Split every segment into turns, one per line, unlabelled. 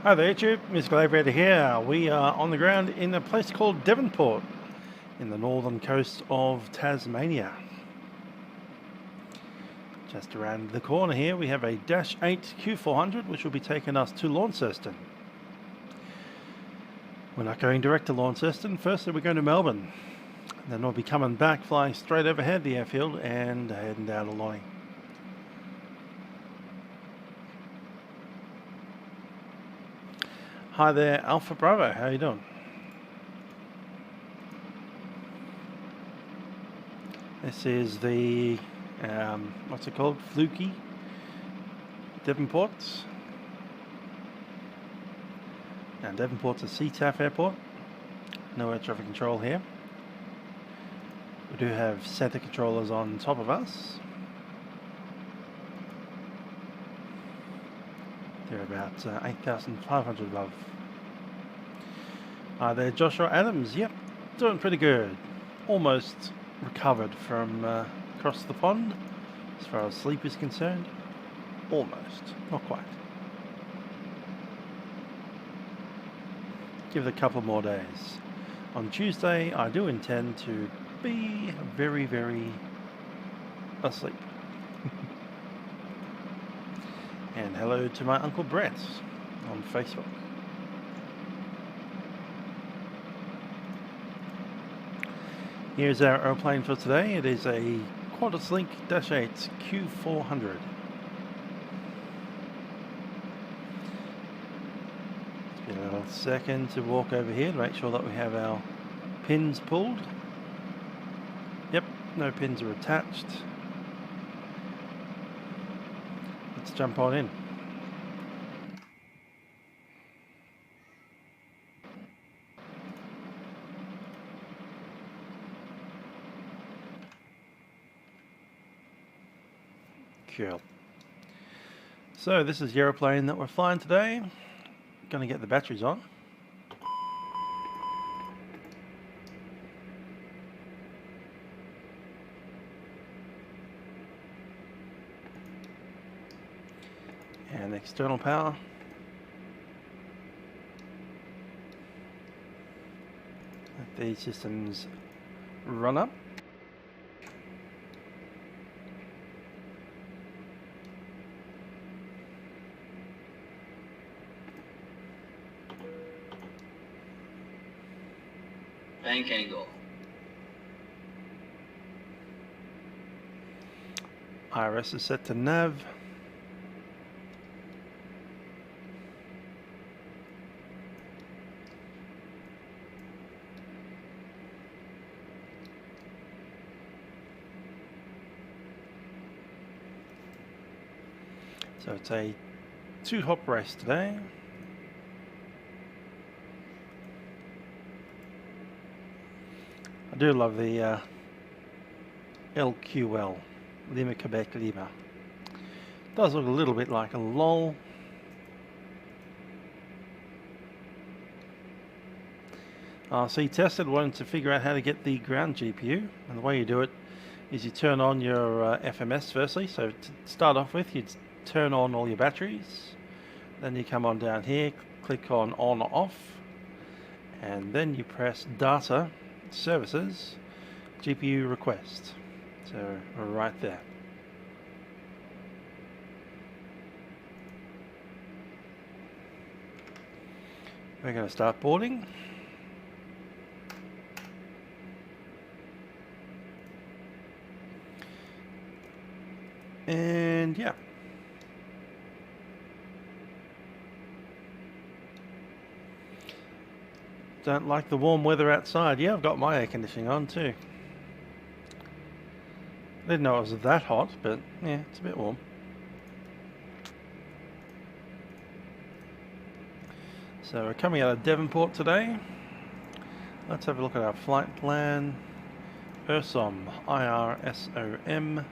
Hi there YouTube, Mr. Gladiator here. We are on the ground in a place called Devonport in the northern coast of Tasmania. Just around the corner here we have a Dash 8 Q400 which will be taking us to Launceston. We're not going direct to Launceston, firstly we're going to Melbourne. Then we'll be coming back, flying straight overhead the airfield and heading down to Lonnie. Hi there, Alpha Bravo. How you doing? This is the what's it called? Fluky Devonport. Now Devonport's a CTAF airport. No air traffic control here. We do have center controllers on top of us. They're about 8,500 above. Hi there, Joshua Adams. Yep, doing pretty good. Almost recovered from across the pond as far as sleep is concerned. Almost, not quite. Give it a couple more days. On Tuesday, I do intend to be very, very asleep. And hello to my Uncle Brett on Facebook. Here's our aeroplane for today. It is a Qantaslink VH-8 Q400. Just give it a little second to walk over here to make sure that we have our pins pulled. Yep, no pins are attached. Let's jump on in. Cool. So this is the aeroplane that we're flying today. Going to get the batteries on. And external power. Let these systems run up.
Bank angle.
IRS is set to nav. So it's a two-hop race today. I do love the LQL, Lima Quebec Lima. Does look a little bit like a LOL. So you tested, wanted to figure out how to get the ground GPU, and the way you do it is you turn on your FMS firstly. So to start off with, you'd turn on all your batteries, then you come on down here, click on or off, and then you press data services GPU request. So right there. We're going to start boarding. And yeah. Don't like the warm weather outside. Yeah, I've got my air conditioning on too. I didn't know it was that hot, but yeah, it's a bit warm. So we're coming out of Devonport today. Let's have a look at our flight plan. IRSOM, IRSOM.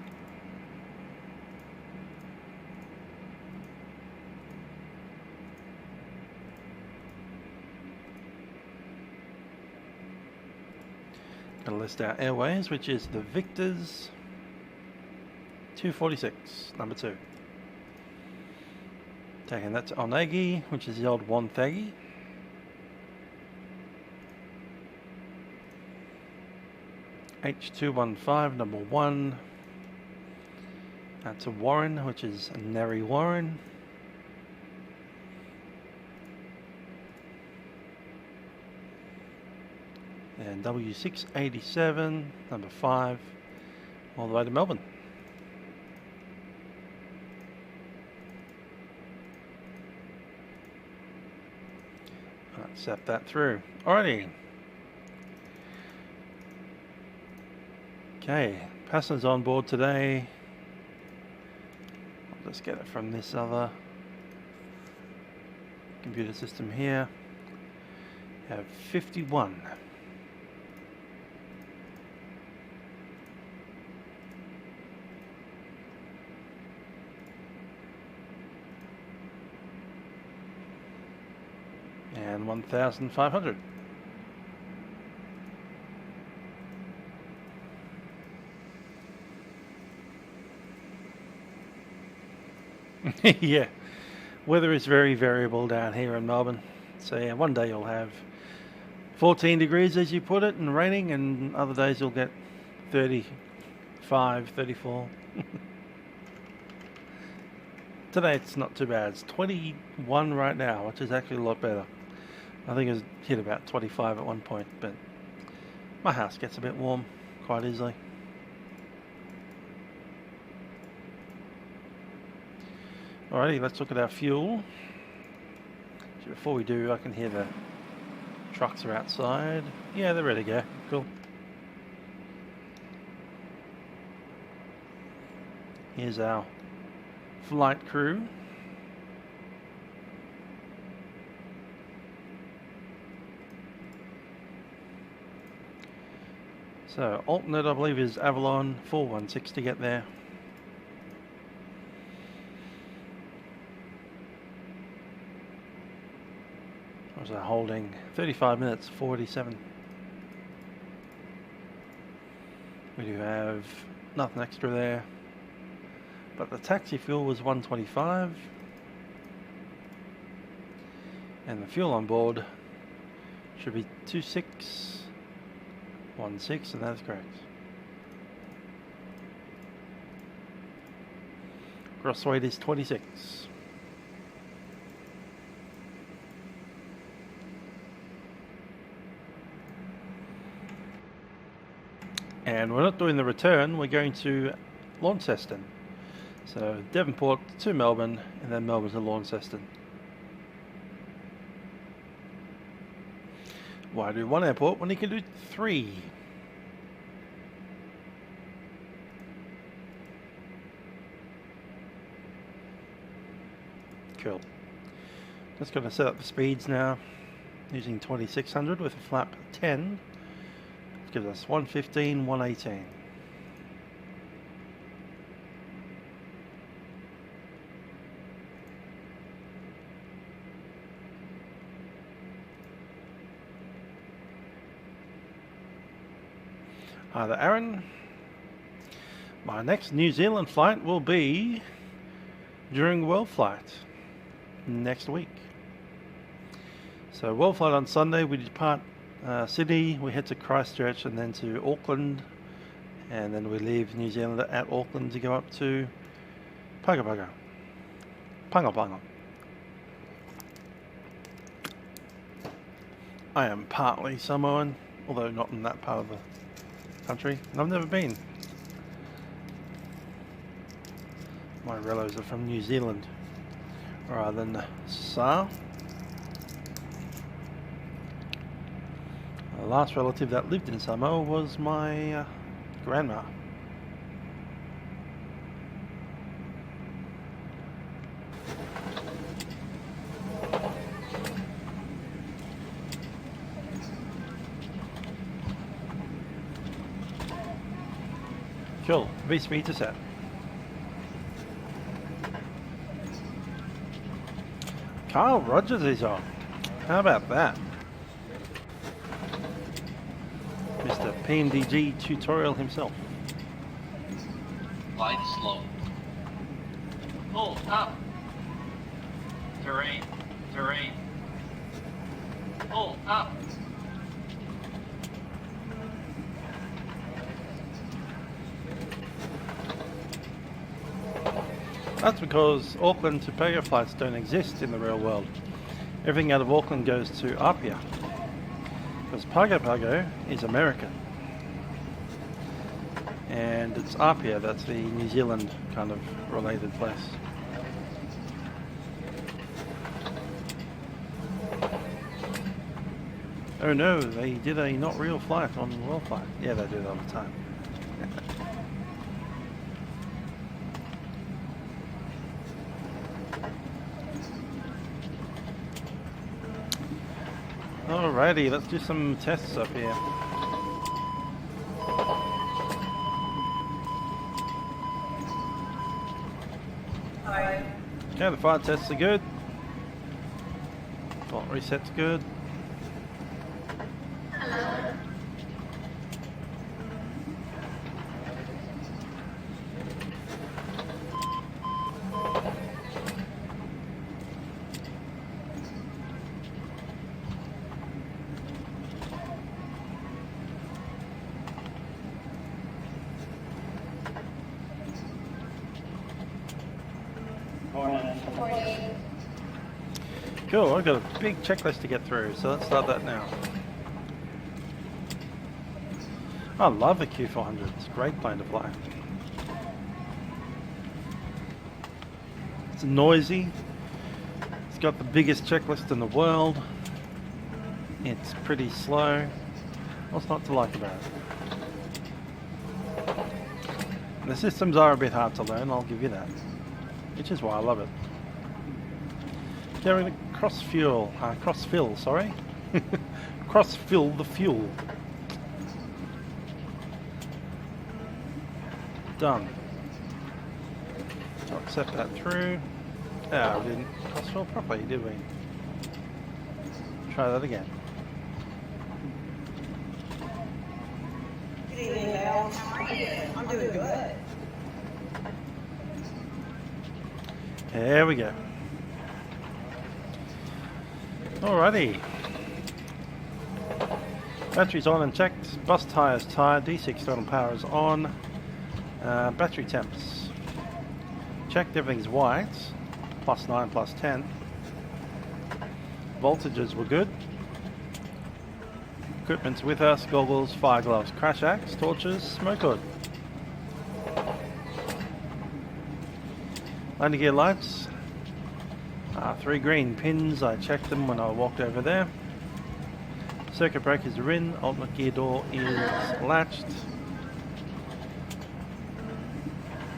Going to list our airways, which is the Victor's 246, number 2. Taking that to Onagi, which is the old Wonthaggi. H215 number 1. That's a Warren, which is Neri Warren. And W687 number 5 all the way to Melbourne. Let's zap that through. Alrighty. Okay, passengers on board today. I'll just get it from this other computer system here. We have 51. And 1,500. Yeah, weather is very variable down here in Melbourne. So yeah, one day you'll have 14 degrees as you put it and raining, and other days you'll get 35, 34. Today it's not too bad. It's 21 right now, which is actually a lot better. I think it's hit about 25 at one point, but my house gets a bit warm quite easily. Alrighty, let's look at our fuel. Before we do, I can hear the trucks are outside. Yeah, they're ready to go. Cool. Here's our flight crew. So alternate, I believe, is Avalon 416 to get there. What was that holding? 35 minutes 47. We do have nothing extra there, but the taxi fuel was 125, and the fuel on board should be 2616, and that's correct. Gross weight is 26. And we're not doing the return, we're going to Launceston. So Devonport to Melbourne, and then Melbourne to Launceston. Why do one airport when you can do 3? Cool. Just going to set up the speeds now, using 2600 with a flap 10. Gives us 115, 118. Hi there, Aaron. My next New Zealand flight will be during World Flight next week. So World Flight on Sunday, we depart Sydney, we head to Christchurch and then to Auckland, and then we leave New Zealand at Auckland to go up to Panga. I am partly Samoan, although not in that part of the country, and I've never been. My relatives are from New Zealand rather than Sa. The last relative that lived in Samoa was my grandma. Cool, V-speed to set. Kyle Rogers is on. How about that? Mr. PMDG tutorial himself.
Glide slow. Pull up. terrain, terrain. Pull up.
That's because Auckland to Pago flights don't exist in the real world. Everything out of Auckland goes to Apia, because Pago is American, and it's Apia that's the New Zealand kind of related place. Oh no, they did a not real flight on World Flight. Yeah, they do it all the time. Alrighty, let's do some tests up here.
Hi.
Okay, the flight tests are good. Fault reset's good.
Hello.
Cool, I've got a big checklist to get through, so let's start that now. I love the Q400, it's a great plane to fly. It's noisy, it's got the biggest checklist in the world, it's pretty slow. What's not to like about it? The systems are a bit hard to learn, I'll give you that, which is why I love it. Going to cross-fill, sorry. Cross-fill the fuel. Done. So I'll accept that through. Ah, we didn't cross-fill properly, did we? Try that again.
Good evening, Mel. How are you? I'm doing good.
There we go. Alrighty. Batteries on and checked. Bus tyres tired. D6 throttle power is on. Battery temps. Checked, everything's white. +9, +10. Voltages were good. Equipment's with us. Goggles, fire gloves, crash axe, torches, smoke hood. Landing gear lights. 3 green pins, I checked them when I walked over there. Circuit breakers are in, alternate gear door is latched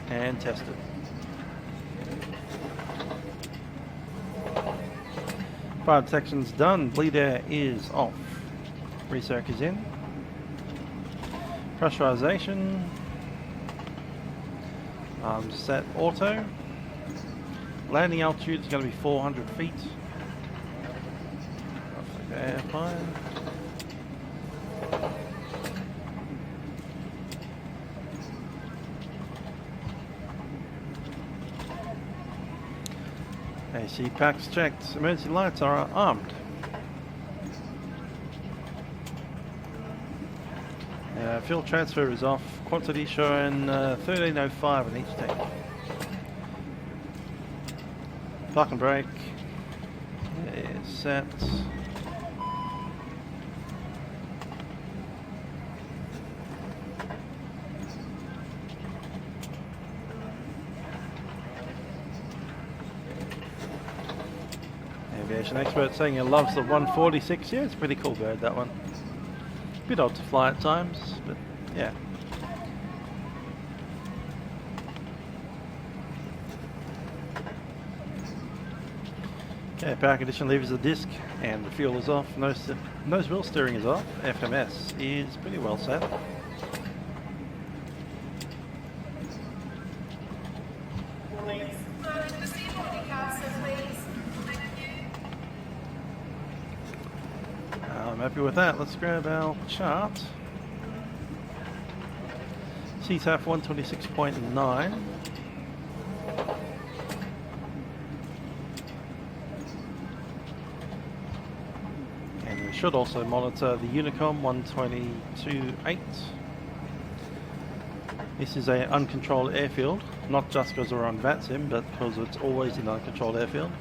and tested. Fire detection's done, bleed air is off. Recirc is in. Pressurization. Set auto. Landing altitude is going to be 400 feet. Roughly there, fine. AC packs checked. Emergency lights are armed. Fuel transfer is off. Quantity showing 1305 in each tank. Park and brake is set. Aviation expert saying he loves the 146. Yeah, it's a pretty cool bird, that one. Bit odd to fly at times, but yeah. Okay, power condition levers the disc and the fuel is off. Nose wheel steering is off. FMS is pretty well set. I'm happy with that. Let's grab our chart. CTAF 126.9. should also monitor the Unicom 122.8. This is an uncontrolled airfield, not just because we're on VATSIM, but because it's always an uncontrolled airfield.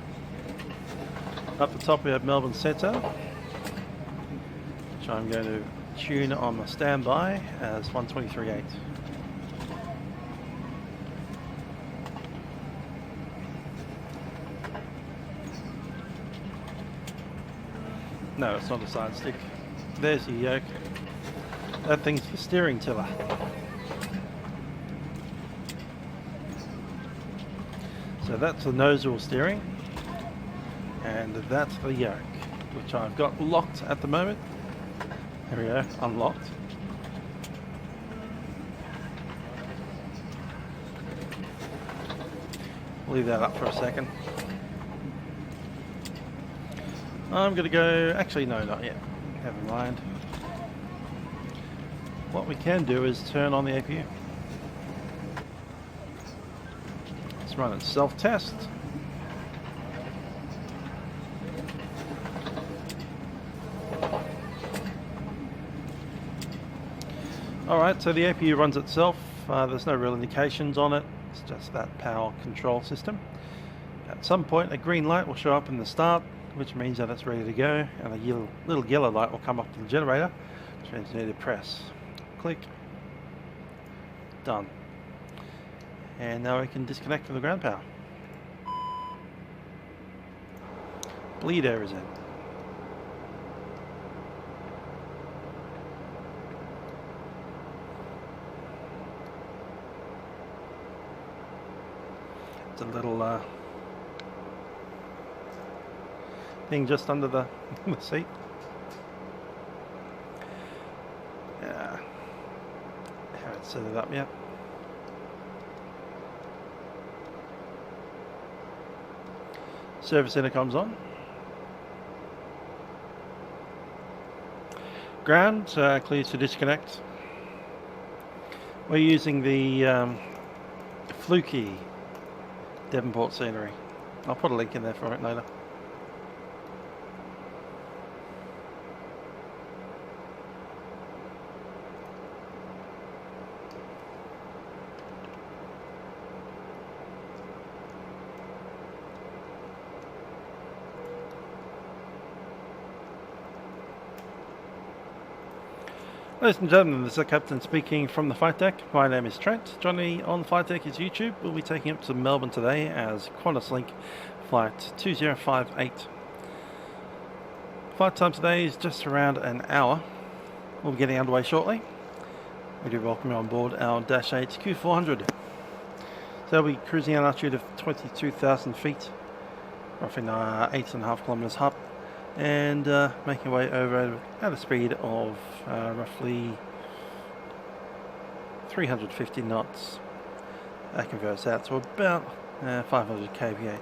Up the top we have Melbourne Centre, which I'm going to tune on my standby as 123.8. No, it's not a side stick. There's the yoke. That thing's the steering tiller. So that's the nozzle steering, and that's the yoke, which I've got locked at the moment. There we go, unlocked. Leave that up for a second. I'm going to go, actually no, not yet, never mind. What we can do is turn on the APU. Let's run its self-test. Alright, so the APU runs itself. There's no real indications on it. It's just that power control system. At some point a green light will show up in the start, which means that it's ready to go, and a little yellow light will come up to the generator, which means you need to press. Click. Done. And now we can disconnect from the ground power. Bleed air is in. It's a little thing just under the seat. Yeah, haven't set it up yet. Service intercom's on. Ground clear to disconnect. We're using the fluky Devonport scenery. I'll put a link in there for it later. Ladies and gentlemen, this is the Captain speaking from the flight deck. My name is Trent. Joining me on the flight deck is YouTube. We'll be taking up to Melbourne today as Qantaslink Flight 2058. Flight time today is just around an hour. We'll be getting underway shortly. We do welcome you on board our Dash 8 Q400. So we'll be cruising at an altitude of 22,000 feet, roughly 8.5 kilometers up, and making our way over at a speed of roughly 350 knots. That converts out to about 500 kph.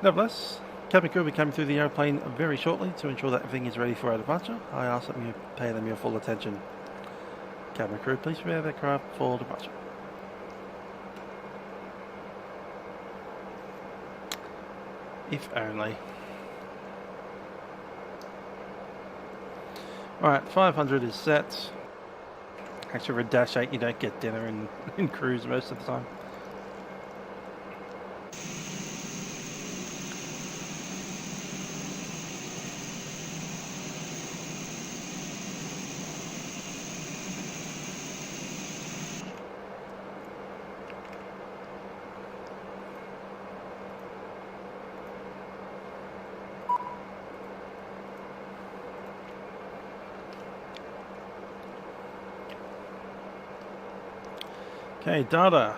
Nevertheless, cabin crew will be coming through the aeroplane very shortly to ensure that everything is ready for our departure. I ask that you pay them your full attention. Cabin crew, please prepare the aircraft for departure. If only. Alright, 500 is set. Actually, for a Dash 8, you don't get dinner in cruise most of the time. Okay, data.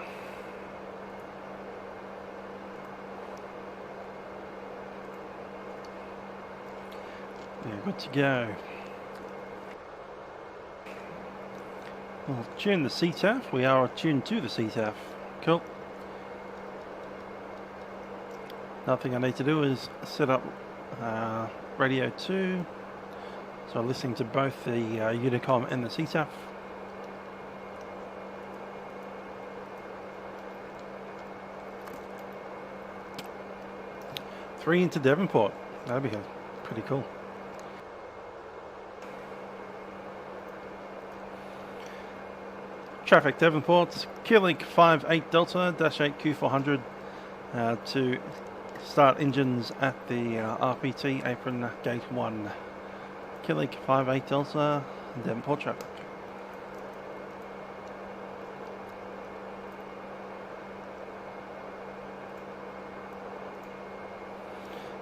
Yeah, good to go. We'll tune the CTAF. We are tuned to the CTAF. Cool. Another thing I need to do is set up radio 2. So I'm listening to both the Unicom and the CTAF. Three into Devonport. That'd be pretty cool. Traffic Devonport, Qlink 58 Delta -8 Q400 to start engines at the RPT apron gate 1. Qlink 58 Delta, Devonport traffic.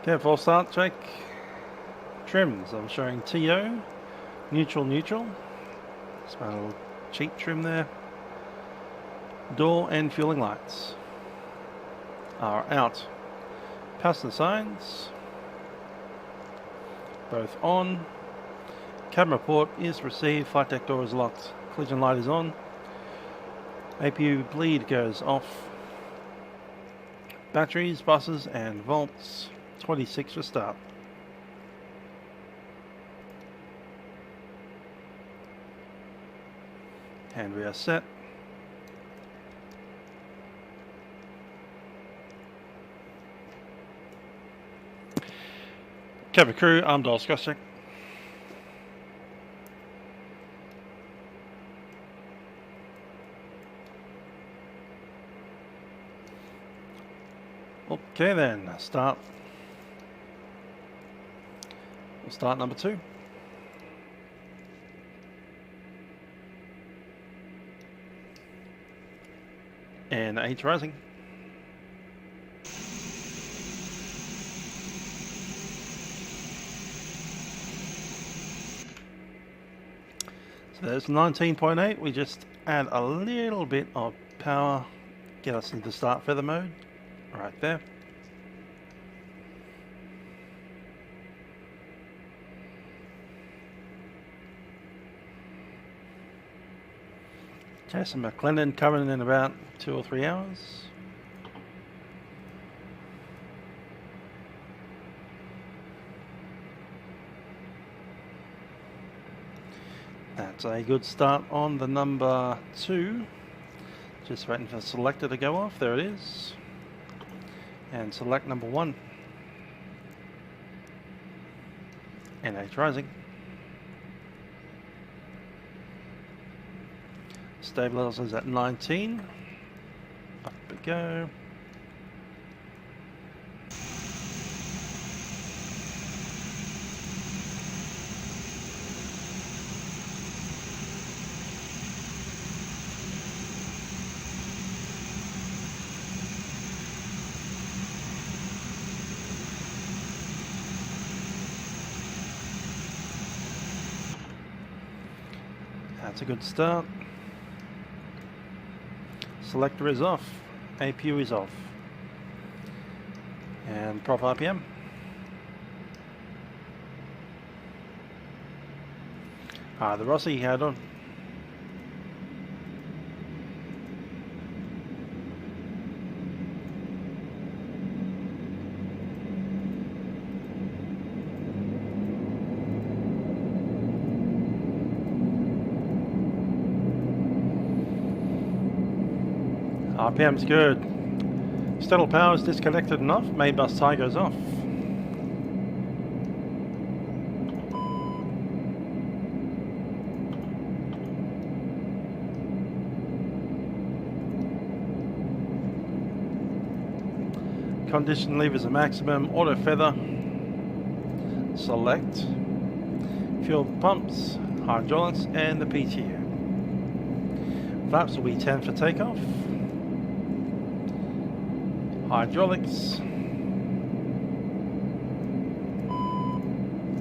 Okay, full start check. Trims, I'm showing TO, neutral, neutral. Smart little cheap trim there. Door and fueling lights are out. Passenger signs, both on. Camera port is received, flight deck door is locked. Collision light is on. APU bleed goes off. Batteries, buses and volts, 26 for start. And we are set. Cabin crew, arm dials, cross check. Okay then, start. We'll start number 2. And 8 rising. So there's 19.8. We just add a little bit of power, get us into start feather mode, right there. Okay, so McLennan coming in about 2 or 3 hours. That's a good start on the number 2. Just waiting for the selector to go off. There it is. And select number 1. And 8 rising. Stabilizers at 19. Up we go. That's a good start. Selector is off, APU is off, and prop RPM. The Rossi had on. RPM's good. External power is disconnected and off. Main bus tie goes off. Condition levers are maximum. Auto feather. Select. Fuel pumps, hydraulics, and the PTU. Flaps will be 10 for takeoff. Hydraulics.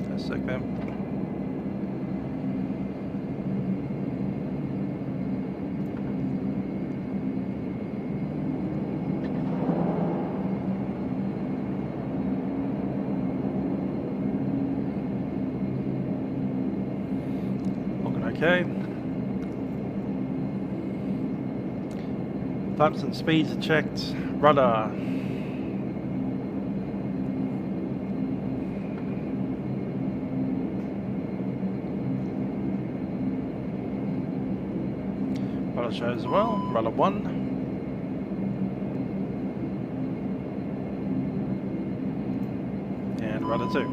Just a sec there. Looking okay. Flaps and speeds are checked. Rudder. Rudder shows as well. Rudder 1. And rudder 2.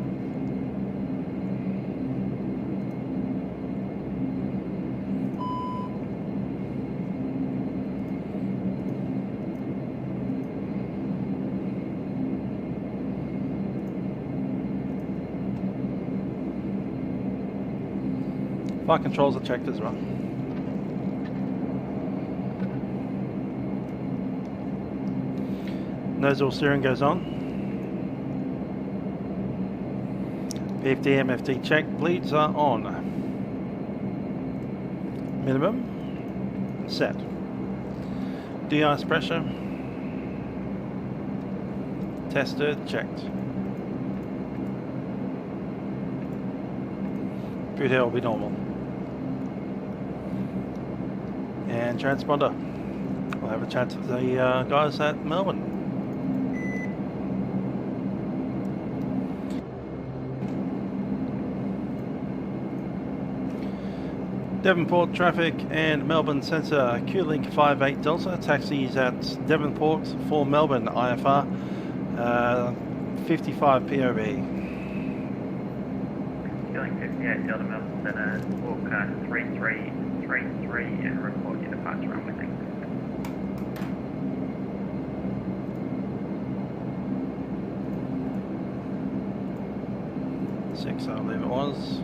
Flight controls are checked as well. Nozzle steering goes on. PFD MFD check. Bleeds are on. Minimum. Set. De-ice pressure. Tester checked. Boot air will be normal. And transponder. We'll have a chat to the guys at Melbourne. Devonport traffic and Melbourne Centre Q-Link 58 Delta. Taxis at Devonport for Melbourne IFR 55 POV.
Q-Link 58 Delta Melbourne Centre, walk 3333 and report your departure runway.
Thanks. 6, I believe it was.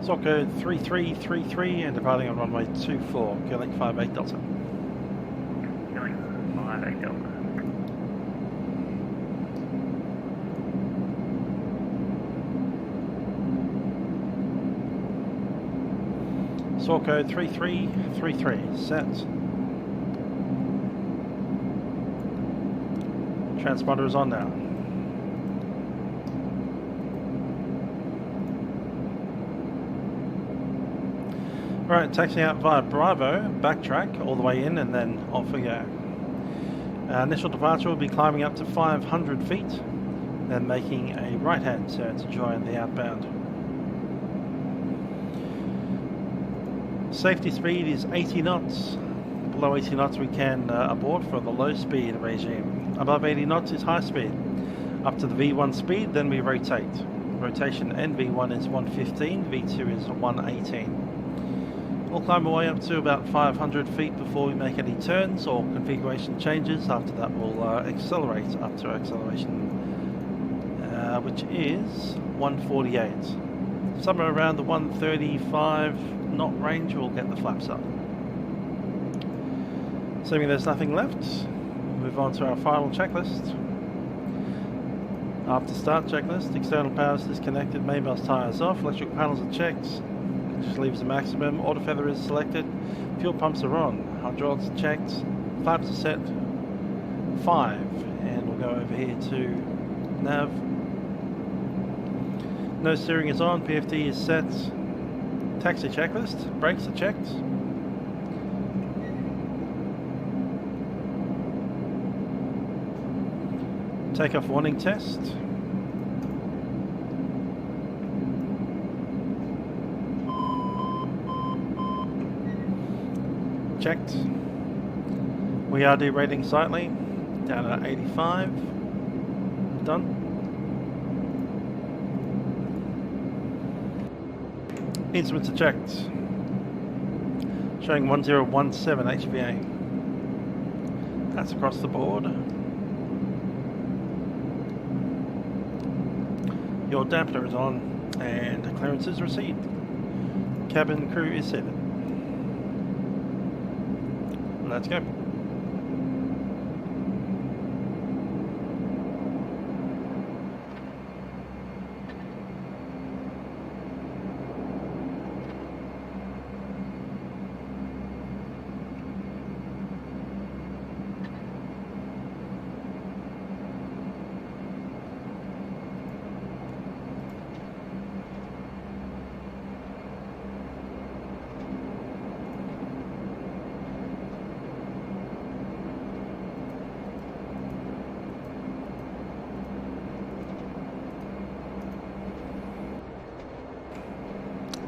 Stock code 3333 and departing on runway 24, Q-Link 58 Delta.
Q-Link 58 Delta.
Stock code 3333, set. Transponder is on now. Right, taxiing out via Bravo, backtrack all the way in and then off we go. Initial departure will be climbing up to 500 feet, then making a right-hand turn to join the outbound. Safety speed is 80 knots. Below 80 knots we can abort for the low speed regime. Above 80 knots is high speed. Up to the V1 speed, then we rotate. Rotation NV1 is 115, V2 is 118. We'll climb our way up to about 500 feet before we make any turns or configuration changes. After that we'll accelerate up to acceleration, which is 148. Somewhere around the 135 knot range we'll get the flaps up. Assuming there's nothing left, we'll move on to our final checklist. After start checklist, external power is disconnected, main bus tyres off, electrical panels are checked. Just leaves the maximum, auto feather is selected, fuel pumps are on, hydraulics are checked, flaps are set, 5, and we'll go over here to nav. Nose steering is on, PFD is set, taxi checklist, brakes are checked. Takeoff warning test. Checked. We are derating slightly, down at 85. Done. Instruments are checked. Showing 1017 HVA. That's across the board. Your dampener is on and clearance is received. Cabin crew is seated. Let's go.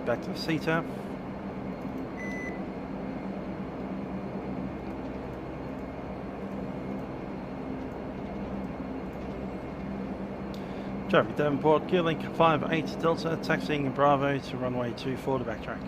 Back to the CTAP. Traffic Devonport, Q-Link 58 Delta, taxiing Bravo to runway 24 to backtrack.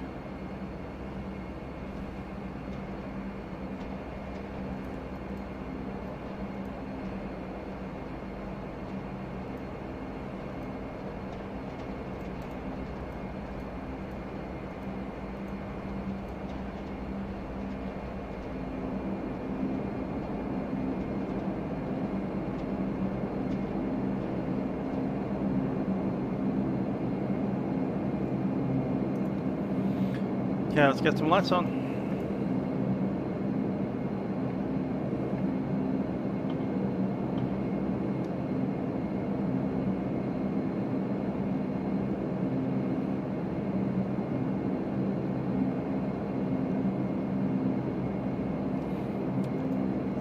Okay, let's get some lights on.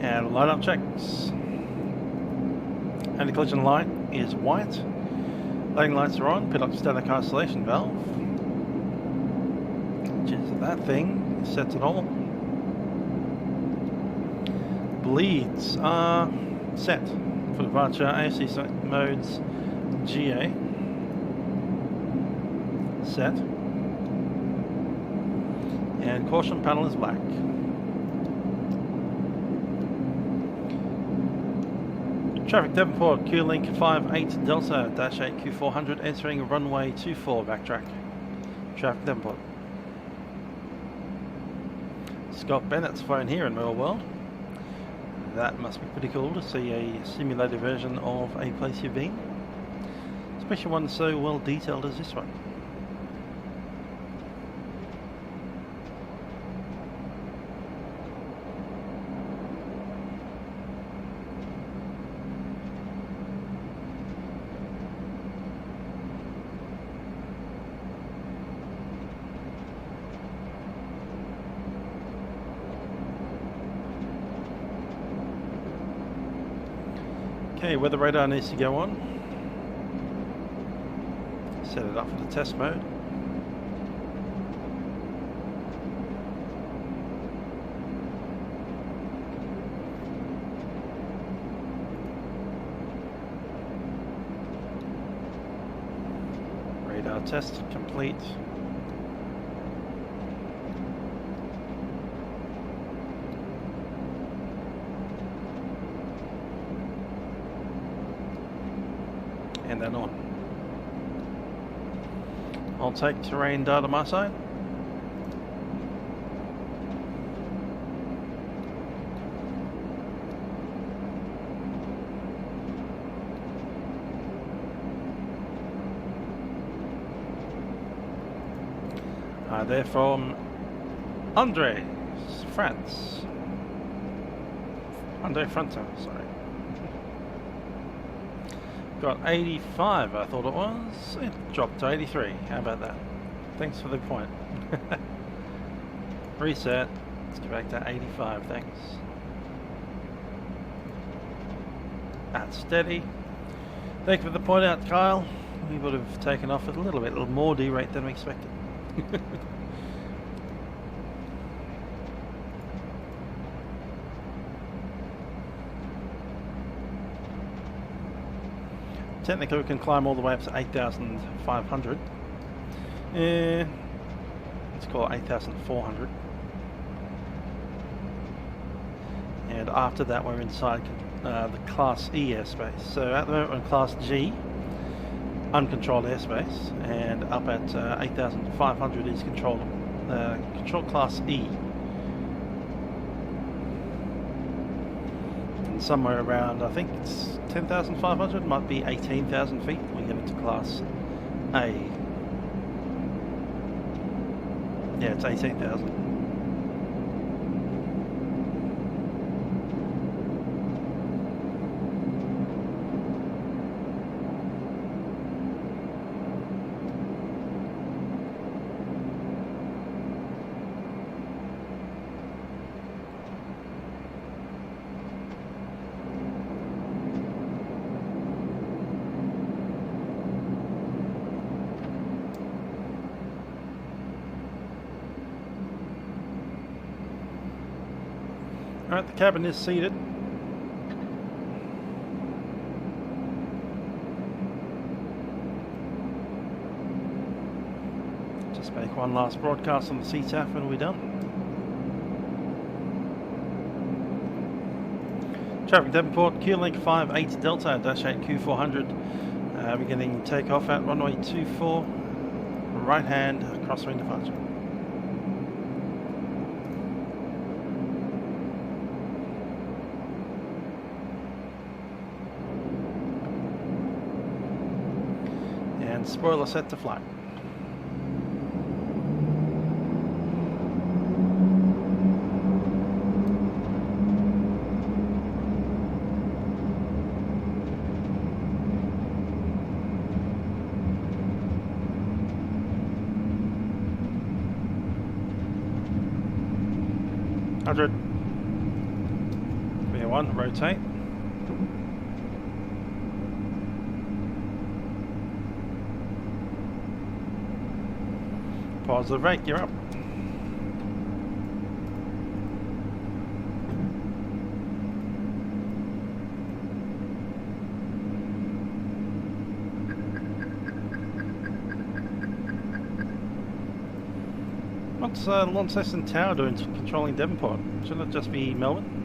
And line up checks. Anti-collision light is white. Landing lights are on. Pit up static isolation valve. Which is that thing. Is set to normal. Bleeds are set for departure. AFC modes GA. Set. And caution panel is black. Traffic Devonport, Q-Link 58 Delta -8 Q400 entering runway 24 backtrack. Traffic Devonport. Scott Bennett's flown here in Real World. That must be pretty cool to see a simulated version of a place you've been. Especially one so well detailed as this one. Okay, weather radar needs to go on. Set it up for the test mode. Radar test complete. And then on. I'll take terrain data my side. They're from Andre, France. Andre Fronto, sorry. Got 85, I thought it was. It dropped to 83. How about that? Thanks for the point. Reset. Let's go back to 85, thanks. That's steady. Thank you for the point out, Kyle. We would have taken off at a little more derate than we expected. Technically we can climb all the way up to 8,500. Let's call it 8,400. And after that we're inside the Class E airspace. So at the moment we're in Class G, uncontrolled airspace, and up at 8,500 is controlled Class E. And somewhere around, I think it's 10,500, might be 18,000 feet when we get into Class A. Yeah, it's 18,000. Alright, the cabin is seated. Just make one last broadcast on the CTAF and we're done. Traffic Devonport, Q-Link 58 Delta -8 Q400. Beginning takeoff at runway 24, right hand crosswind departure. And spoiler set to flight. 100. 301, rotate. Positive rate, you're up. What's Launceston Tower doing controlling Devonport? Shouldn't it just be Melbourne?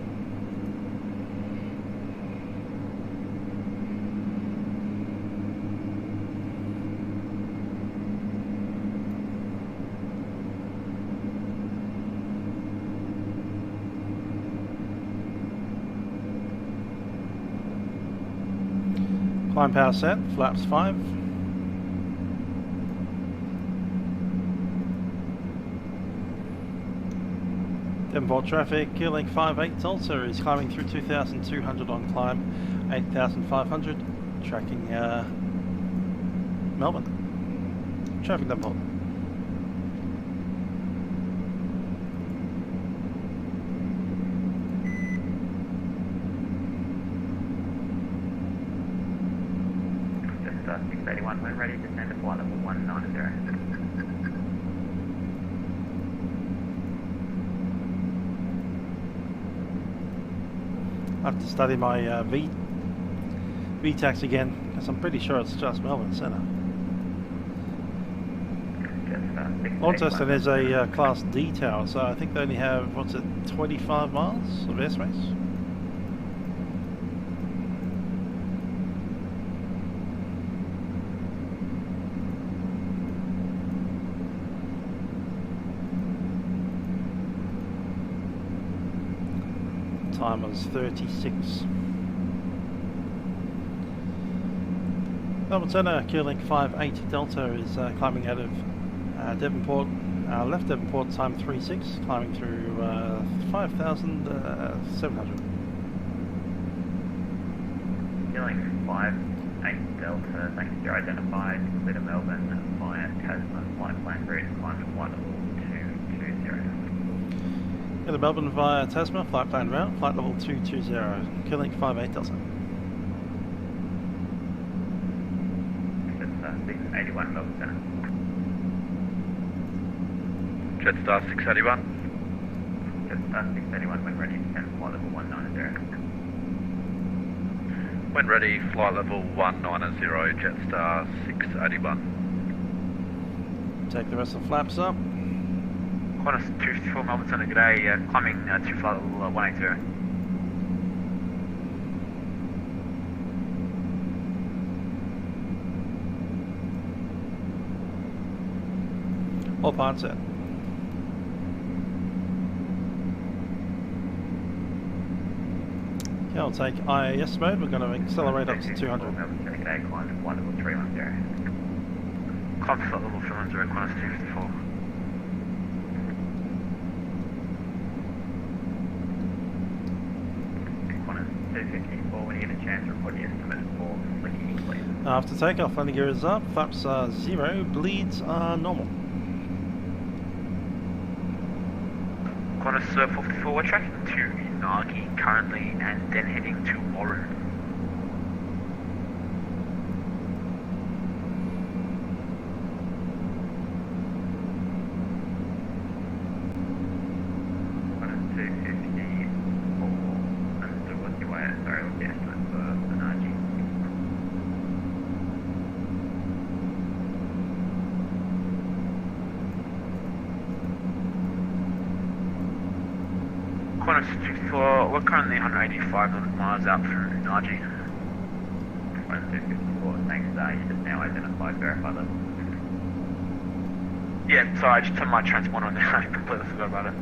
Climb power set, flaps 5. Devonport traffic, Qantaslink 58 Delta is climbing through 2,200 on climb, 8,500, tracking Melbourne. Traffic Devonport.
Just 681 when ready, descend to flight level 190.
I have to study my VTAX again, because I'm pretty sure it's just Melbourne Centre. Launceston is a Class D tower, so I think they only have, 25 miles of airspace? Time was 36. Melbourne Centre, Qantaslink 58 Delta is climbing out of Devonport, left Devonport, time 36, climbing through 5,700.
Qantaslink 58 Delta, thanks to your identified, clear to Melbourne via Tasman flight plan route, climb to flight level 220.
Go to Melbourne via Tasman, flight plan route, flight level 220, Qantaslink 58 Delta.
Jetstar 681 Melbourne Centre.
Jetstar 681.
Jetstar 681 when ready, descend flight level 190.
When ready, flight level 190, Jetstar 681.
Take the rest of the flaps up.
Qantas 254 Melbourne Centre, g'day, climbing to flight level 180.
All parts set. Okay, I'll take IAS mode. We're going to accelerate up to 200.
Melbourne Centre, g'day, climb to flight level 310.
Climb to flight level 310, Qantas 254.
Qantas 254, when you get a chance, report the estimate for flicking, please.
After takeoff, landing gear is up, flaps are 0, bleeds are normal.
Qantas 454, we're tracking to Nagi currently and then heading to Oru.
Qantas 254, understood, what's your way, sorry, what's the estimate for Nagi?
Qantas 254, we're currently 185 miles out through Nagi.
Qantas 254, thanks, you just now identified verified level.
Yeah, sorry, I just turned my transponder on there, I completely forgot about it.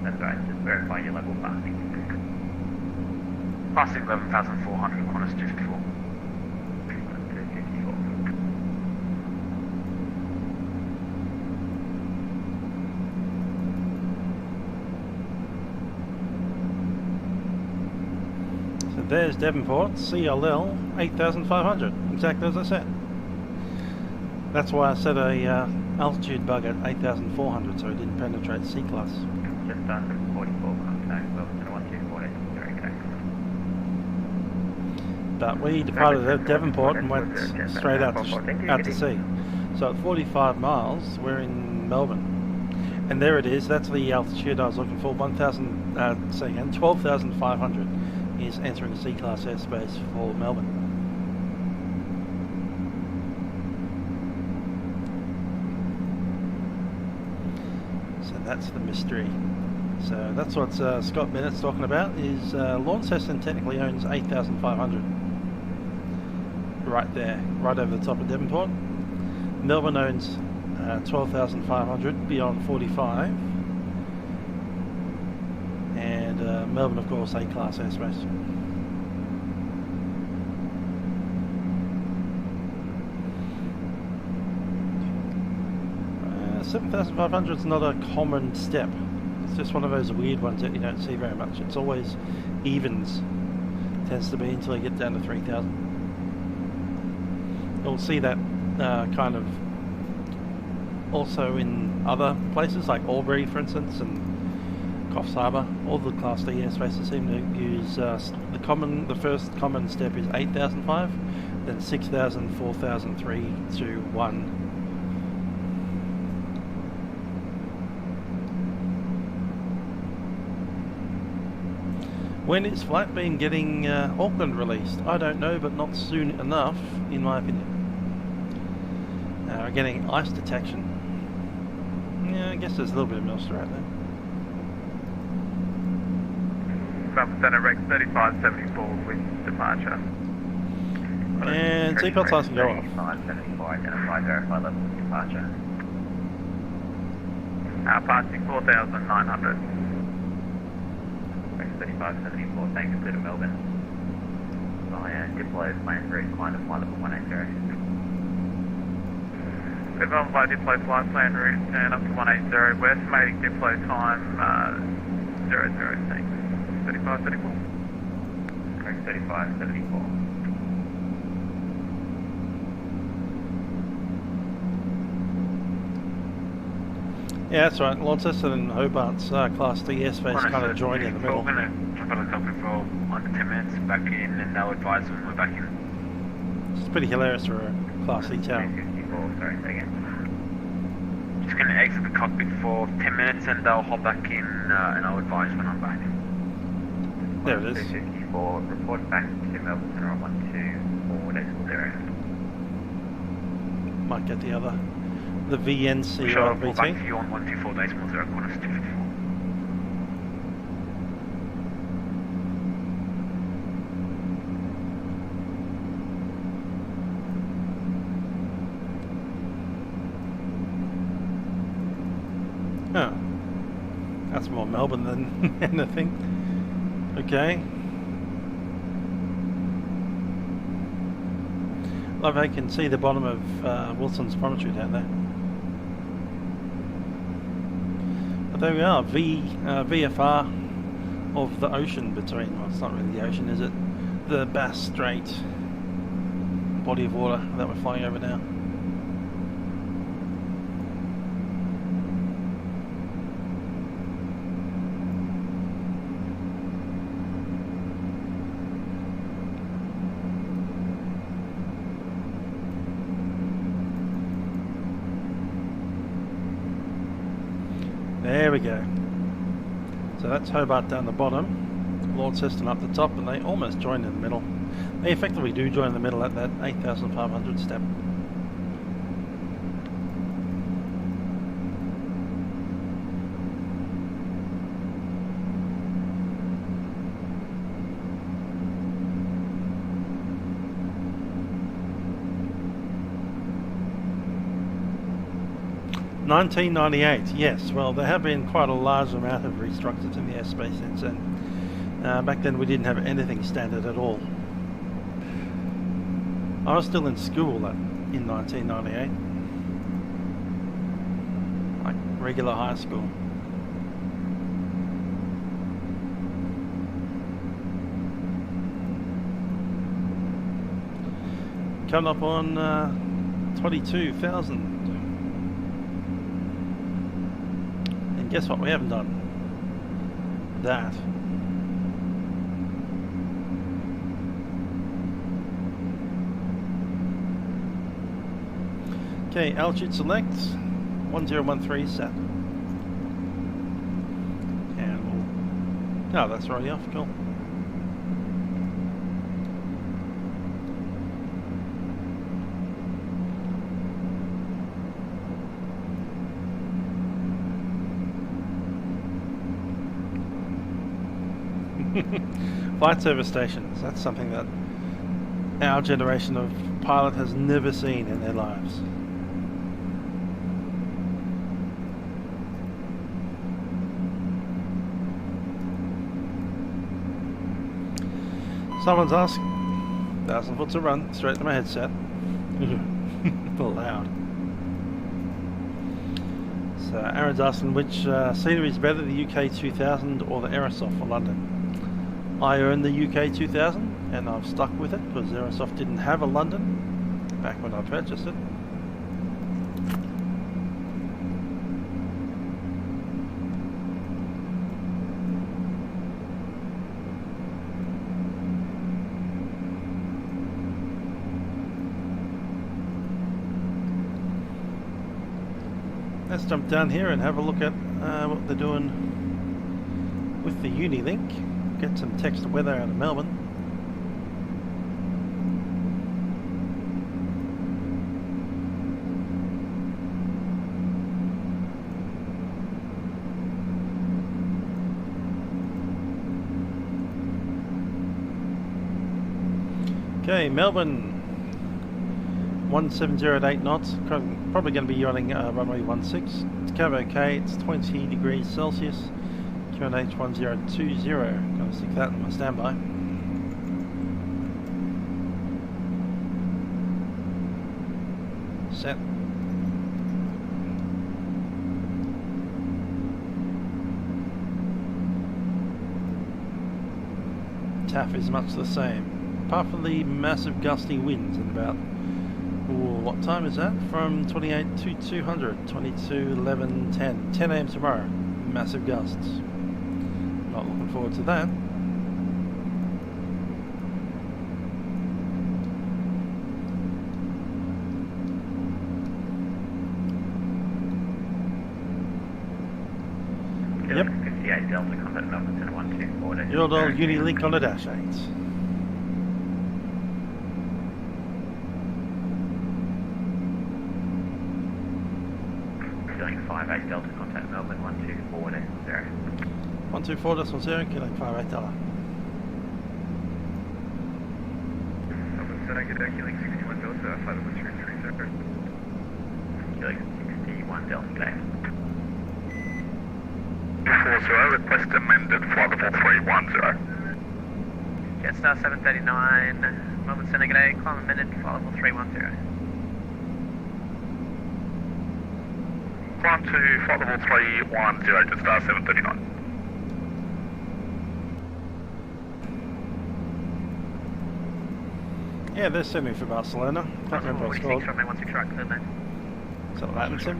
That's right, just verify your level passing.
Passing 11,400, Qantas 254.
Qantas 254.
So there's Devonport, CLL 8,500, exactly as I said. That's why I set a altitude bug at 8,400 so it didn't penetrate C class.
just under 44 contact, Melbourne 124 decimal 0
But we departed at Devonport and went straight out to sea. So at 45 miles, we're in Melbourne. And there it is, that's the altitude I was looking for, 12,500 is entering C-class airspace for Melbourne. So that's the mystery. So that's what Scott Bennett's talking about, is Launceston technically owns 8,500. Right there, right over the top of Devonport. Melbourne owns 12,500 beyond 45. And Melbourne, of course, A-class airspace. 7,500 is not a common step. It's just one of those weird ones that you don't see very much. It's always evens. Tends to be until you get down to 3,000. You'll see that kind of also in other places like Albury, for instance, and Coffs Harbour. All the Class D airspaces seem to use the first common step is 8,005, then 6,000, 4,000, 3, 2, 1. When is Flight Beam getting Auckland released? I don't know, but not soon enough, in my opinion. We're getting ice detection. Yeah, I guess there's a little bit of moisture out there.
South Centre Rex 3574 with departure.
And seatbelt signs can go off.
3574, identify, verify level of departure.
Passing 4,900.
Rex 3574, thanks, clear to Melbourne. Via deploy plane route, climb to flight level 180.
Advanced by deploy flight plan route and up to 180. We're estimating deploy time 00, thanks. 3574.
Rex 3574.
Yeah, that's right. Launceston and Hobart's Class D airspace kind of join in the middle.
We're going to jump on a cockpit for under 10 minutes, back in, and they'll advise when we're back in.
It's pretty hilarious for a Class D tower.
354, sorry, say again.
Just going to exit the cockpit for 10 minutes, and they'll hop back in, and I'll advise when I'm back.
There it is.
254, report back to Melbourne Centre on 124.0.
Might get the other. The VNC
We shall
or
report back to
VT.
you on 124.0, Qantas 254.
Oh, that's more Melbourne than anything. Okay. Love how you can see the bottom of Wilson's Promontory down there. But there we are, VFR of the ocean between, well, it's not really the ocean, is it? The Bass Strait body of water that we're flying over now. There we go. So that's Hobart down the bottom, Launceston up the top, and they almost join in the middle. They effectively do join in the middle at that 8,500 step. $19.98, yes. Well, there have been quite a large amount of restructures in the airspace since then. Back then we didn't have anything standard at all. I was still in school in 1998. Like regular high school. Coming up on 22,000. Guess what we haven't done? that. Okay, altitude select 1013 set. And we'll, oh, that's already off, cool. Flight service stations, that's something that our generation of pilot has never seen in their lives. Someone's asked, 1,000 foot to run, straight to my headset. Loud. So Aaron's asking which scenery is better, the UK 2000 or the Aerosoft for London. I own the UK 2000 and I've stuck with it because Aerosoft didn't have a London back when I purchased it. Let's jump down here and have a look at what they're doing with the Unilink. Get some text weather out of Melbourne. Okay, Melbourne 1708 knots, probably going to be running runway 16. Cab okay, it's 20 degrees Celsius. QNH 1020, going to stick that in my standby. Set. TAF is much the same, apart from the massive gusty winds and about, what time is that? From 28 to 200, 22, 11, 10. 10 AM tomorrow, massive gusts. Not looking forward to that. Yep.
58 Delta contact Melbourne Centre 124.
Your old Unilink on a dash 8.
Feeling 58 Delta contact Melbourne 124.0.
124.0, killing 58 dollar.
Melbourne Centre, Healing 61 Delta, flight level 330.
Healing 61 Delta, good day.
240, request amended, flight level 310.
Jetstar 739, Melbourne Centre, g'day, climb amended, flight level 310.
Climb to flight level 310, Jetstar 739.
Yeah, they're sending for Barcelona. Can't remember what it's called.
Runway 16 right, clear, mate.
Is that Latin sim?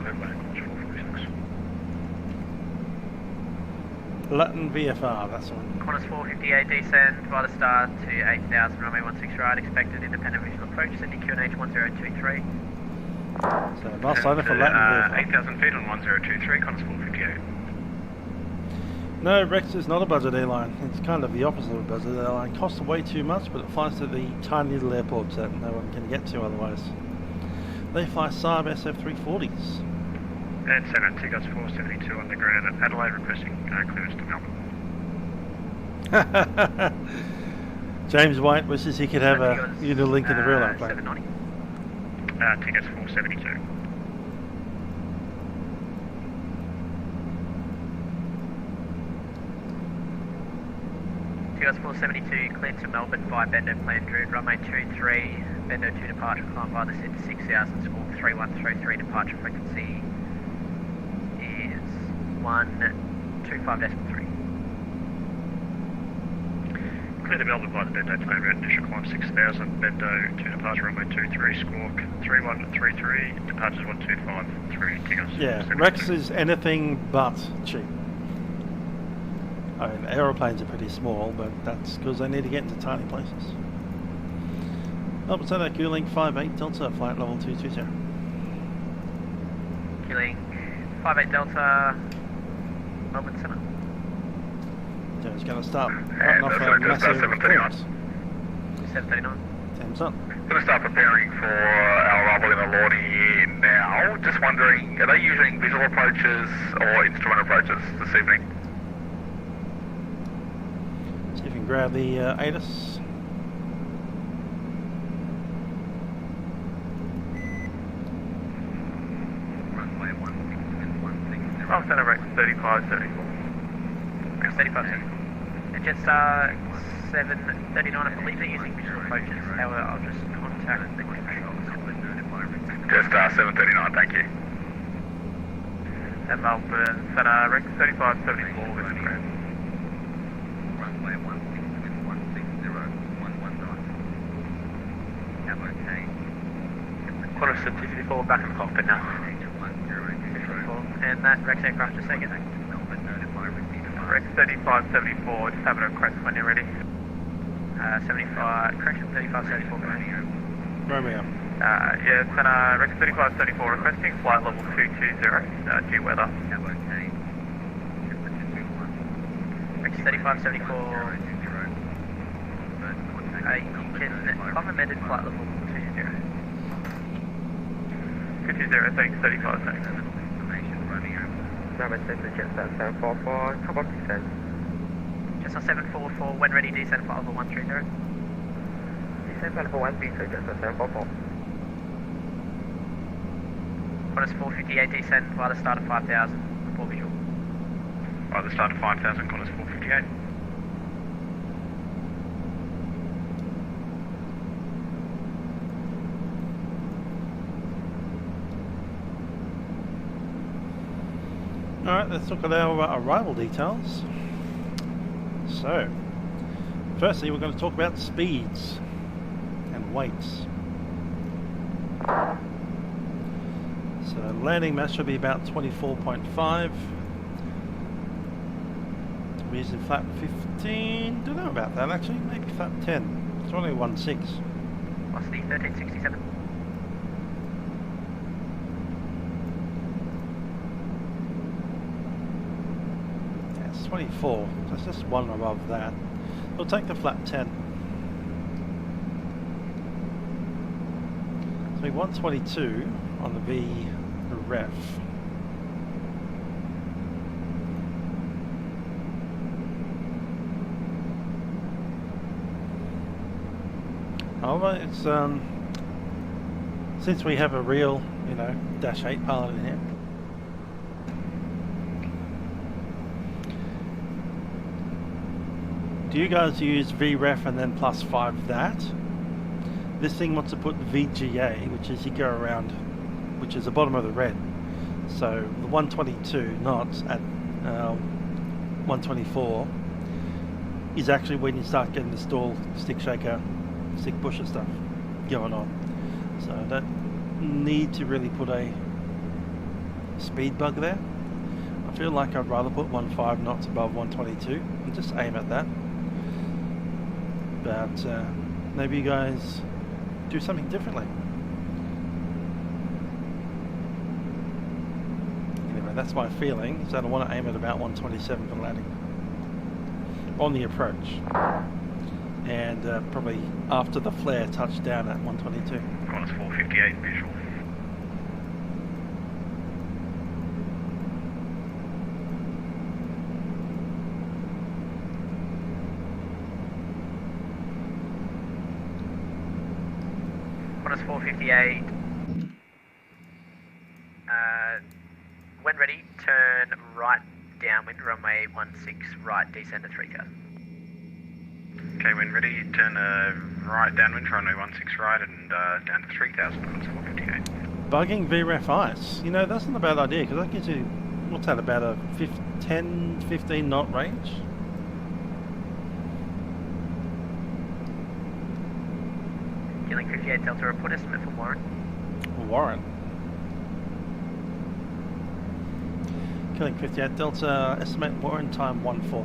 Latin VFR, that's the one.
Qantas 458 descend via the star to 8000, runway 16 right, expected independent visual approach, sending QNH 1023.
So Barcelona for Latin VFR.
8,000 feet on 1023, Qantas 458.
No, Rex is not a budget airline. It's kind of the opposite of a budget airline. It costs way too much, but it flies to the tiny little airports that no one can get to otherwise. They fly Saab SF340s.
And Centre, Takeoff 472 on the ground at Adelaide, requesting clearance to Melbourne.
James White wishes he could have a Unilink in the real life plane.
790.
Takeoff 472.
Takeoff 472, cleared to Melbourne via Bendo planned route, runway 23, Bendo 2 departure, climb via the Centre 6000, score 3133, departure frequency is 125.3.
Clear to Melbourne by the Bendo planned route, initial climb 6000, Bendo 2 departure, runway 23, squawk 3133, departures 1253, Takeoff.
Yeah, Rex is anything but cheap. I mean, aeroplanes are pretty small, but that's because they need to get into tiny places. Melbourne Centre, Q-Link 58 Delta, flight level 220.
Q-Link 58 Delta, Melbourne Centre.
So it's going to start cutting off a massive clearance.
739.
Time's up.
Going to start preparing for our arrival in Alorni now. Just wondering, are they using visual approaches or instrument approaches this evening?
See if you can grab the ATIS.
I'll send a Rex 3574.
Rex 3574. And just 739, I believe they're using visual approaches. However, I'll just contact the controls.
Just 739, thank you.
At Melbourne Centre, Rex 3574 with Chris.
Runway 16, 110.
Qantas 254 back in the cockpit now. 54. And that Rex aircraft just taken.
Rex 3574, just having a crest when you're ready.
75, correction 3574
Romeo.
Yeah, Centre, Rex 3574 requesting flight level 220, due weather.
Rex 3574. You can climb amended flight level 220.
220, thanks, 3574.
Majestic Chipset 744, come up descent.
Just on 744, when ready, descend flight level 130.
Descent level 1 B3 Chipset 744.
Qantas 458, descend via the start of 5000, report visual.
By the start of 5000, Qantas 458.
Alright, let's look at our arrival details. So, firstly we're going to talk about speeds and weights. So landing mass should be about 24.5. We're using flap 15, don't know about that actually, maybe flap 10. It's only 1.6.
Velocity 1367.
Yeah, it's 24, so it's just one above that. We'll take the flap 10. So we 122 on the ref. However, it's since we have a real, Dash 8 pilot in here, do you guys use VREF and then +5 that? This thing wants to put VGA, which is you go around, which is the bottom of the red. So the 122 knots at 124 is actually when you start getting the stall, stick shaker, stick pusher stuff going on. So I don't need to really put a speed bug there. I feel like I'd rather put 15 knots above 122 and just aim at that. But maybe you guys do something differently. Anyway, that's my feeling, is that I want to aim at about 127 for landing on the approach, and probably after the flare touch down at 122.
Qantas 458 visual.
Qantas 458. When ready, turn right downwind, runway 16 right, descend to 3000.
Okay, when ready, turn right downwind, runway 16 right and down to 3000, Qantas 458.
Bugging VREF ice, that's not a bad idea, because that gives you, what's that, about a 10-15 knot range?
Q-Link 58 Delta, report estimate for Warren.
Warren. Q-Link 58 Delta, estimate Warren time 14.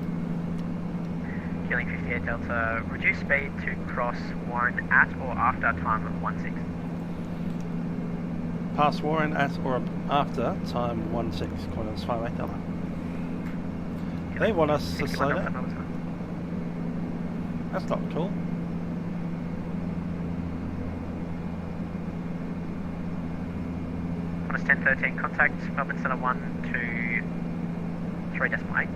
Killing 58 Delta, reduce speed to cross Warren at or after time of 16.
Pass Warren at or after time 16, Qantas 58 Delta. They want us to slow down. That's not cool.
Qantas 1013, contact Melbourne Centre 1 to 3.8.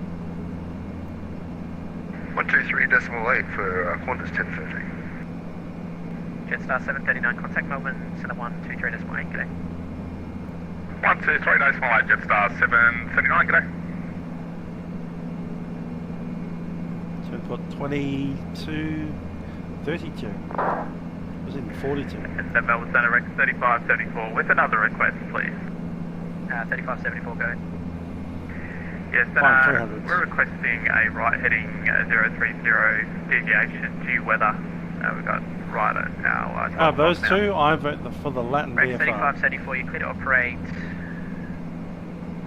123.8 for Qantas 1013.
Jetstar 739, contact Melbourne Centre 1 to 3.8, g'day.
123.8 Jetstar 739, g'day.
So we've got 22, 32. Was it 42?
And the Melbourne Centre Rex 3574 with another request, please.
3574, go ahead.
Yes,
Fine, 300s.
we're requesting a right heading 030 deviation due weather. We've got right at our...
Those two, I vote for the Latin
Rex
VFR.
3574, you clear to operate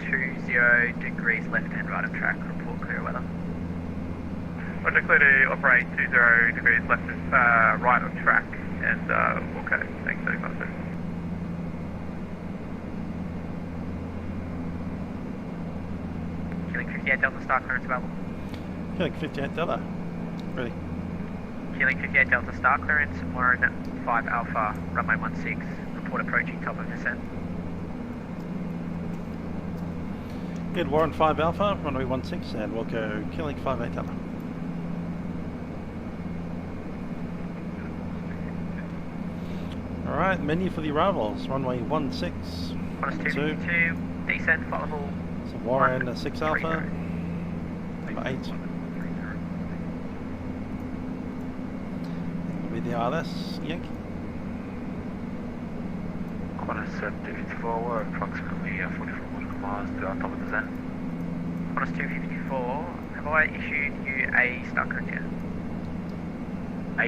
20 degrees left and right of track, report clear weather.
We're clear to operate 20 degrees left and right of track, and okay, thanks 3574.
Killing 58 Delta, star clearance available.
Killing 58 Delta. Ready.
Killing 58 Delta, star clearance, Warren 5 Alpha, runway 16, report approaching top of descent.
Good, Warren 5 Alpha, runway 16, and we'll go killing 58 Delta. Alright, menu for the arrivals, runway 16.
Qantas 252, descent, followable.
So Warren 6 Alpha, number 8. That'll be the ILS, Yankee.
Qantas 254, we're approximately 44 nautical miles to our top of descent.
Qantas 254, have I issued you a star clearance yet?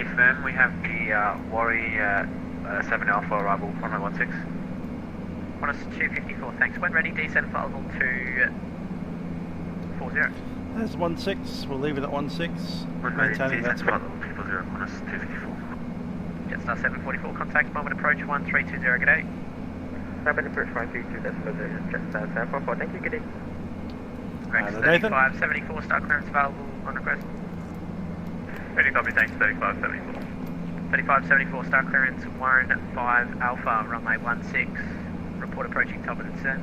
A firm, we have the Worry 7 Alpha arrival, runway 16.
Qantas 254, thanks. When ready, descent followable to 40.
There's 16, we'll leave it at 16. Maintaining that speed.
Qantas 254.
Jetstar 744, contact moment approach 1320, g'day.
Rapid approach 532, decimal 0, Jetstar 744, thank you, good day.
Rex
Nathan?
3574, star clearance available on request.
Ready, copy, thanks 3574.
3574, star clearance, Warren 5 Alpha, runway 16, report approaching top of descent.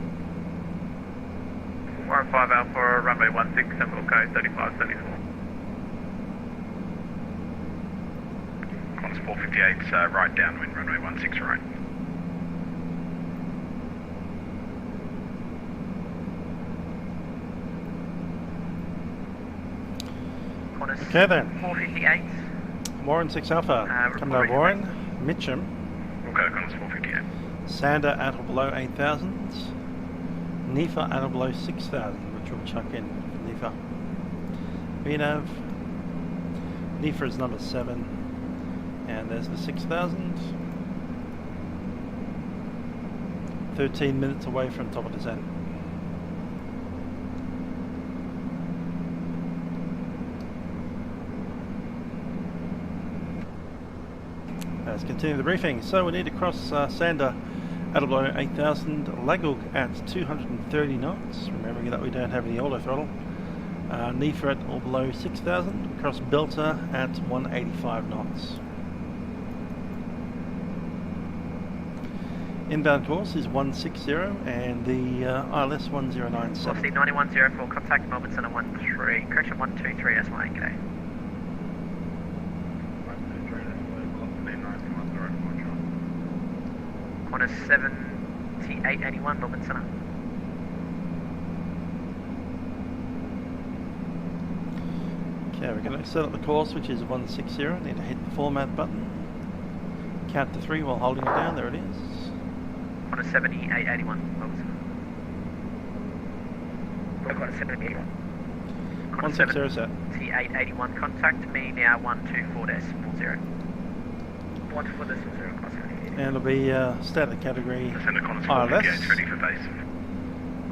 Warren 5 Alpha, runway 16, terminal code 3574.
Qantas 458, right downwind, runway 16 right.
Qantas
Okay then.
458.
Warren 6 Alpha, coming over Warren, Mitcham,
Okay, Qantas 458.
Sander at or below 8,000, Nifa at or below 6,000, which we'll chuck in for Nifa. VNAV, Nifa is number 7, and there's the 6,000. 13 minutes away from top of descent. Let's continue the briefing. So we need to cross Sander at or below 8,000, Lagug at 230 knots, remembering that we don't have any auto throttle. Nifa at or below 6,000, cross Belter at 185 knots. Inbound course is 160 and the ILS 1097.
Velocity 9104, contact Melbourne Centre 13, correction 123, that's my g'day. Qantas 7881, Melbourne Centre.
Okay, we're going to set up the course, which is 160. Need to hit the format button. Count to 3 while holding it down. There it is.
Qantas 7881, Melbourne Centre. Qantas 7881.
160 set.
7881, contact me now 124.40. 124.40,
And it'll be standard category
Descend Qantas
ILS.
458, ready for base.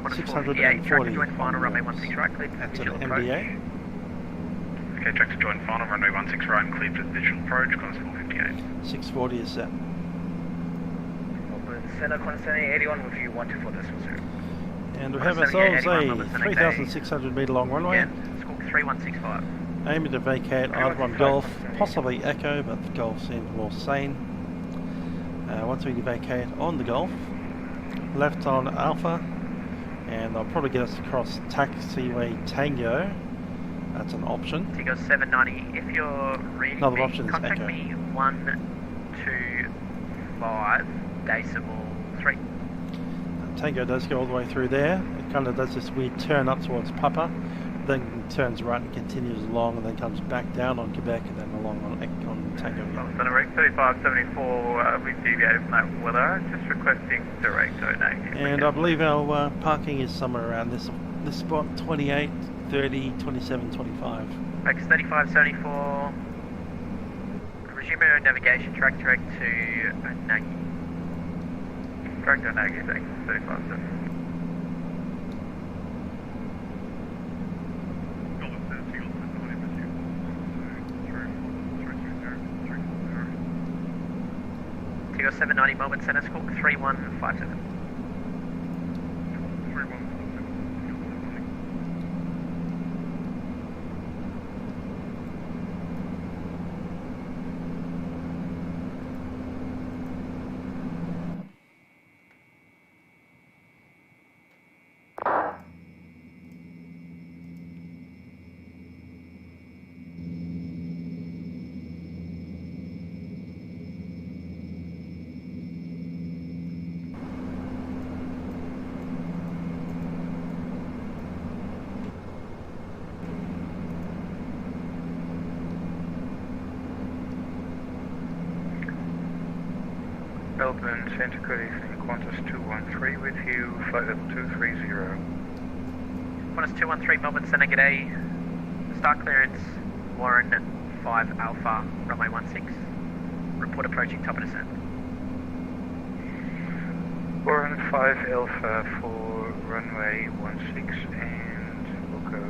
Qantas
640
458, track to join final runway 16 right, cleared for
That's an
visual approach.
MDA.
Okay,
Okay, track to join final, runway 16 right and cleared for the visual approach, Qantas 458.
640 is set.
Center Qantas 81 with you 124 decimal 0.
And we have ourselves a 3,600 metre long runway.
Yeah, score 3165.
Aiming to vacate either on Golf, possibly Echo, but the Golf seems more sane. Once we vacate on the Golf, left on Alpha, and they'll probably get us across Taxiway Tango. That's an option.
Tango 790. If you're reading
Another
me,
option is
contact
Echo.
me 125 decimal 3.
Tango does go all the way through there. It kind of does this weird turn up towards Papa, then turns right and continues along, and then comes back down on Quebec and then along on Tango again.
Tullamarine 3574, we deviated from that weather, just requesting direct donate.
And I believe our parking is somewhere around this spot, 28, 30, 27, 25.
X 3574. Resume your navigation, track direct to Nagi.
Direct to Nagi, thanks, 357.
Tango 790 Melbourne Centre, score 3157.
Melbourne Centre, good evening, Qantas 213 with you, flight level 230.
Qantas 213 Melbourne Centre, g'day. Start clearance, Warren 5 Alpha, runway 16. Report approaching top of descent.
Warren 5 Alpha for runway 16 and we'll go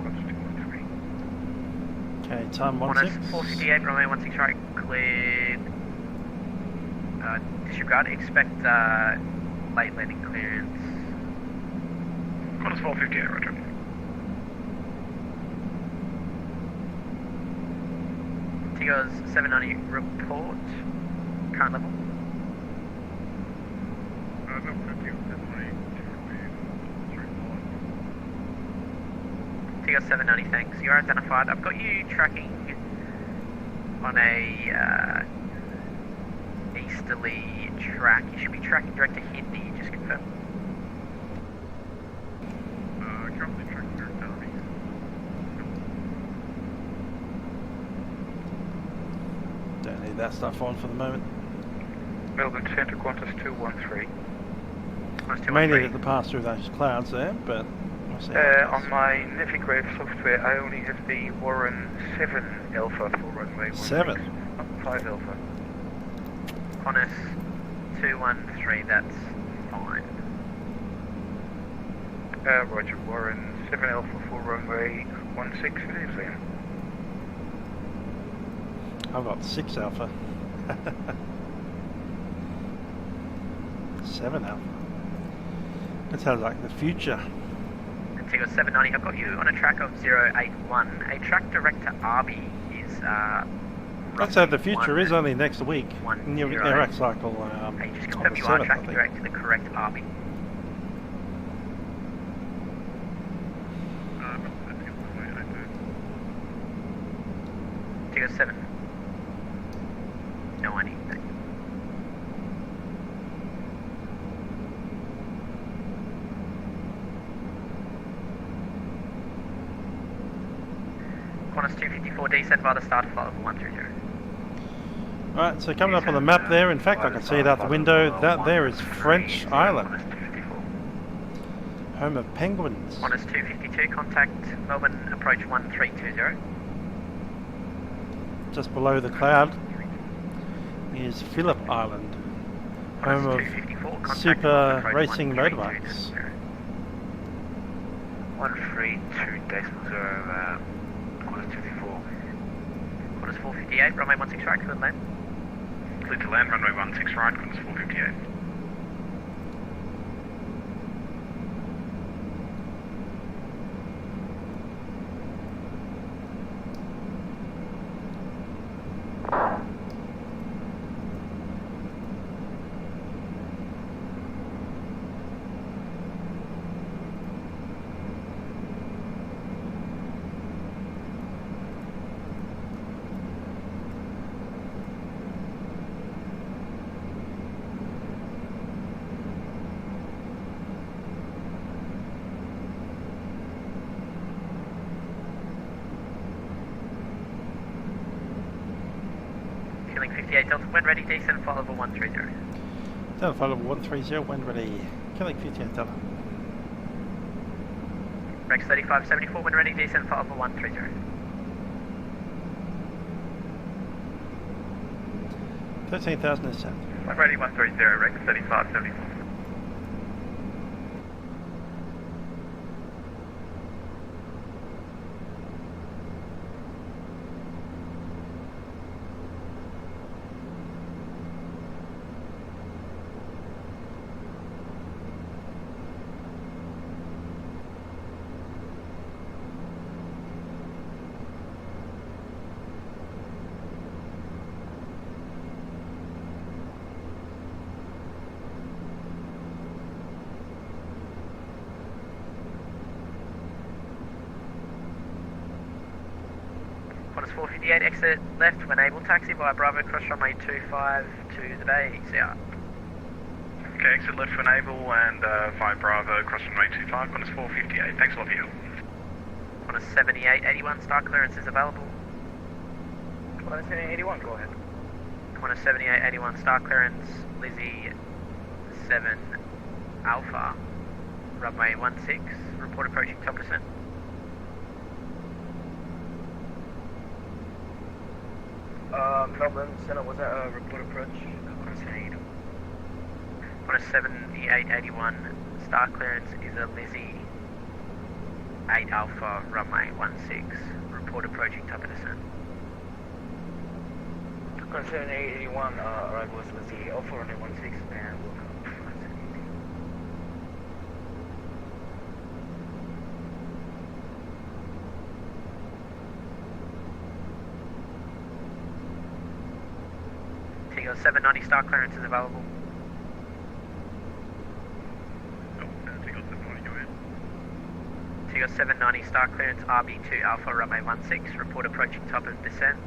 Qantas 213.
Okay, time
Qantas
16.
458, runway 16 right, cleared. Disregard, expect late landing clearance.
Qantas 458, roger.
Tigos 790, report. Current level. Tigos 790, thanks. You're identified. I've got you tracking on a easterly track. You should be tracking direct to Hindi, just confirm.
Currently tracking direct to Army.
Don't need that stuff on for the moment.
Melbourne Centre, Qantas 213.
Qantas
May need
213.
it to pass through those clouds there, but we'll see.
On my Navigraph software, I only have the Warren 7 Alpha for runway 16.
7?
5 Alpha.
Qantas 213, that's fine.
Roger, Warren 7 Alpha for runway 16, it is then.
I've got 6 Alpha. 7 Alpha. That sounds like the future.
Tigos 790, I've got you on a track of 081. A track direct to Arby is
Let's say the future is only next week.
10.
New air cycle
Hey, just
on
confirm
the
you are
7th, I
tracking
think.
direct to the correct Arby. Tigos 7. No, I need that. Qantas 254, descend via the start of flight level 130.
Alright, so coming up on the map there, in fact I can see it out the window, that there is French Island,
Qantas 254.
home of penguins.
Qantas 252, contact Melbourne approach 1320.
Just below the cloud is Phillip Island, home
Qantas
of
254, contact
super
Melbourne approach
racing
1320.
motorbikes.
132.0, Qantas 254.
Qantas 458, runway 16 right, clear to land.
Clear to land, runway 16 right, Qantas 458.
Killing 58 Delta, when ready, descend flight level 130.
Delta flight level 130, when ready. Killing 58 Delta.
Rex 3574, when ready, descend flight level 130.
13,000 ascent.
Flight ready 130, Rex 3574.
Qantas 458, exit left when able, taxi via Bravo, cross runway 25 to the bay, CR.
Okay, exit left when able and via Bravo, cross runway 25, Qantas 458. Thanks a lot for your help.
Qantas 7881, star clearance is available.
Qantas 7881, go ahead.
Qantas 7881, star clearance, Lizzie 7 Alpha, runway 16, report approaching top descent.
Melbourne Centre, was that a report approach?
Qantas 7881, star clearance is a Lizzie 8 Alpha, runway 16, report approaching top of descent.
Qantas 7881, arrival was Lizzie Alpha, runway 16, and we'll come.
Tigo 790, star clearance is available. Tigo 790, star clearance RB2 Alpha, runway 16, report approaching top of descent.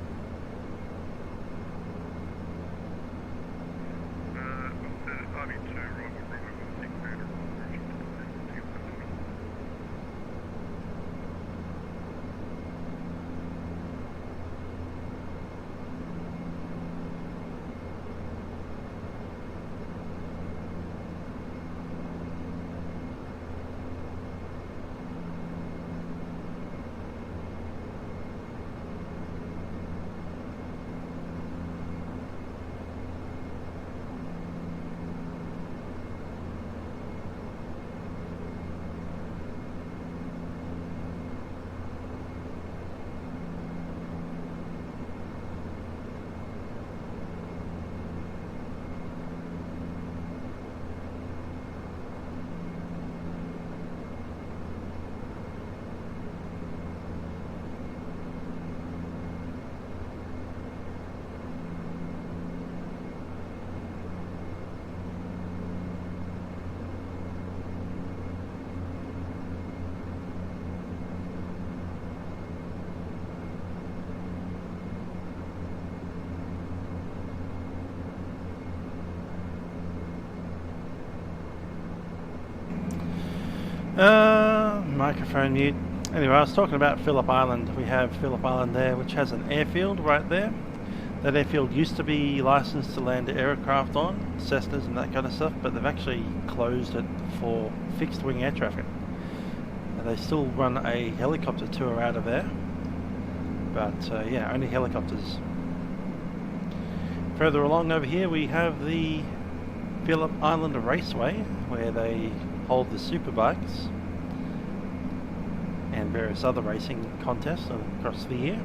Microphone mute. Anyway, I was talking about Phillip Island. We have Phillip Island there, which has an airfield right there. That airfield used to be licensed to land aircraft on, Cessnas and that kind of stuff, but they've actually closed it for fixed wing air traffic. And they still run a helicopter tour out of there, but yeah, only helicopters. Further along over here we have the Phillip Island Raceway, where they hold the superbikes and various other racing contests across the year.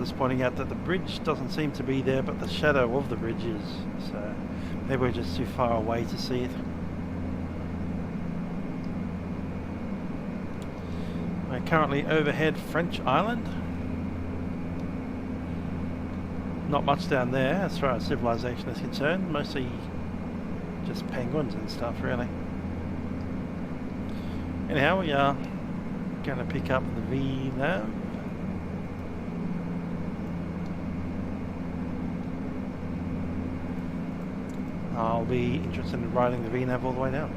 others pointing out that the bridge doesn't seem to be there, but the shadow of the bridge is. So maybe we're just too far away to see it. We're currently overhead French Island. Not much down there as far as civilization is concerned, mostly just penguins and stuff really. Anyhow, we are going to pick up the VNav. I'll be interested in riding the VNav all the way down.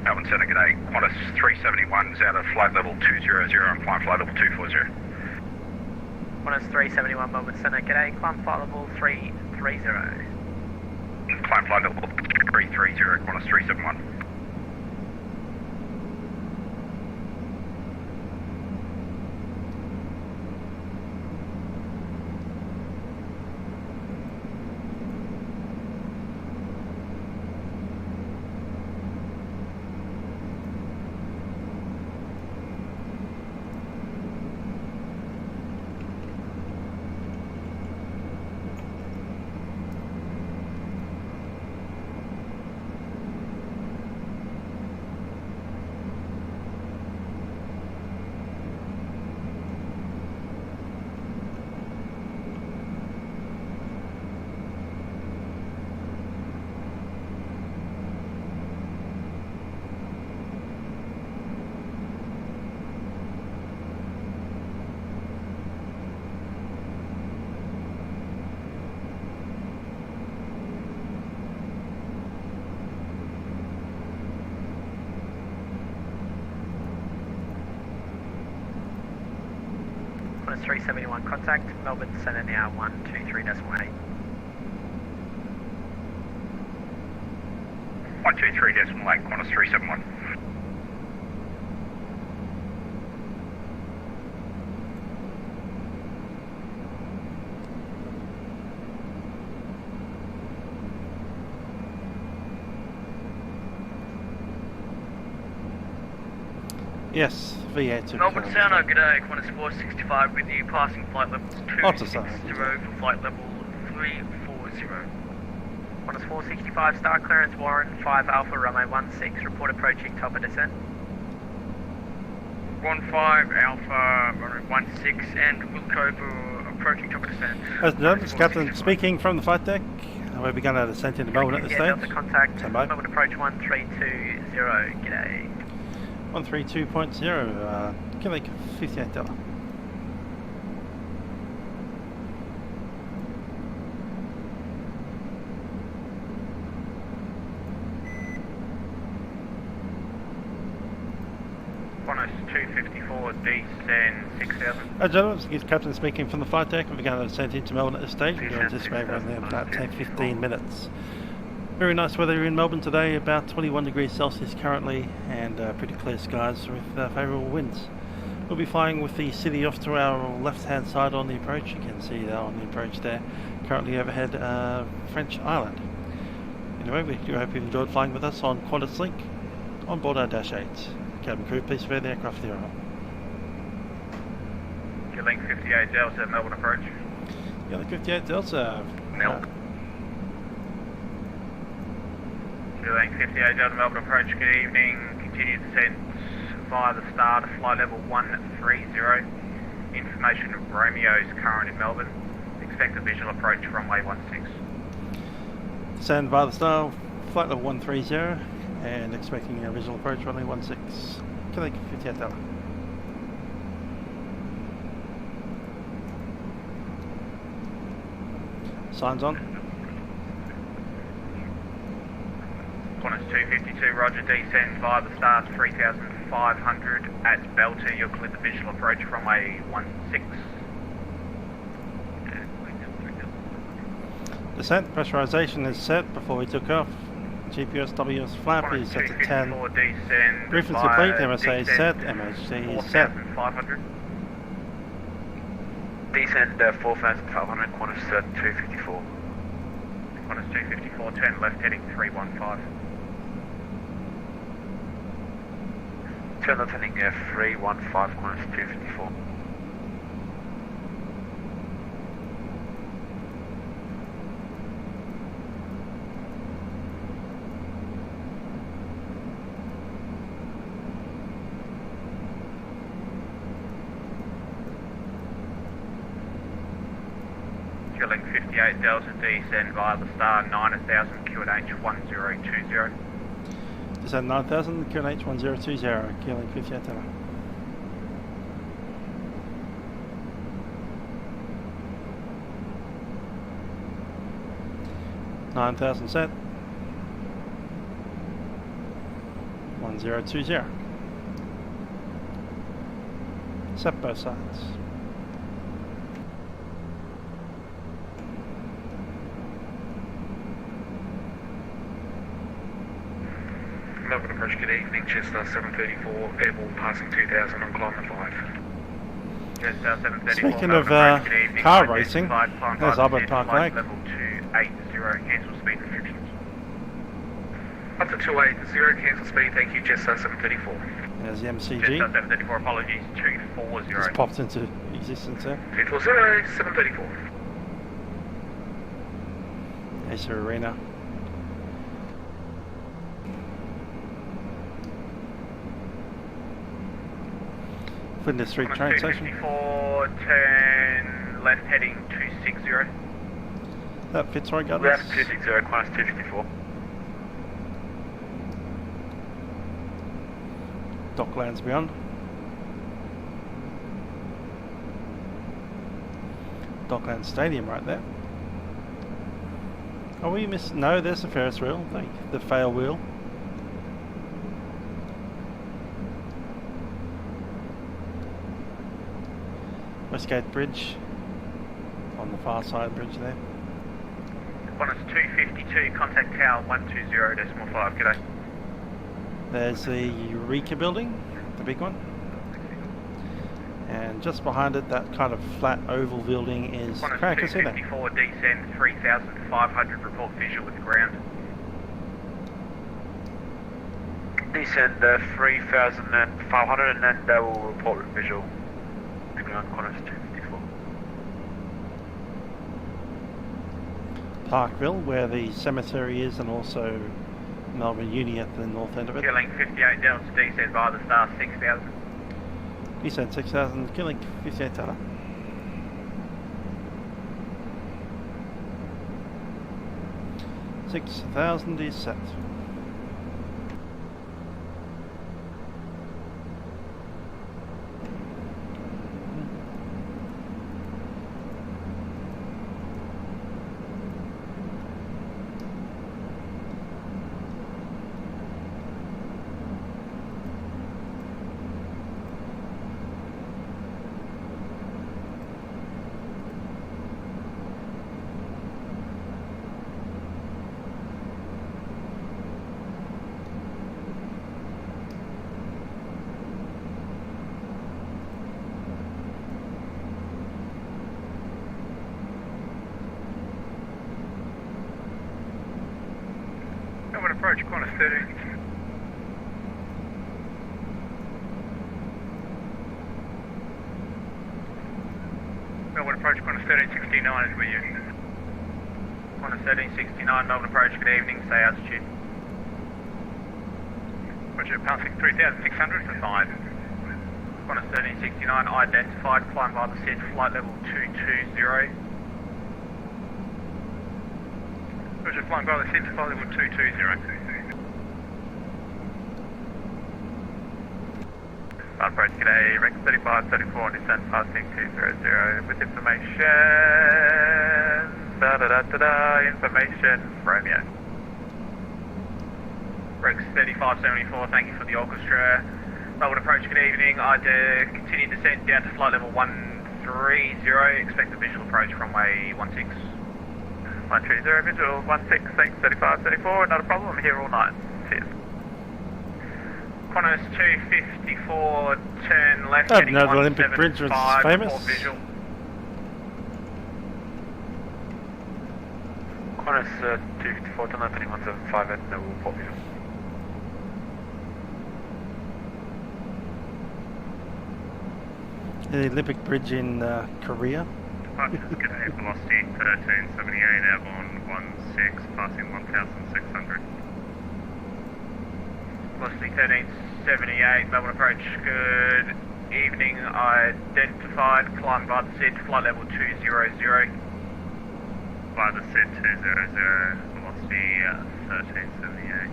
Melbourne Centre, g'day. Qantas 371's out of flight level 200 and climb flight level 240.
Qantas 371 Melbourne Centre, g'day, climb flight level 330.
Climb flight level 330, Qantas 371.
Qantas 371 contact, Melbourne Centre now 123.8.
123.8, Qantas 371.
Yes, VA2.
Melbourne Centre, g'day, Qantas 465 with you, passing flight level 260 for flight level 340.
Qantas 465, start clearance Warren, 5 Alpha, runway 16, report approaching top of descent.
15 Alpha, runway 16, and Wilcover approaching top of descent.
Ladies and gentlemen, it's Captain speaking from the flight deck. We're beginning our descent into Melbourne at this stage.
Delta contact,
Stand by.
Melbourne approach 1320, g'day.
132.0, Quebec, $58.
Qantas 254, descend 6000.
Gentlemen, it's Captain speaking from the flight deck. We're beginning our descent into Melbourne at this stage. We do anticipate around there about 10-15 minutes. Very nice weather here in Melbourne today, about 21 degrees Celsius currently, and pretty clear skies with favourable winds. We'll be flying with the city off to our left-hand side on the approach. You can see that on the approach there. Currently overhead French Island. Anyway, we do hope you've enjoyed flying with us on Qantaslink on board our Dash 8. Cabin crew, please prepare the aircraft for the arrival.
Link 58 Delta, Melbourne approach.
Link 58 Delta.
Link 58 Delta, Melbourne approach, good evening. Continue descent via the start of flight level 130. Information of Romeo's current in Melbourne. Expect a visual approach runway 16.
Descend via the star, flight level 130, and expecting a visual approach runway 16. Quebec 58 Delta. Signs on.
Qantas 252, roger, descend via the start 3500 at Belter. You'll clear the visual approach runway 16.
Descent pressurization is set before we took off. GPS WS flap is set to 10. Briefings complete, MSA set, MHC is set.
4,500.
Descend 4,500, Qantas 254.
Qantas 254, turn left heading 315.
Turn left heading 315, Qantas 254.
Fueling 58 Delta, descend via the star 9000 QNH 1020.
Descend 9000, QNH 1020, killing 58 Delta. $9,000 set. 1020. Set both sides.
Melbourne approach, good evening, Chester 734, airball passing 2000 on climber 5.
Chester 734,
Speaking of
Melbourne approach, good evening,
car
identified,
racing,
climb
there's
by
Albert
descent,
Park
flight
Lake.
level 280, cancel speed restrictions.
Up to 280, cancel speed, thank you, Chester 734.
There's the MCG.
Chester 734, apologies, 240.
Just popped into existence there.
240, 734.
Acer Arena. Flinders Street train station.
254, turn left heading 260.
That fits right, guys.
Left 260, Qantas 254.
Docklands beyond. Docklands Stadium right there. Oh, we missed. No, there's the Ferris wheel. The fail wheel. Westgate Bridge on the far side bridge there.
Qantas 252, contact tower 120.5, g'day.
There's the Eureka building, the big one. And just behind it, that kind of flat oval building is
Qantas
Crackers, isn't it?
254, descend 3,500, report visual with ground.
Descend 3,500 and then they will report visual. The ground, Qantas 254.
Parkville, where the cemetery is, and also Melbourne Uni at the north end of it.
Killing 58 Delta, descend via the star 6,000.
Descend 6,000, killing 58 Delta. $6,000 is set.
Melbourne approach, Qantas 13. Melbourne approach, Qantas 1369 is with you. Qantas 1369, Melbourne approach, good evening, say altitude. Roger, passing 3,600 for 5. Qantas 1369, identified, climb by the set, flight level 220. Roger, flying by the set, flight level 220. Approach, g'day, Rex 3534, descent passing 200 with information, information, Romeo. Rex 3574, thank you for the orchestra. Melbourne approach, good evening, I'd continue descent down to flight level 130, expect a visual approach from runway 16. 130, visual 16, thanks, 3534, not a problem, I'm here all night, cheers. Qantas 254, turn left,
I
heading
didn't know the Olympic Bridge was
175,
famous.
report visual.
Qantas 254, Tullamarine 2175 at no report visual.
The Olympic Bridge in Korea.
Departures, good day, velocity 1378, airborne 16, passing 1600.
Velocity 1378, Melbourne approach, good evening, identified, climb by the SID, flight level 200.
By the SID 200, velocity 1378.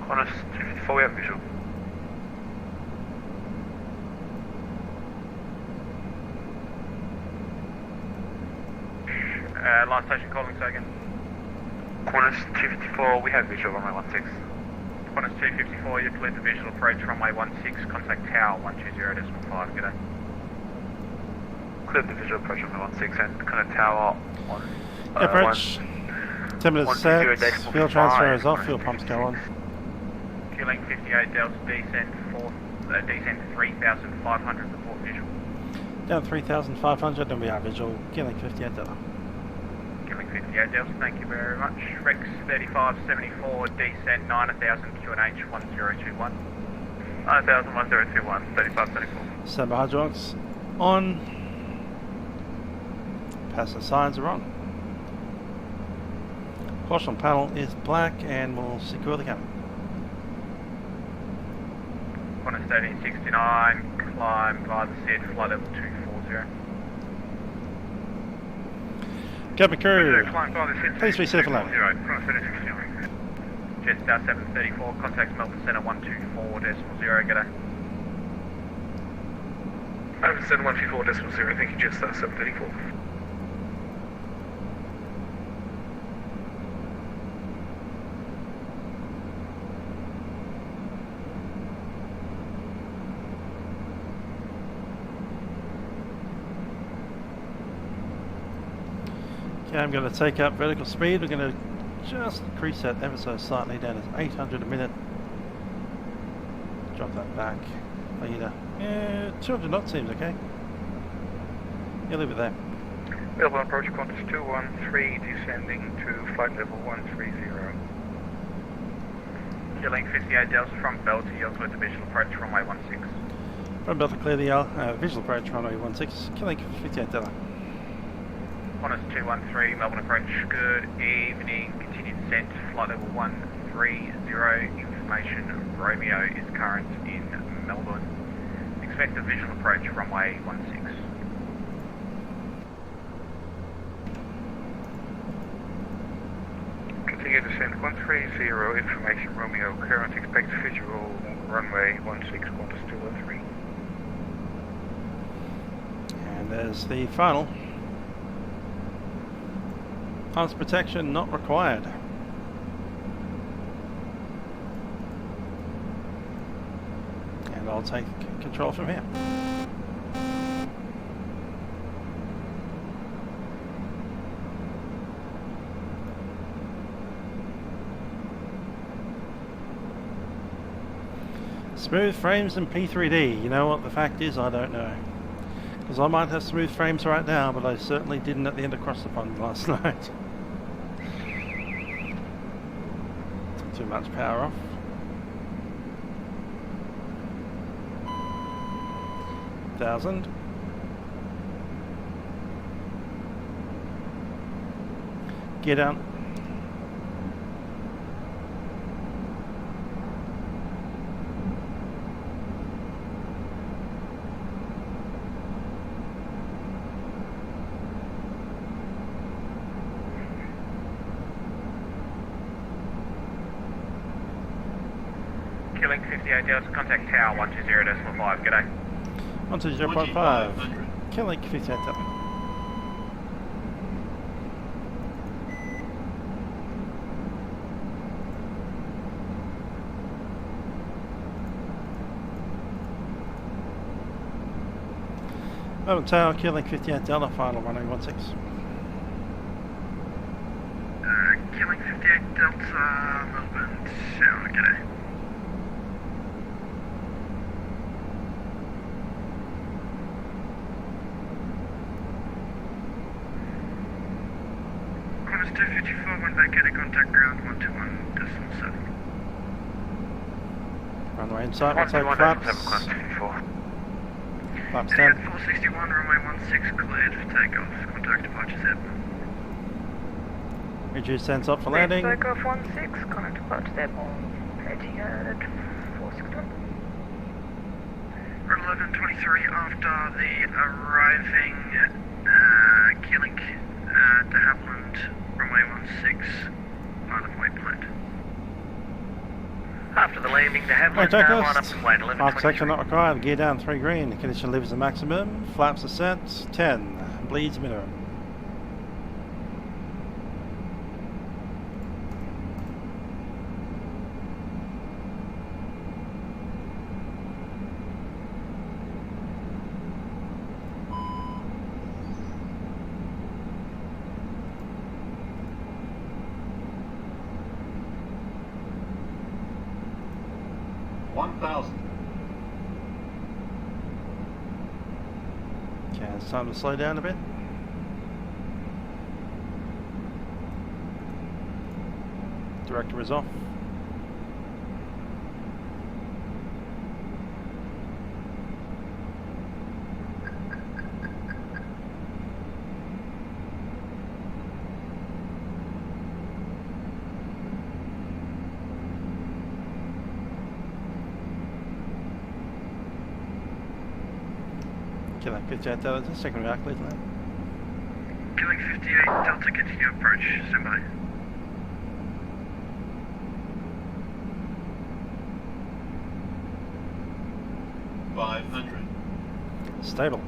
Qantas 254, we have visual.
Last station calling second.
Qantas 254, we have visual runway 16.
Qantas 254, you cleared the visual approach runway 16, contact tower 120.5, good day.
Cleared the visual approach runway 16 and kind of tower on...
Approach. 10 minutes set. Fuel transfer is off, fuel pumps go on.
Q-Link 58 Delta, descent 3,500, report visual.
Down 3,500 and we are visual. Q-Link 58 Delta.
Q-Link 58 Delta, thank you very much. Rex 3574, descent 9,000, QNH 1021.
9000, 1021, 3574.
Standby hydraulics on. Passenger signs are on. Caution panel is black and we'll secure the cabin.
Qantas 1369, climb by the SID, flight level 240.
Cabin crew,
Climb by the SID,
please reset for landing.
Qantas 1369. Jetstar 734, contacts Melbourne Centre 124.0, g'day.
Melbourne Centre 124.0, thank you, Jetstar 734.
Okay, I'm going to take up vertical speed. We're going to just increase that ever so slightly down to 800 a minute. Drop that back. Later. Yeah, 200 knots seems okay. Yeah, leave it there.
Melbourne approach Qantas 213, descending to flight level 130.
Q-Link 58 Delta from Bell to yield with the visual approach runway 16.
From Delta clear the visual approach runway 16. Q-Link 58 Delta.
Qantas 213, Melbourne approach, good evening, continued descent, flight level 130, information Romeo is current in Melbourne. Expect a visual approach runway 16.
Continue descent 130, information Romeo, current expect visual runway 16, Qantas 213.
And there's the final. Harness protection not required. And I'll take control from here. Smooth frames and P3D. You know what the fact is? I don't know. Because I might have smooth frames right now, but I certainly didn't at the end of Cross the Pond last night. Too much power off. $1,000. Get out.
Q-Link 58 Delta, contact tower 120.5, g'day.
120.5. Q-Link 58 Delta. Melbourne Tower, Q-Link 58 Delta, final runway 16.
Q-Link 58 Delta, Melbourne Tower, g'day.
Thomas 254, one vacated, contact ground 121.7.
Runway inside, we'll take flaps. Flaps 10.
461, runway 16, cleared for takeoff. Contact departure Z.
Reduce sense up for landing.
Takeoff 16, contact departure Z. Heading at 461.
Route 1123, after the arriving Q-Link de Havilland, runway 16, pilot waypoint.
After the landing to Havilland, line up and wait 11.
Fast section not required, gear down 3 green, the condition lever is a maximum, flaps ascent 10, bleeds minimum. Okay, it's time to slow down a bit. Director is off. Q-Link 58 Delta, second back, please land.
Q-Link 58 Delta, continue approach, stand by.
Stable.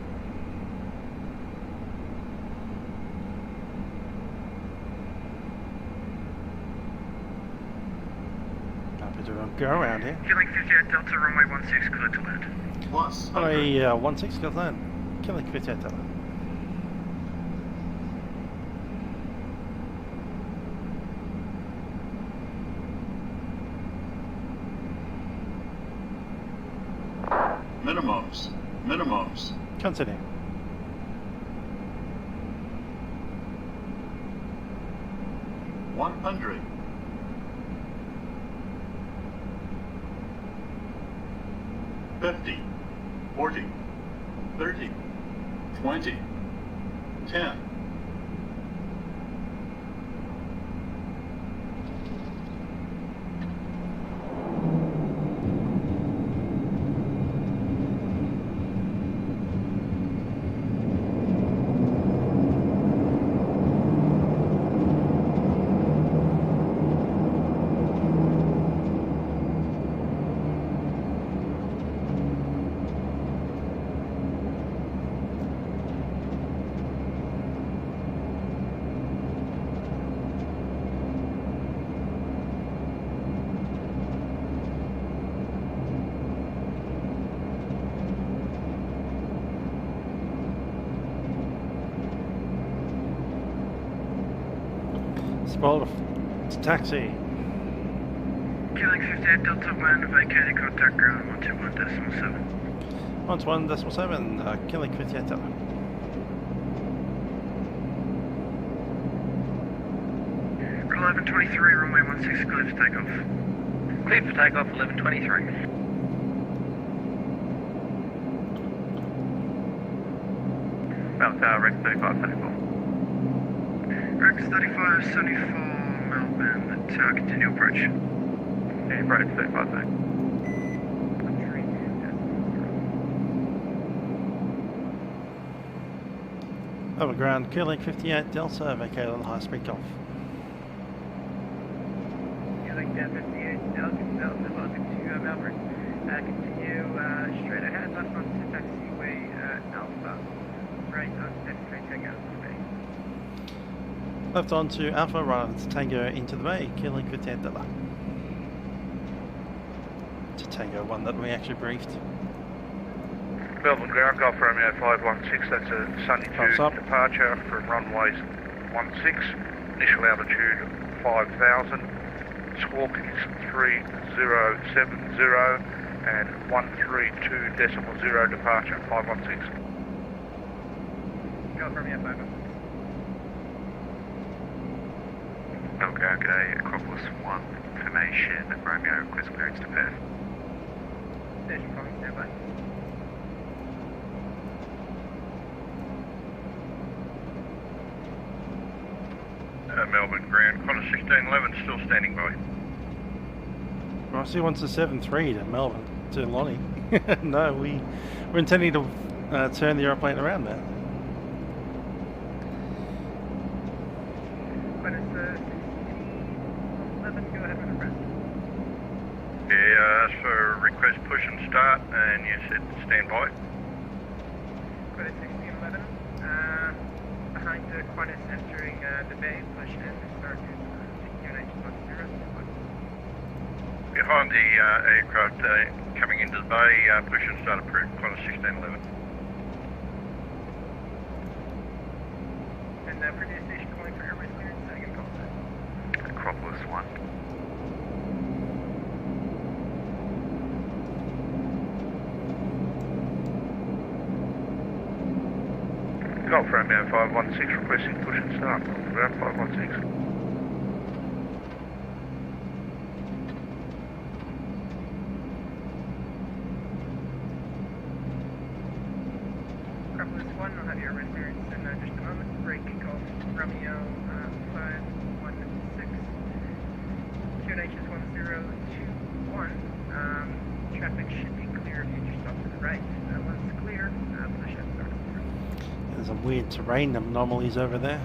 Happy to go around here.
Q-Link 58 Delta, runway 16, clear to land.
Runway 16, clear to land. Q-Link 58 Delta.
Minimums.
Continue.
$100. 50, 40, 30, 20, 10.
Spot to taxi.
Q-Link 58 Delta, when vacated, contact ground 121.7.
121.7, Q-Link 58 Delta.
Route 1123, runway 16, clear for takeoff.
Cleared for takeoff, 1123.
About Rex 3574.
Rex 3574, Melbourne, continue approach.
Continue approach 3574.
Overground, Q-Link 58 Delta, vacated on high speed golf.
Q-Link 58 Delta, welcome to Melbourne. Continue straight ahead, left on to taxiway Alpha. Right on F3 takeout.
Left on to Alpha, right on to Tango into the bay, Q-Link 58 Delta. To Tango 1 that we actually briefed.
Melbourne ground, Golf Romeo 516, that's a Sunnytude departure from runway 16, initial altitude 5,000, squawk is 3070 and 132.0 departure 516.
Golf Romeo 5.
G'day, Acropolis 1, information, Romeo, request clearance to Perth.
Station calling, standby.
Melbourne ground, Qantas 1611 still standing by.
Rossi wants a 7-3 to Melbourne, to Lonnie. No, we're intending to turn the aeroplane around now.
Qantas 1611, go ahead with the rest.
Yeah, asked for request push and start, and you said stand by.
Qantas 1611, behind the Qantas entering the bay, push and start to QNH plus 0.
Behind the aircraft coming into the bay, push and start approved, Qantas 1611.
And previous station calling for airways clearance, second call set.
Acropolis 1.
Golf Romeo 516 requesting push and start, ground 516.
Acropolis 1, I'll have your airways clearance in just a moment. Break Golf Romeo 516. QNH is 1021. Traffic should be clear if you just off to the right. Once clear, push and start.
There's some weird terrain anomalies over there.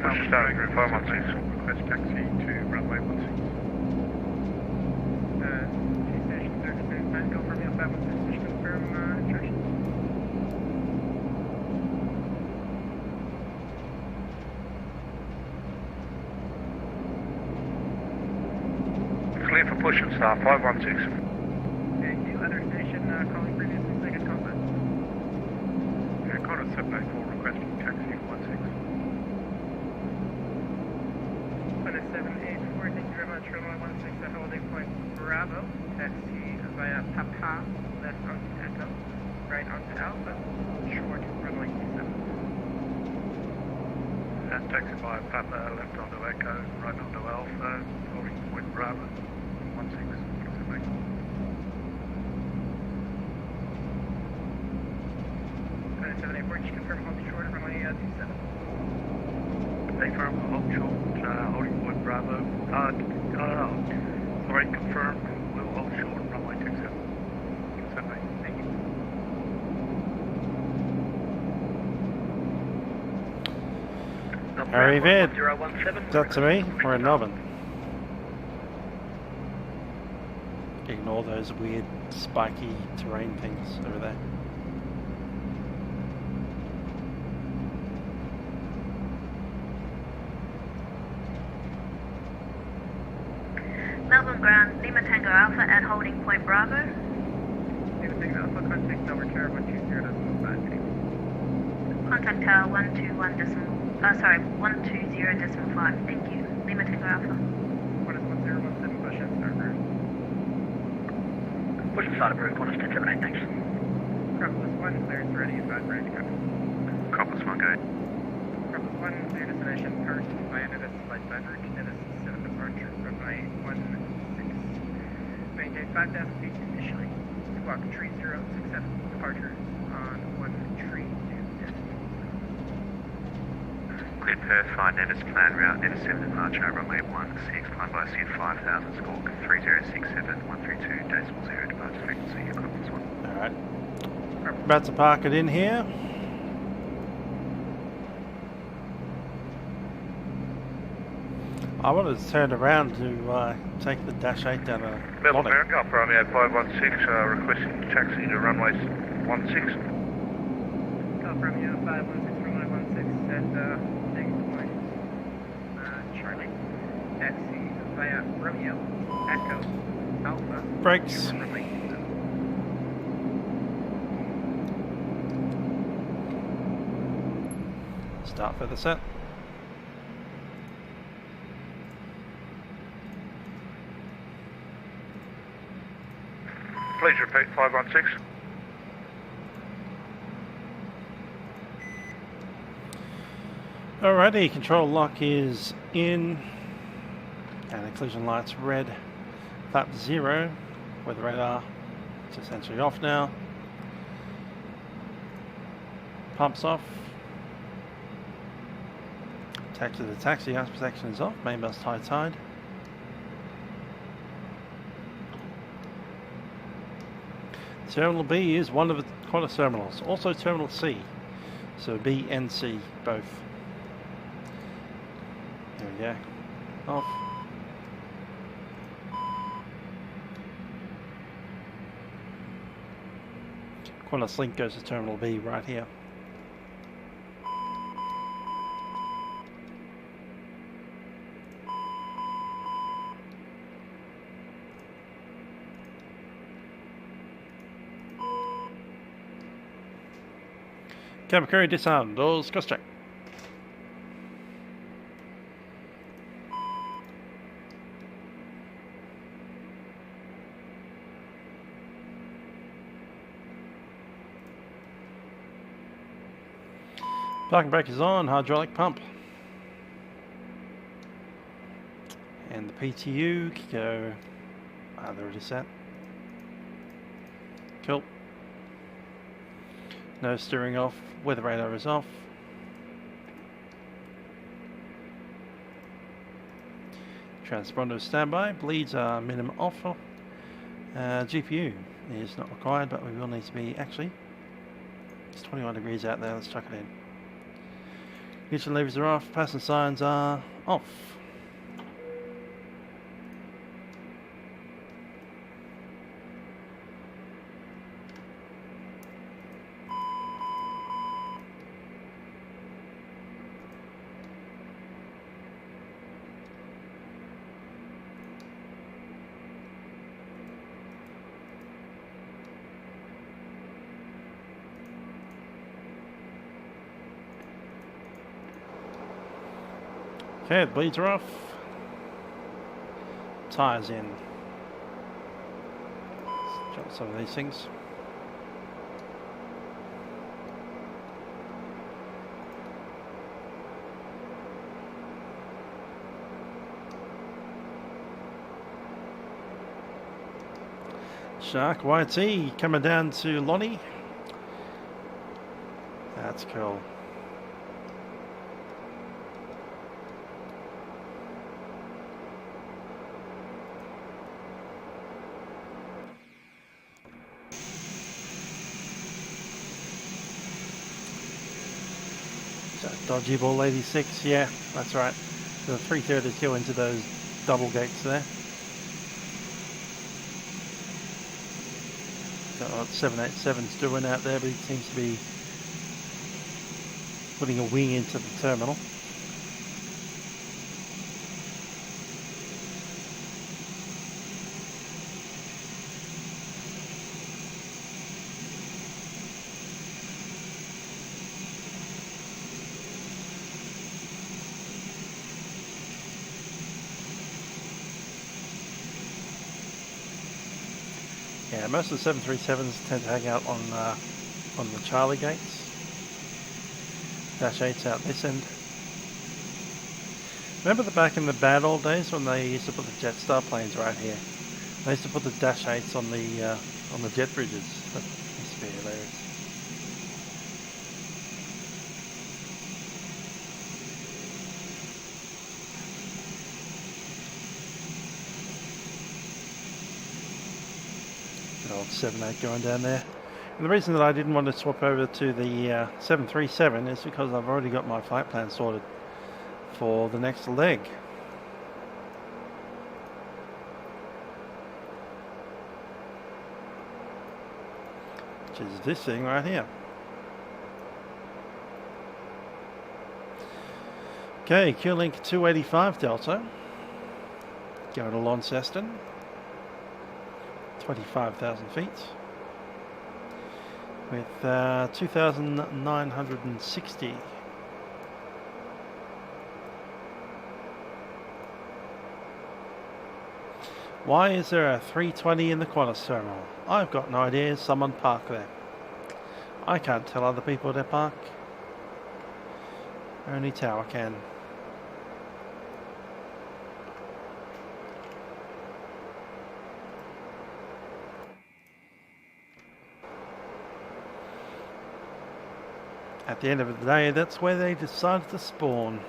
Push and start, group 516.
Request taxi to runway 16.
Two stations are experienced time. Go for Romeo 516. Just confirm intrusion.
Clear for push and start, 516.
Thank you. Other station calling previously, second call set.
Yeah, Qantas 784 requesting taxi 16.
Qantas 784, thank you very much. Runway 16 at holding point Bravo. Taxi via Papa, left onto Echo, right onto Alpha, short runway 27.
And taxi via Papa, left onto Echo, right onto Alpha, holding point Bravo 16.
Qantas 784, just confirm hold short runway 27.
Confirm hold short, holding point Bravo. Sorry, confirm, we'll hold short, runway 27.
Thank you.
Harry Vid, is that to me? We're in Melbourne. Ignore those weird spiky terrain things over there.
Melbourne ground, Lima Tango Alpha at holding point Bravo.
Lima Tango Alpha, contact tower tower 120.5.
Contact tower 120.5. Thank you. Lima Tango Alpha.
Qantas 1017, push and start first.
Push and start approved, Qantas 1078, thanks.
Acropolis 1, clearance ready, advise range copy.
Acropolis 1, go.
Acropolis 1, clear destination, first via Nevis, flight diverge, Nevis 7 departure, runway 16. Maintain 5,000 feet initially. Squawk 3067, departures on 13 to decimal.
Cleared Perth, find Nevis plan route, Nevis 7 departure, runway 16, climb by SID 5000, squawk 3067, 132, decimal 0, departure frequency, Acropolis 1.
Alright. About to park it in here. I wanted to turn around to take the Dash 8 down a
Melbourne ground, Golf Romeo 516, requesting taxi to runway 16.
Golf Romeo 516, runway 16 at holding point Charlie. Taxi via Romeo, Echo, Alpha.
Brakes.
Runway 27.
Start for the set.
Please repeat, 516.
Alrighty, control lock is in. And occlusion lights red. Flap 0. Weather radar. It's essentially off now. Pumps off. Taxi to the taxi, ice protection is off. Main bus high tide. Terminal B is one of the Qantas terminals. Also Terminal C. So B and C both. There we go. Off. Qantaslink goes to Terminal B right here. Cabin crew disarmed. Doors cross check. Parking brake is on, hydraulic pump. And the PTU can go. There it is set. Cool. No steering off, weather radar is off. Transponder standby, bleeds are minimum off. GPU is not required, but we will need to be, actually, it's 21 degrees out there, let's chuck it in. Ignition levers are off, passenger signs are off. Okay, the bleeds are off. Tyres in. Let's jump some of these things. Shark YT coming down to Lonnie. That's cool. Dodgy Ball 86, yeah, that's right. The 330s go into those double gates there. Don't know what 787's doing out there, but he seems to be putting a wing into the terminal. Yeah, most of the 737s tend to hang out on the Charlie gates. Dash 8's out this end. Remember back in the bad old days when they used to put the Jetstar planes right here? They used to put the Dash 8's on the jet bridges. That used to be hilarious. Old 7.8 going down there. And the reason that I didn't want to swap over to the 737 is because I've already got my flight plan sorted for the next leg. Which is this thing right here. Okay, Q-Link 285 Delta. Going to Launceston. 25,000 feet with 2,960. Why is there a 320 in the Qantas terminal? I've got no idea. Someone parked there. I can't tell other people to park. Only tower can. At the end of the day, that's where they decided to spawn.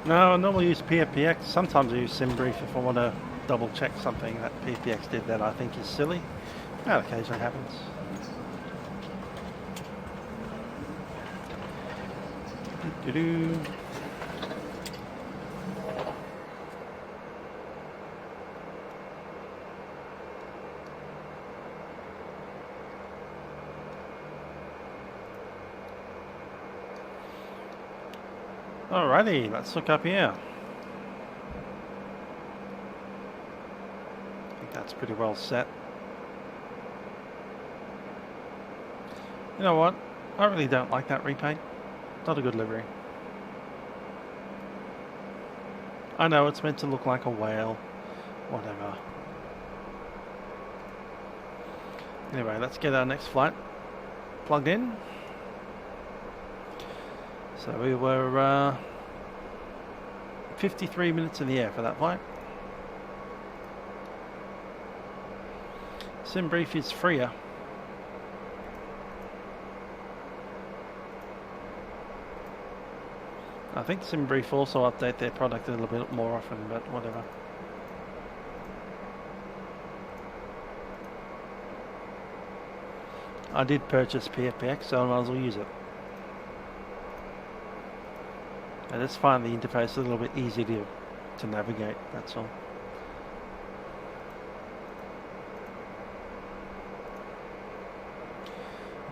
No, I normally use PFPX. Sometimes I use SimBrief if I want to double check something that PFPX did that I think is silly. That occasionally happens. Doo-doo-doo. Alrighty, let's look up here. I think that's pretty well set. You know what? I really don't like that repaint. Not a good livery. I know it's meant to look like a whale. Whatever. Anyway, let's get our next flight plugged in. So we were 53 minutes in the air for that flight. SimBrief is freer. I think SimBrief also update their product a little bit more often, but whatever. I did purchase PFPX, so I might as well use it. I just find the interface a little bit easier to navigate, that's all.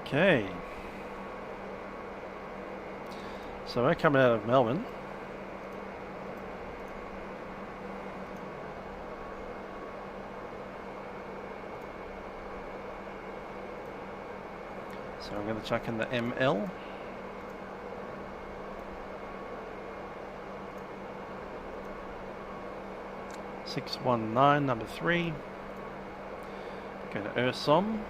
Okay. So we're coming out of Melbourne. So I'm going to chuck in the ML. (619) number 3. Go to Ursom.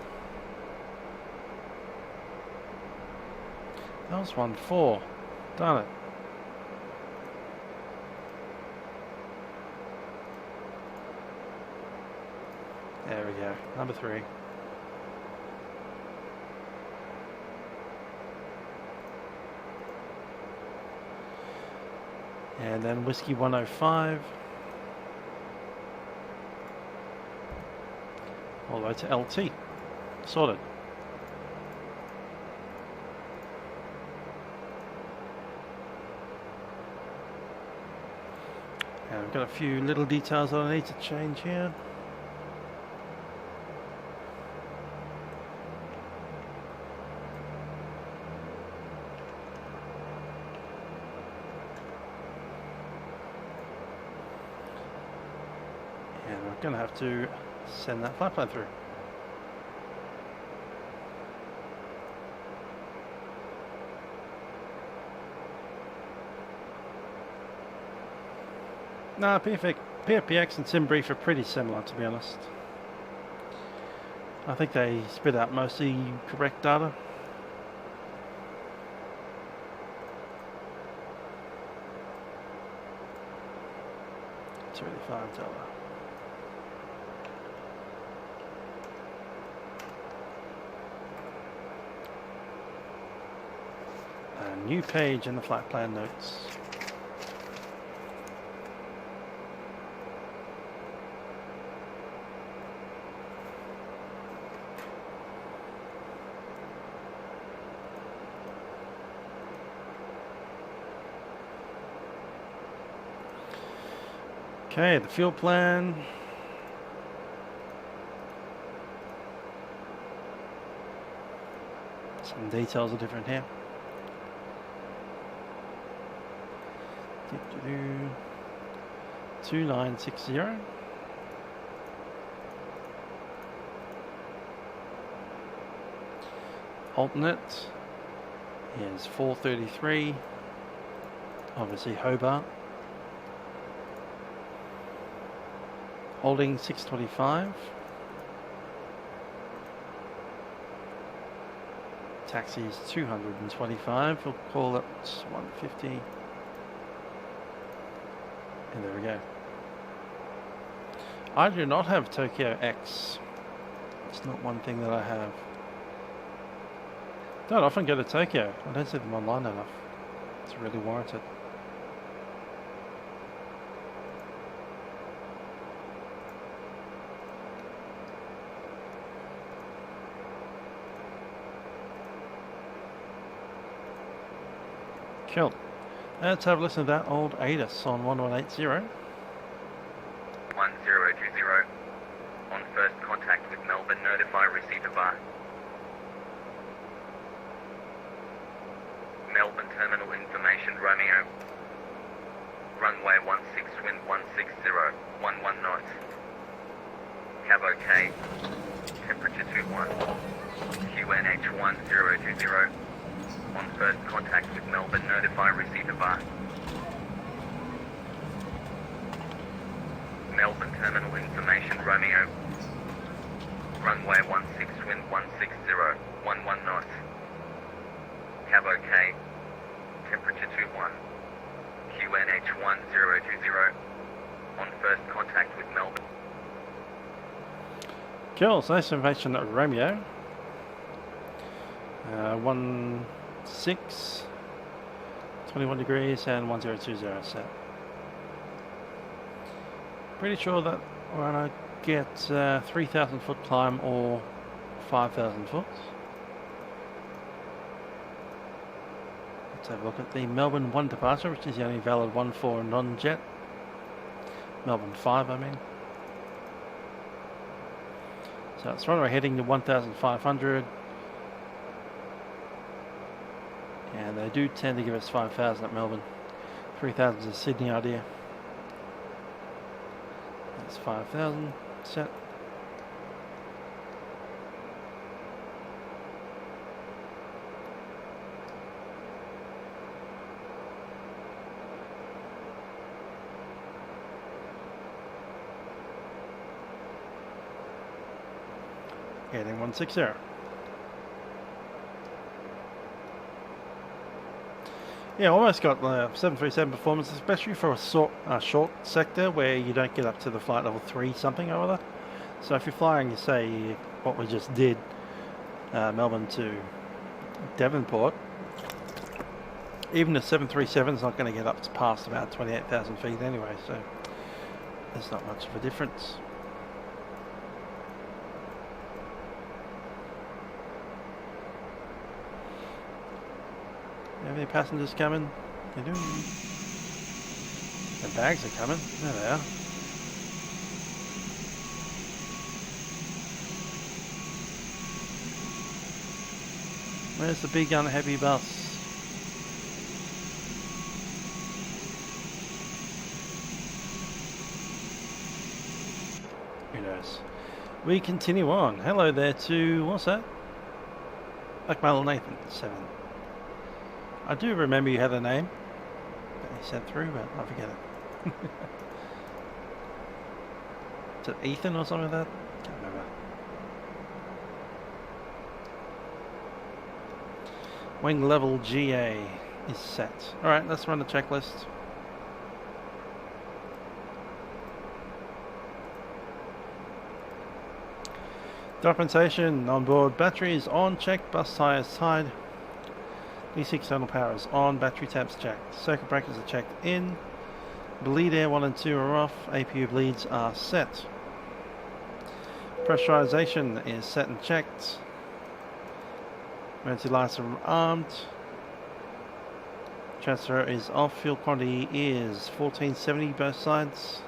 That was 14. Darn it. There we go. Number 3. And then Whiskey 105. All the way to LT. Sorted. And I've got a few little details that I need to change here. And I'm going to have to send that flight plan through. Nah, PFPX and SimBrief are pretty similar, to be honest. I think they spit out mostly correct data. $285. A new page in the flight plan notes. Okay, the fuel plan. Some details are different here. 2960. Alternate is 433, obviously Hobart. Holding 625. Taxi is 225, we'll call it 150. And there we go. I do not have Tokyo X. It's not one thing that I have. Don't often go to Tokyo. I don't see them online enough. It's really warranted. Cool. Let's have a listen to that old ATIS on 1180.
1020. On first contact with Melbourne, notify receipt of VAR. Melbourne terminal information, Romeo. Runway 16, wind 160, 11 knots. Cab OK. Temperature 21. QNH 1020. On first contact with Melbourne, notify receipt of VAR. Melbourne terminal information, Romeo. Runway 16, wind 160, 11 knots. Cab OK. Temperature 21. QNH 1020. On first contact with Melbourne.
Cool, so that's information at Romeo. 16, 21 degrees and 1020 set. Pretty sure that we're going to get 3,000 foot climb or 5,000 foot. Let's have a look at the Melbourne 1 departure, which is the only valid one for non-jet. Melbourne 5, I mean. So it's runway heading to 1,500. And they do tend to give us 5,000 at Melbourne. 3,000 is a Sydney idea. That's 5,000 set. Heading 160. Yeah, almost got 737 performance, especially for a short sector where you don't get up to the flight level 3 something or other. So if you're flying, say, what we just did, Melbourne to Devonport, even the 737 is not going to get up to past about 28,000 feet anyway, so there's not much of a difference. Have any passengers coming? They do. The bags are coming. There they are. Where's the big unhappy bus? Who knows? We continue on. Hello there to, what's that? Akmal Nathan 7. I do remember you had a name that you sent through, but I forget it. Is it Ethan or something like that? Can't remember. Wing level GA is set. Alright, let's run the checklist. Documentation, onboard batteries on, check, bus tyres tied. DC external power is on, battery tabs checked, circuit breakers are checked in, bleed air 1 and 2 are off, APU bleeds are set. Pressurization is set and checked. Emergency lights are armed. Transfer is off, fuel quantity is 1470 both sides.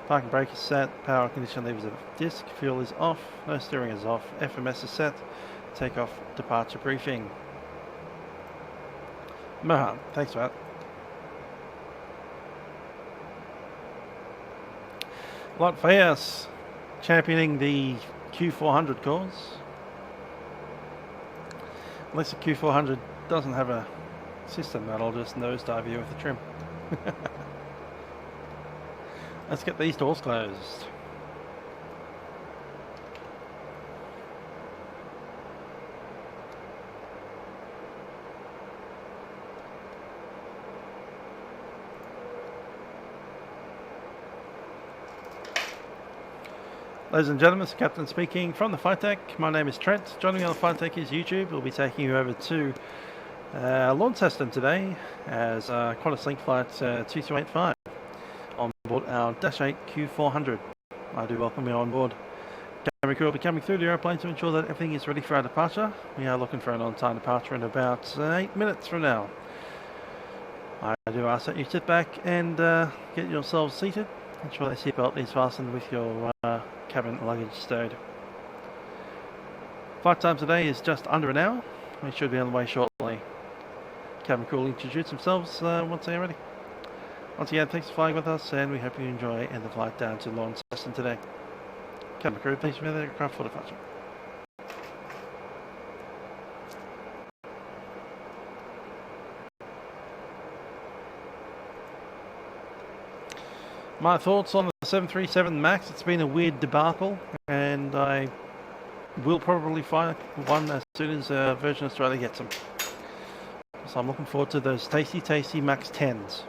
Parking brake is set, power condition levers of disc, fuel is off, no steering is off, FMS is set, takeoff departure briefing. Mohan, thanks for that. Vatpac championing the Q400 cause. Unless the Q400 doesn't have a system, that'll just nosedive you with the trim. Let's get these doors closed. Ladies and gentlemen, it's the Captain speaking from the Flytech. My name is Trent. Joining me on the Flytech is YouTube. We'll be taking you over to Launceston today as Qantaslink flight 2285 on board our Dash 8 Q400. I do welcome you on board. Camera crew will be coming through the airplane to ensure that everything is ready for our departure. We are looking for an on-time departure in about 8 minutes from now. I do ask that you sit back and get yourselves seated. Ensure the seatbelt is fastened with your cabin luggage stowed. Flight time today is just under an hour. We should be on the way shortly. Cabin crew will introduce themselves once they are ready. Once again, thanks for flying with us, and we hope you enjoy the flight down to Launceston today. Cabin crew, please prepare the aircraft for departure. My thoughts on the 737 MAX. It's been a weird debacle, and I will probably fly one as soon as Virgin Australia gets them. So I'm looking forward to those tasty MAX 10s.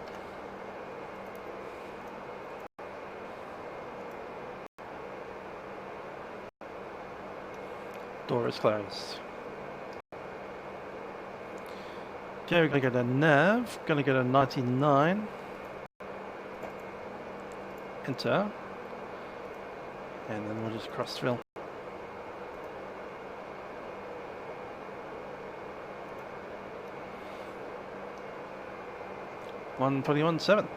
Door is closed. Okay, we're going to go to nav. Going to go to 99. Enter, and then we'll just cross fill. $121.7.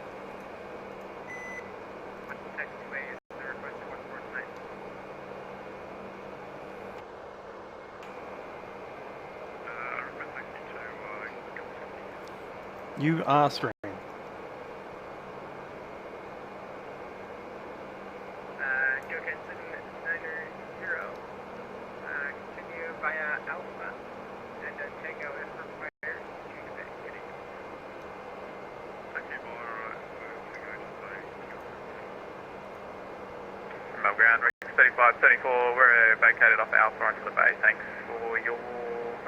You are screen.
Ground, 3574, we're vacated off Alpha onto the bay. Thanks for your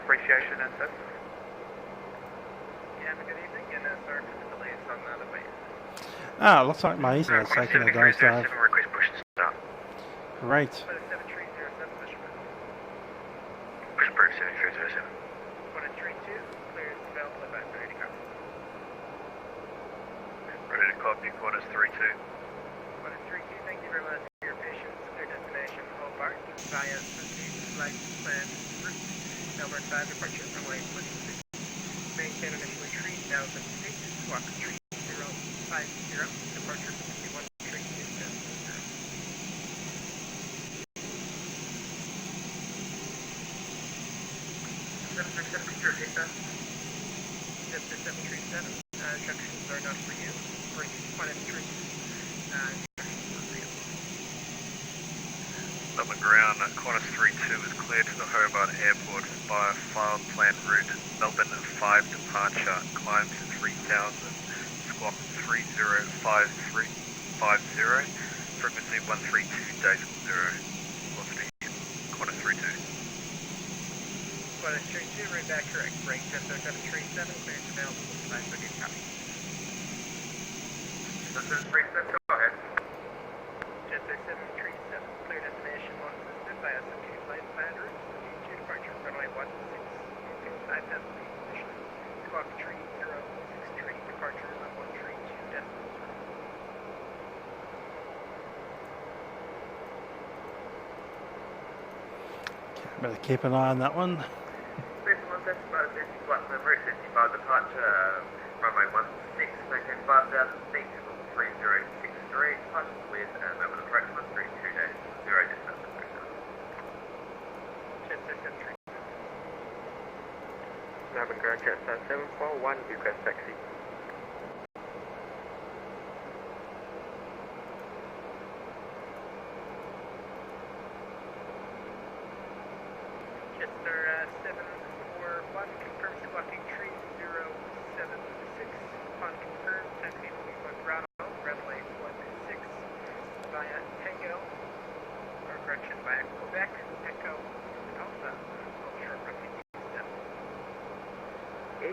appreciation and service.
Yeah, have a good evening, and sorry for the delays on the base.
Ah, looks like my Ether's taking a nosedive.
Request push to start.
Great.
Push
proof 7307.
132, clears available about ready to go.
Ready to copy, quarters 32.
132, thank you very much for your patience. Clear destination, Orbx, via Proceed, Flight Plan Route, Melbourne 5, departure, runway 16. Maintain initial retreat, now 58, squawk 3050, departure 51, retreat is 737, could you repeat that? 737, instructions are not for you. For Qantas 3,
Melbourne ground, Qantas 32 is cleared to the Hobart Airport via filed plan route. Melbourne 5 departure, climb to 3000, squawk 305350, frequency 132.0, lost speed, Qantas 32.
Qantas 32, route back correct, break 737, clearance available, flight for good copy.
737, go ahead.
Jet 737, clear destination Launceston by ascent to flight plan route, 2 departure, runway 16, into 5000 feet, initially, squawk 3063, departure on 132 decimal 0.
Better keep an eye on that one.
Flight plan route 55 departure, runway 16, maintain 5,000 feet, 3063, departure with Melbourne approach 132 days, 0 distance.
Jet 737.
Melbourne ground, jet 741, request taxi.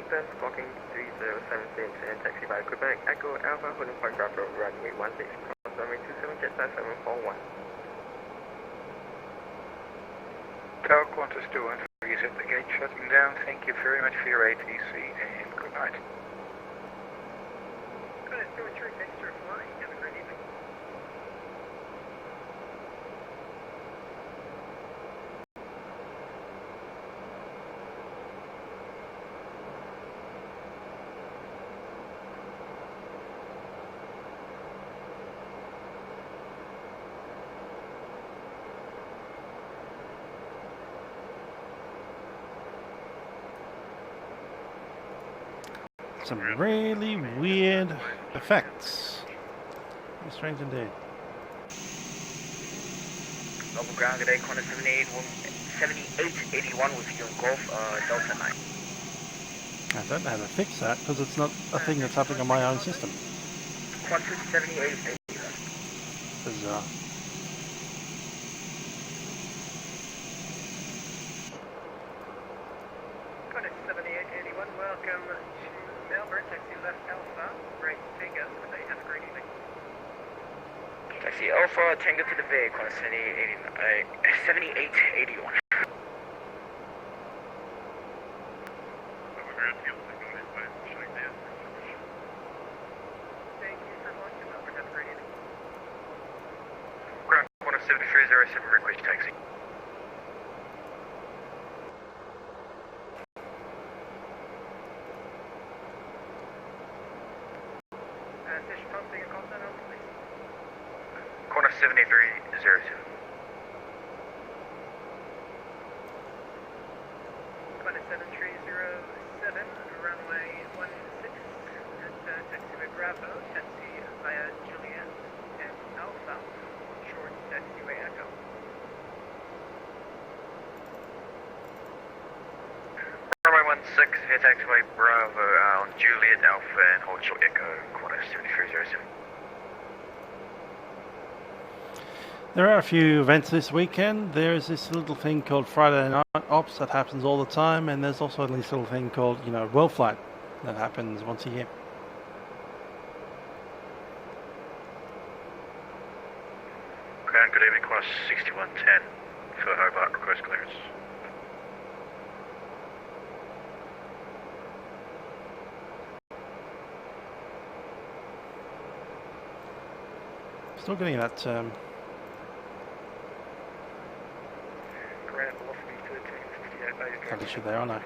Launceston, squawking 3076 and taxi by Quebec, Echo Alpha, holding point Bravo, runway 16, runway 27, Jetstar 741.
Tower Qantas 213 is at the gate shutting down. Thank you very much for your ATC and good night.
Qantas 213, thanks for flying. Have a great evening.
Some really weird effects. Very strange indeed.
Global ground today, Qantas 7881 with you in Golf, Delta 9.
I don't know how to fix that because it's not a thing that's happening on my own system.
Qantas 7881.
Bizarre.
Qantas 7881, welcome to Melbourne, taxi left Alpha, right Takeoff, have a great evening.
Taxi Alpha, Tango to the Bay, Qantas 7881.
Thank you for flying to Melbourne, have a great evening.
Ground Qantas 7307, request taxi.
Station pumping a call sign over, please.
Qantas 7307.
Qantas 7307, runway 16, at taxiway Bravo, taxi via Juliet and Alpha, short taxiway Echo.
Runway 16, via taxiway Bravo on Juliet Alpha and hold short Echo, Qantas 7307.
There are a few events this weekend. There's this little thing called Friday Night Ops that happens all the time, and there's also this little thing called, World Flight that happens once a year.
Ground, good evening, Qantas 6110 for Hobart, request clearance.
Still getting that
Ground, velocity 1368,
that issue there, aren't I?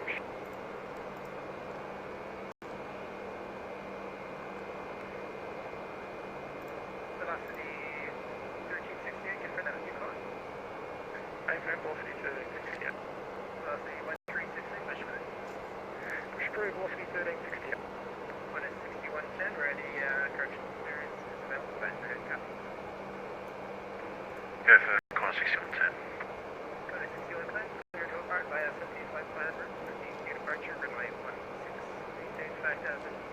Velocity 1368, confirm that with you, call.
Ground, velocity 1368.
Velocity 1368, push for it.
Push through, velocity 1368.
6110, ready, correction clearance is available, back for head copy.
Go for Qantas 6110.
Qantas 6110, clear to Hobart via 15 flight plan route, 15 departure, runway 16, maintain 5000,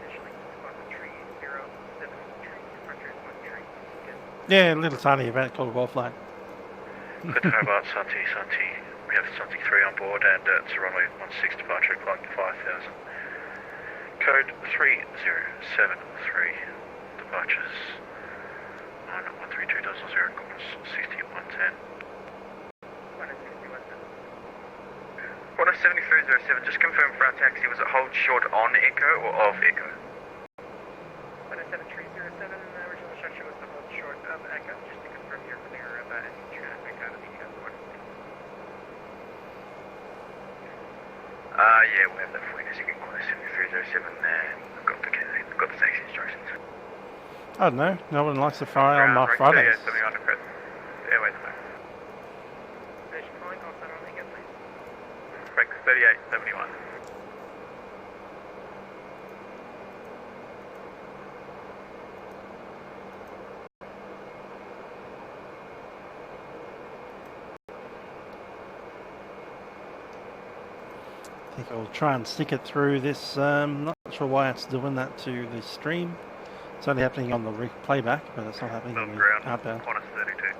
initially, squawk 307, departure is 13. Good.
Yeah, a little tiny event called World Flight.
Good to Hobart, Santi. We have Santi 3 on board and it's a runway 16 departure, clock 5000. Code 3073, departures on 132.0, Qantas 6110.
Qantas 6110.
Qantas 7307, just confirm for our taxi, was it hold short on Echo or of Echo?
Qantas 7307, original instruction was to hold short of Echo, just to confirm you're clear of any traffic out of the airport.
Yeah, we have that for you. As you can Qantas 7307 there. We've got the taxi instructions.
I don't know. No one likes to fly on my Fridays.
Yeah, something on the press. Airways, no.
Station calling, call sign only again, please.
Correct, 3871.
I think I'll try and stick it through this. Not sure why it's doing that to the stream. It's only happening on the playback, but it's not happening on the outbound.
Qantas 32.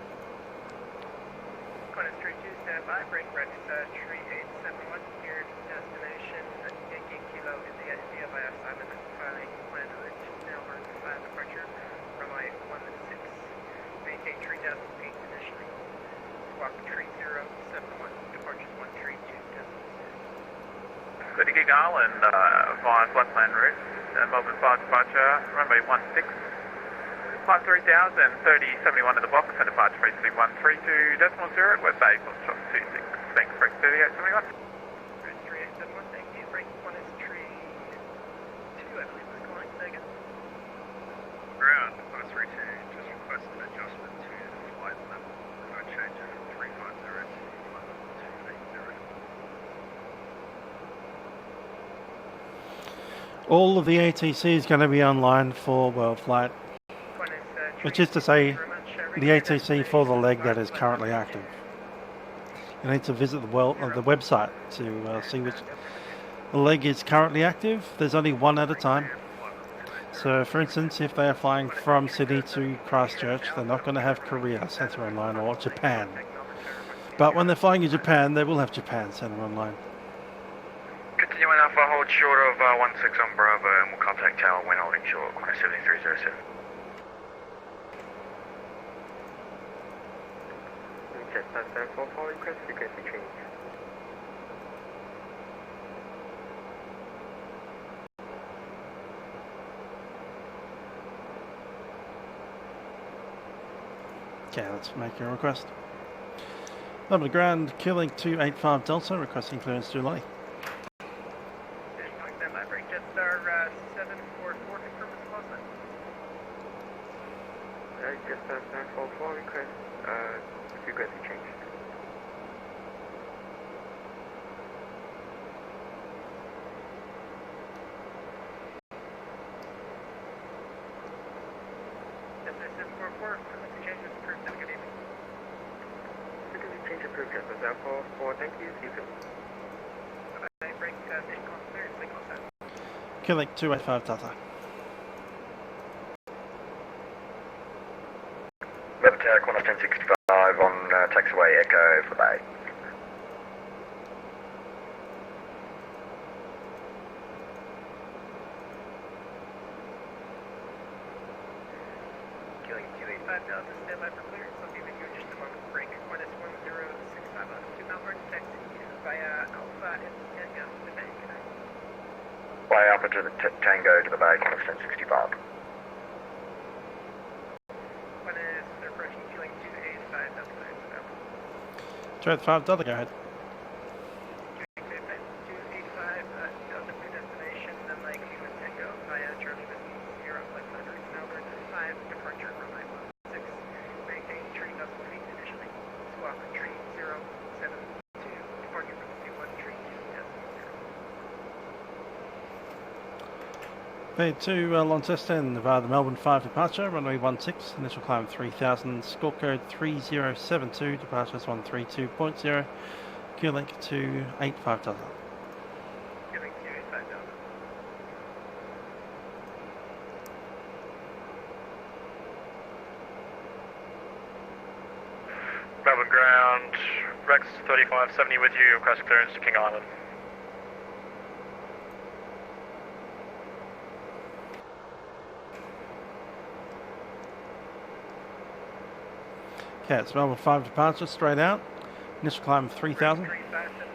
Qantas 32, stand by, break Rex 3871, near destination, Yankee Kilo India
Garland via flight plan route, Melbourne 5 departure, runway 16. Flight 3000, 3071 to the box, and departure frequency 132.0 at West Bay, course 26. Thanks, break 3871.
3871, thank you. Break 1 is tree 2, I believe is calling. Say again.
Ground 532, just request an adjustment to the flight level. Code change from 350 to 280.
All of the ATC is going to be online for World Flight, which is to say the ATC for the leg that is currently active. You need to visit the website to see which leg is currently active. There's only one at a time. So for instance, if they are flying from Sydney to Christchurch, they're not going to have Korea Centre Online or Japan. But when they're flying in Japan, they will have Japan Centre Online.
Continuing Alpha, hold short of 16 on Bravo, and we'll contact tower when holding short, 7307.
Jet 5744, request frequency change.
Okay, let's make your request. Over the ground, Qlink 285 Delta, requesting clearance to Lolly.
Standby, break Jetstar 744, confirm as close then.
Jetstar 744, request frequency change.
Jetstar 744, frequency change is approved. Have a good evening.
Frequency change approved, Jetstar 744, thank you, see you soon.
Bye-bye, break takeoff clearance, link all set.
Qlink 285 Delta.
Melbourne Tower, Qantas 1065 on taxiway Echo for Bay.
Qlink 285 Delta, standby for clearance. I'll be with you in just a moment. Break 1 is 1065 on to Melbourne, taxi via Alpha and Tango to the Bay. Good night.
Fly Alpha to the Tango to the Bay, Qantas 1065.
One is they're approaching Qlink 285 Delta.
285 Delta, go ahead.
Qlink 285 Delta for destination, then like Human Tango via Charlie Whiskey 0 flight plan route Melbourne 5 departure runway 16. Maintain 3,000 feet initially. Swap tree 072 departure frequency 132.0.
Bay to Launceston via the Melbourne 5 departure, runway 16, initial climb 3000, score code 3072, departure is 132.0, Qlink 285 Delta.
Qlink 285 Delta.
Melbourne ground, Rex 3570 with you, request clearance to King Island.
Okay, it's Melbourne 5 departure, straight out, initial climb 3000.
3570,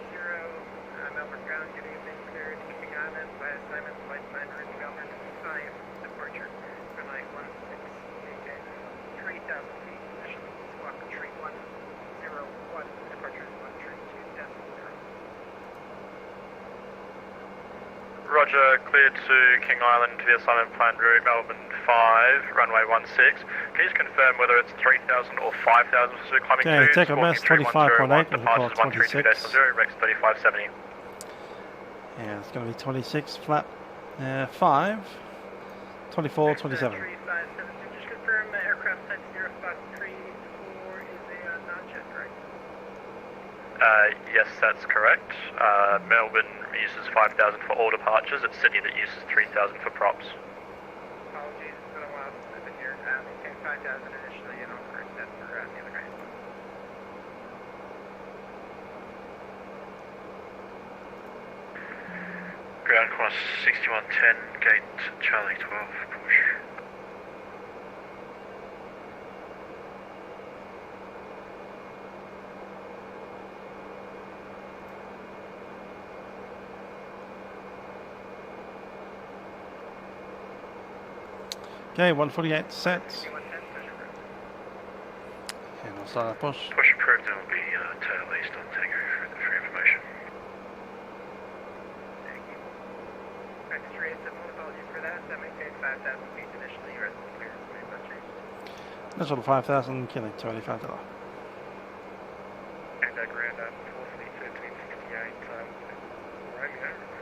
Melbourne ground, good evening, cleared King Island via Simon flight plan route Melbourne 5 departure, runway 16, maintain 3,000 feet initially. Swap tree 101, departure is 132.0.
Roger, cleared to King Island via Simon Plan route, Melbourne 5, runway 16. Can you just confirm whether it's 3,000 or 5,000 for climbing
Okay,
foods?
Takeoff mass 25.8, we'll call it
132.0,
26.
Rex 3570.
Yeah, it's going to be 26, flap 5, 24, 27.
3572, just confirm aircraft type 0534 is a non-jet, right?
Yes, that's correct. Melbourne uses 5,000 for all departures. It's Sydney that uses 3,000 for props.
Apologies, it's been a while since I've been here. Maintain 5,000 initially and offer it set for the other guys.
Ground course 6110, gate Charlie 12, push.
Okay, 148 set. And I'll start our push.
Push approved, and will be tail east on takeoff for information.
Apologies for that. That maintains 5,000 feet initially. Rest is clear.
National 5,000, killing $25.
And ground 4 fleet 1368, Romeo,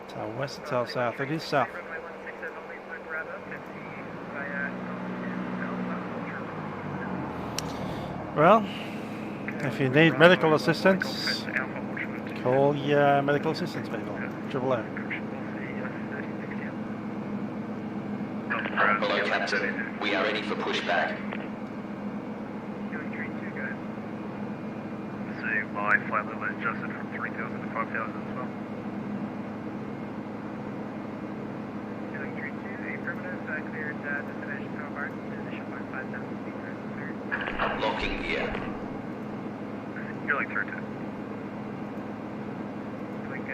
Tail west and tail south. It is south. Well, if you need medical assistance, call your medical assistance people. Triple O.
Hello, Captain. We are ready for pushback.
So my flight level is adjusted from 3,000 to 5,000 as well.
Cleared destination Hobart. Initial 5,000 feet. Cleared.
Locking gear.
You're like through 2.
Going to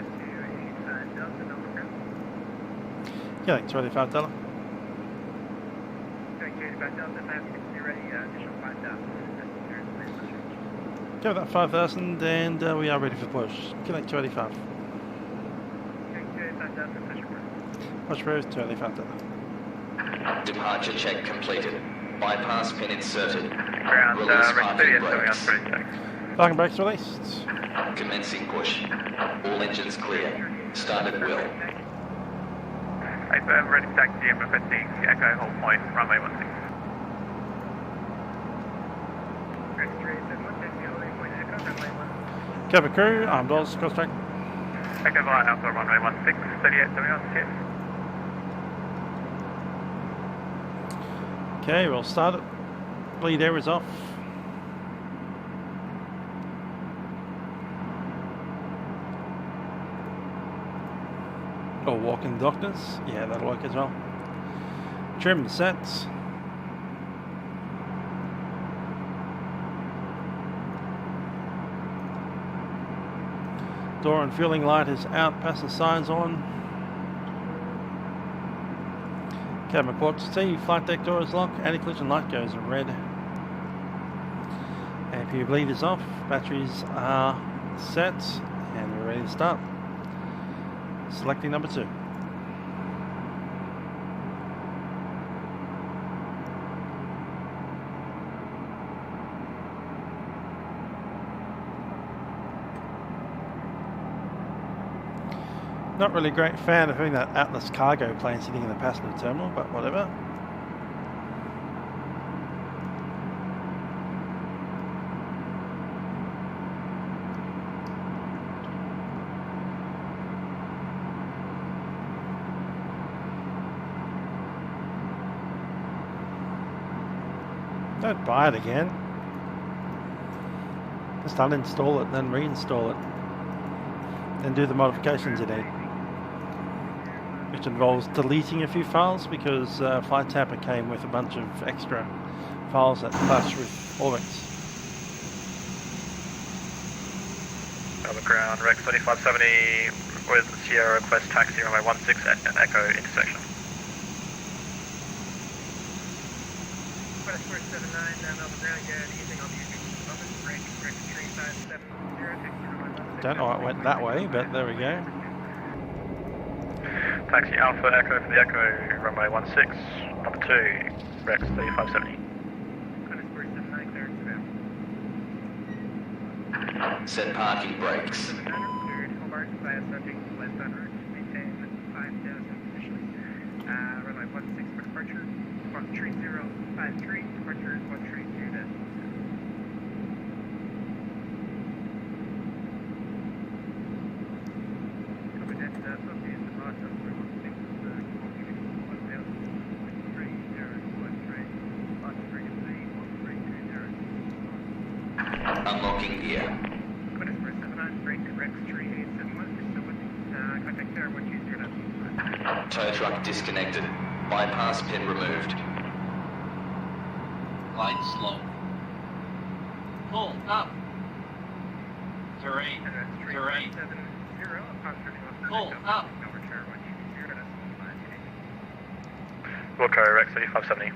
Delta November.
Killing $25.
Going to about Delta 560 ready. Initial 5,000.
Go with that 5,000 and we are ready for push. Killing 285.
Going to 5,000 pressure proof.
Push through $25.
Departure check completed. Bypass pin inserted.
Ground,
Release parking
brakes.
brakes.
Parking brakes released.
Commencing push. All engines clear. Start at will.
Ready to taxi and requesting Echo hold point, runway 16.
Cabin crew, armed doors, cross track.
Echo via Alpha, runway 16, 38, 71, tip.
Okay, we'll start it. Bleed air is off. Or walk-in doctors. Yeah, that'll work as well. Trim sets. Door and fueling light is out, passenger signs on. Cabin reports C, flight deck door is locked, anti-collision light goes red. APU bleed is off, batteries are set, and we're ready to start. Selecting number 2. Not really a great fan of having that Atlas cargo plane sitting in the passenger terminal, but whatever. Don't buy it again. Just uninstall it, then reinstall it. Then do the modifications you need. Which involves deleting a few files because Flight Tapper came with a bunch of extra files that clash with Orbx.
Melbourne ground, Rex 3570 with Sierra request taxi runway 16 at an Echo intersection.
Request 479, Melbourne ground, good evening, I'll be using Melbourne, break, Rex 3570, taxi runway 16.
Don't know why it went that way, but there we go.
Taxi Alpha Echo for the Echo, runway 16, number 2, Rex 3570.
Set parking brakes.
Cleared, Hobart, via subject, westbound route, maintain 5,000 initially. Runway 16 for departure, squawk 3053, departure 132 to.
Unlocking gear. Tow truck disconnected. Bypass pin removed.
Lights low. Pull up. Terrain. Terrain. Pull up.
Wilco, Rex 3570.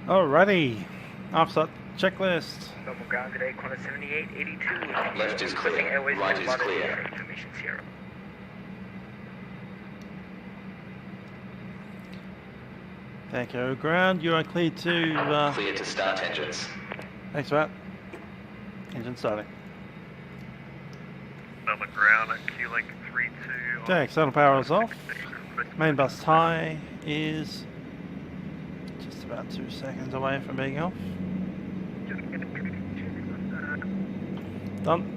Alrighty, offset checklist.
Melbourne ground today, Qantas 7882.
Left is clear, right is clear.
Information Sierra.
Echo ground, you are clear to...
Clear to start engines.
Thanks for that. Engine starting.
Melbourne ground at Q-Link 32.
Okay, external power is off. Main bus tie is just about 2 seconds away from being off. Done.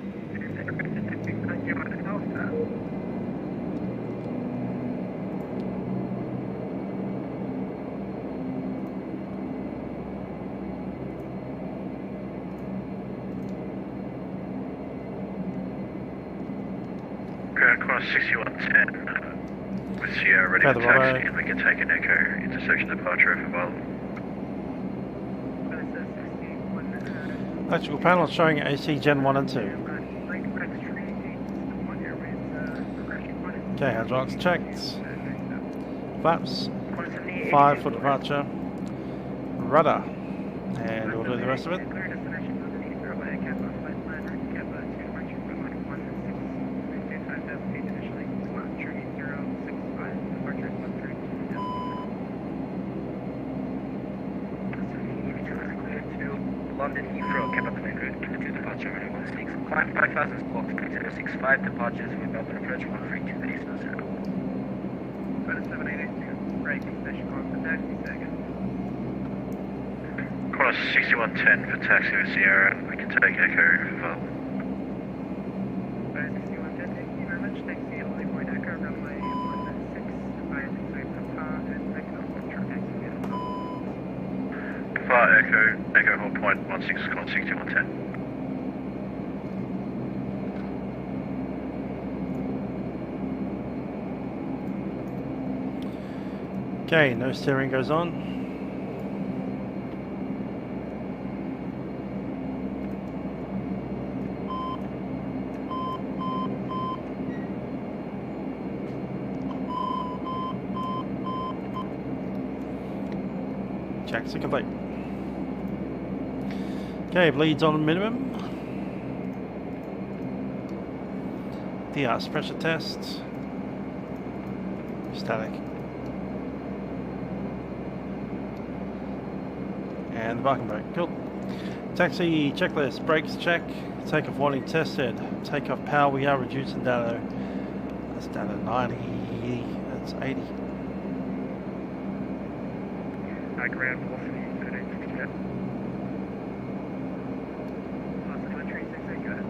Qantas 6110 with Sierra ready for taxi, and we can take an echo intersection departure if available.
Electrical panel showing AC Gen 1 and 2. Okay, hydraulics checked. Flaps, 5 for departure. Rudder, and we'll do the rest of it.
London Heathrow, Kappa Plane Route, Q2 departure, running 16. Climb 5000 squawk, 3065 departures with Melbourne approach 132 base 0.
7882, break, station on for 30 seconds.
Qantas 6110 for taxi with Sierra, and we can take echo if available.
6110, thank you very much. Taxi, only point echo, runway 16, via taxi Papa, and Takeoff, control taxi at
Far echo hold point 16, Qantas 6110.
Okay, no steering goes on. Checks are complete. Okay, bleeds on minimum. DRS pressure test. Static. And the parking brake. Cool. Taxi checklist. Brakes check. Takeoff warning tested. Takeoff power. We are reducing data. That's down to 90. That's 80.
Ground velocity 1367. Austin 136, go ahead.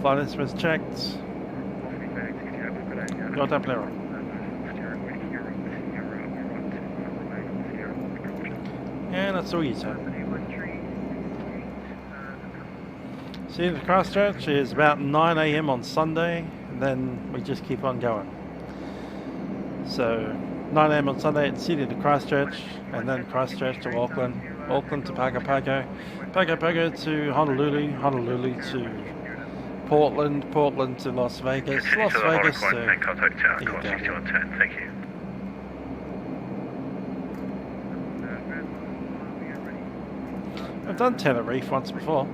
Flight instruments checked.
Velocity 36,
Got up there. And that's all you say. See, the Christchurch is about 9 AM on Sunday, and then we just keep on going. So 9 AM on Sunday at Sydney to Christchurch, and then Christchurch to Auckland, Auckland to Pago Pago, Pago Pago to Honolulu, Honolulu to Portland, Portland to Las Vegas, Las Vegas to
Bangkok Hotel, Qantas 6110, thank you.
I've done Tenerife once before.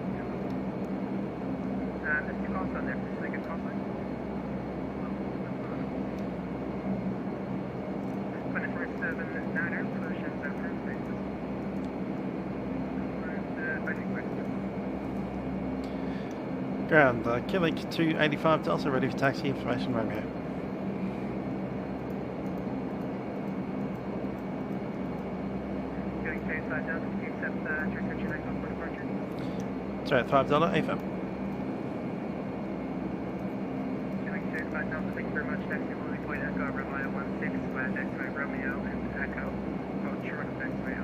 Ground, Qantas 285 Delta, ready for taxi information, Romeo. Sorry, $5 AFM.
Thank you very much. Taxi only point Echo, runway 16, via taxiway Romeo and Echo. Hold short of taxiway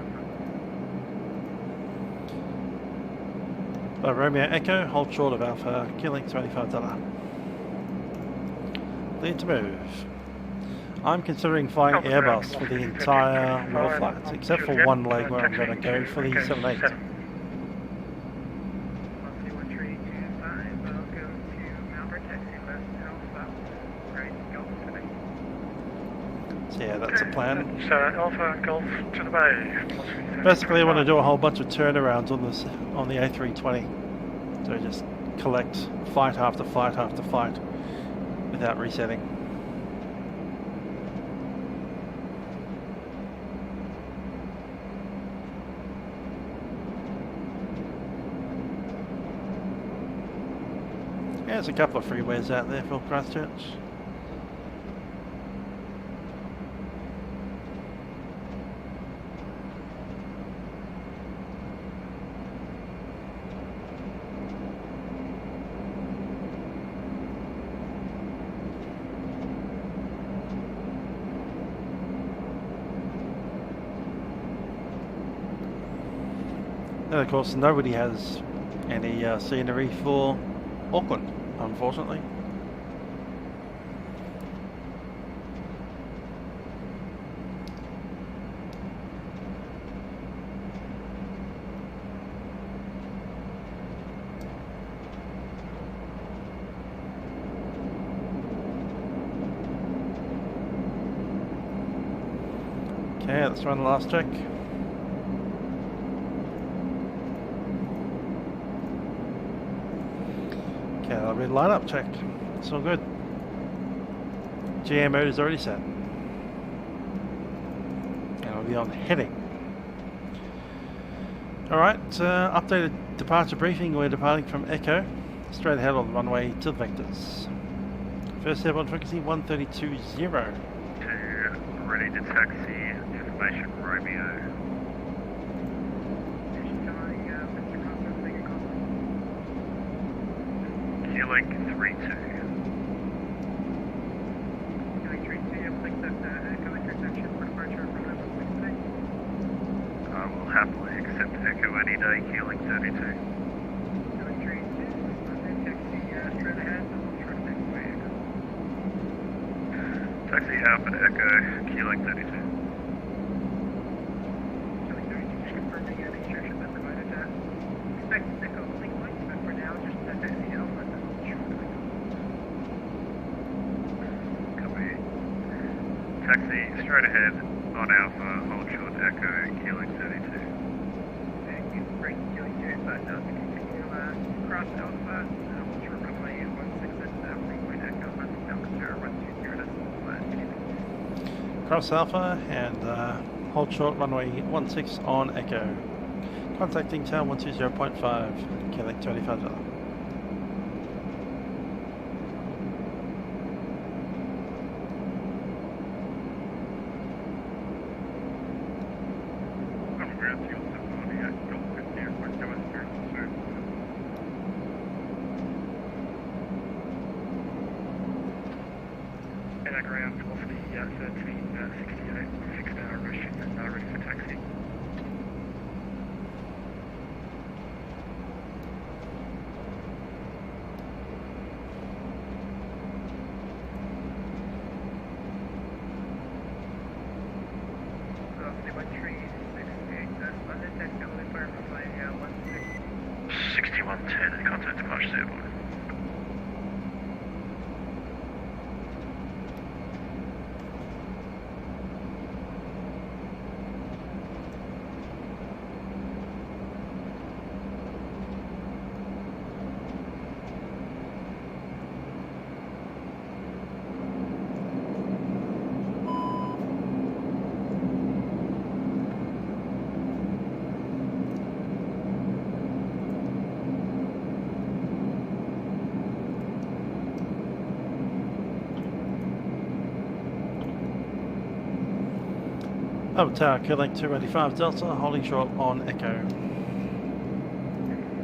Alpha.
Romeo Echo, hold short of Alpha, Qantas $25. Clear to move. I'm considering flying Airbus for the entire war flights, except for one leg where I'm going to go for the 78. Yeah, that's a plan.
So Alpha Golf to the bay.
Basically, I want to do a whole bunch of turnarounds on this on the A320. So just collect flight after flight after flight without resetting. Yeah, there's a couple of freewares out there for Christchurch. And of course, nobody has any scenery for Auckland, unfortunately. Okay, let's run the last check. Okay, that'll be the lineup check. It's all good. GM mode is already set. And I'll be on heading. Alright, updated departure briefing. We're departing from Echo, straight ahead on the runway to the vectors. First airborne frequency 132.0.
Ready to taxi, information Romeo. Link 32.
Link 32, you have linked up the Echo intersection for departure from level 6 today?
I will happily accept Echo any day, Q-Link 32.
Link 32, taxi straight ahead, and we'll try to make way Echo.
Taxi Alpha to Echo, Q-Link 32.
Link 32, just confirming the instruction that provided expect Echo link lights, but for now, just taxi Alpha.
Taxi straight ahead on Alpha, hold short Echo, Q-Link 32.
Thank you. Great. Q-Link 2 now to continue cross Alpha, hold short runway 16 at Freeware Echo, Alcantara 120.5.
Cross Alpha and hold short runway 16 on Echo. Contacting tail 120.5, Q-Link $25. Over tower, Q-Link 285 Delta, holding short on Echo.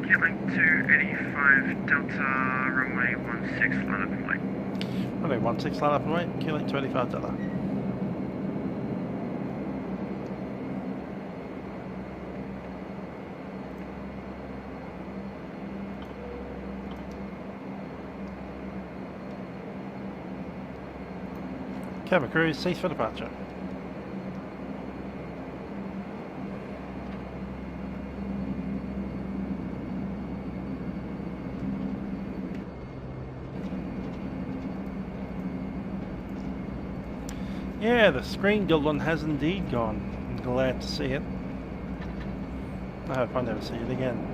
Q-Link 285 Delta, runway 16, line up and wait.
Runway 16, line up and wait, Q-Link 285 Delta. Cabin crew, cease for departure. Yeah, the screen goblin has indeed gone. I'm glad to see it. I hope I never see it again.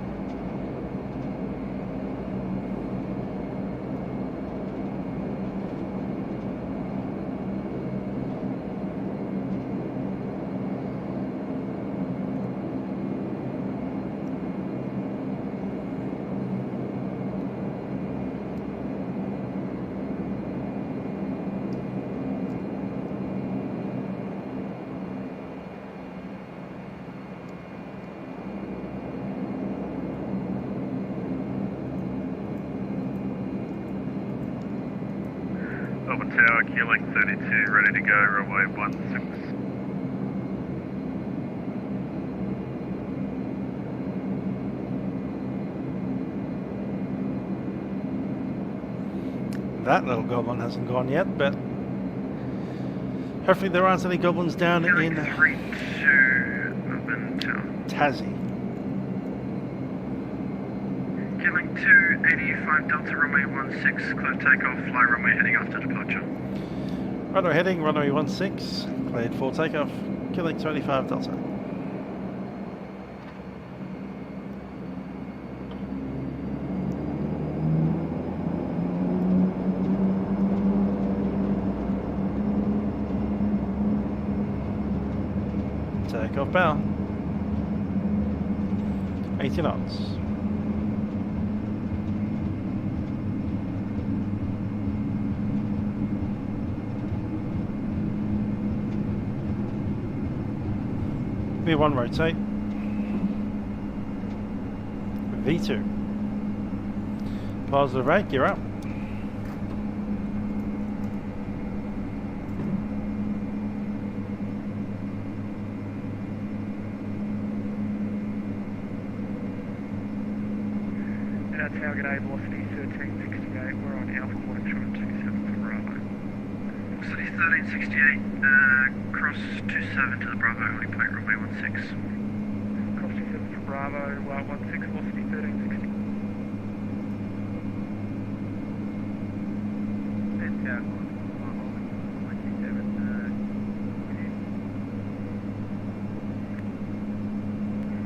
Melbourne Tower, Q-Link 32, ready to go, runway 16.
That little goblin hasn't gone yet, but hopefully there aren't any goblins down in Tassie.
Q-Link 285 Delta runway 16, clear takeoff, fly runway heading after departure.
Runway heading, runway 16, cleared for takeoff, Q-Link 285 Delta. Takeoff bow. 80 knots. V1 rotate. V2. Positive rate, you're up.
Tower, g'day, velocity 1368, we're on Alpha Quad trying 27 to Bravo.
Velocity 1368, cross 27 to the Bravo, only plate runway 16.
Cross 27 for Bravo, 16, velocity 1360.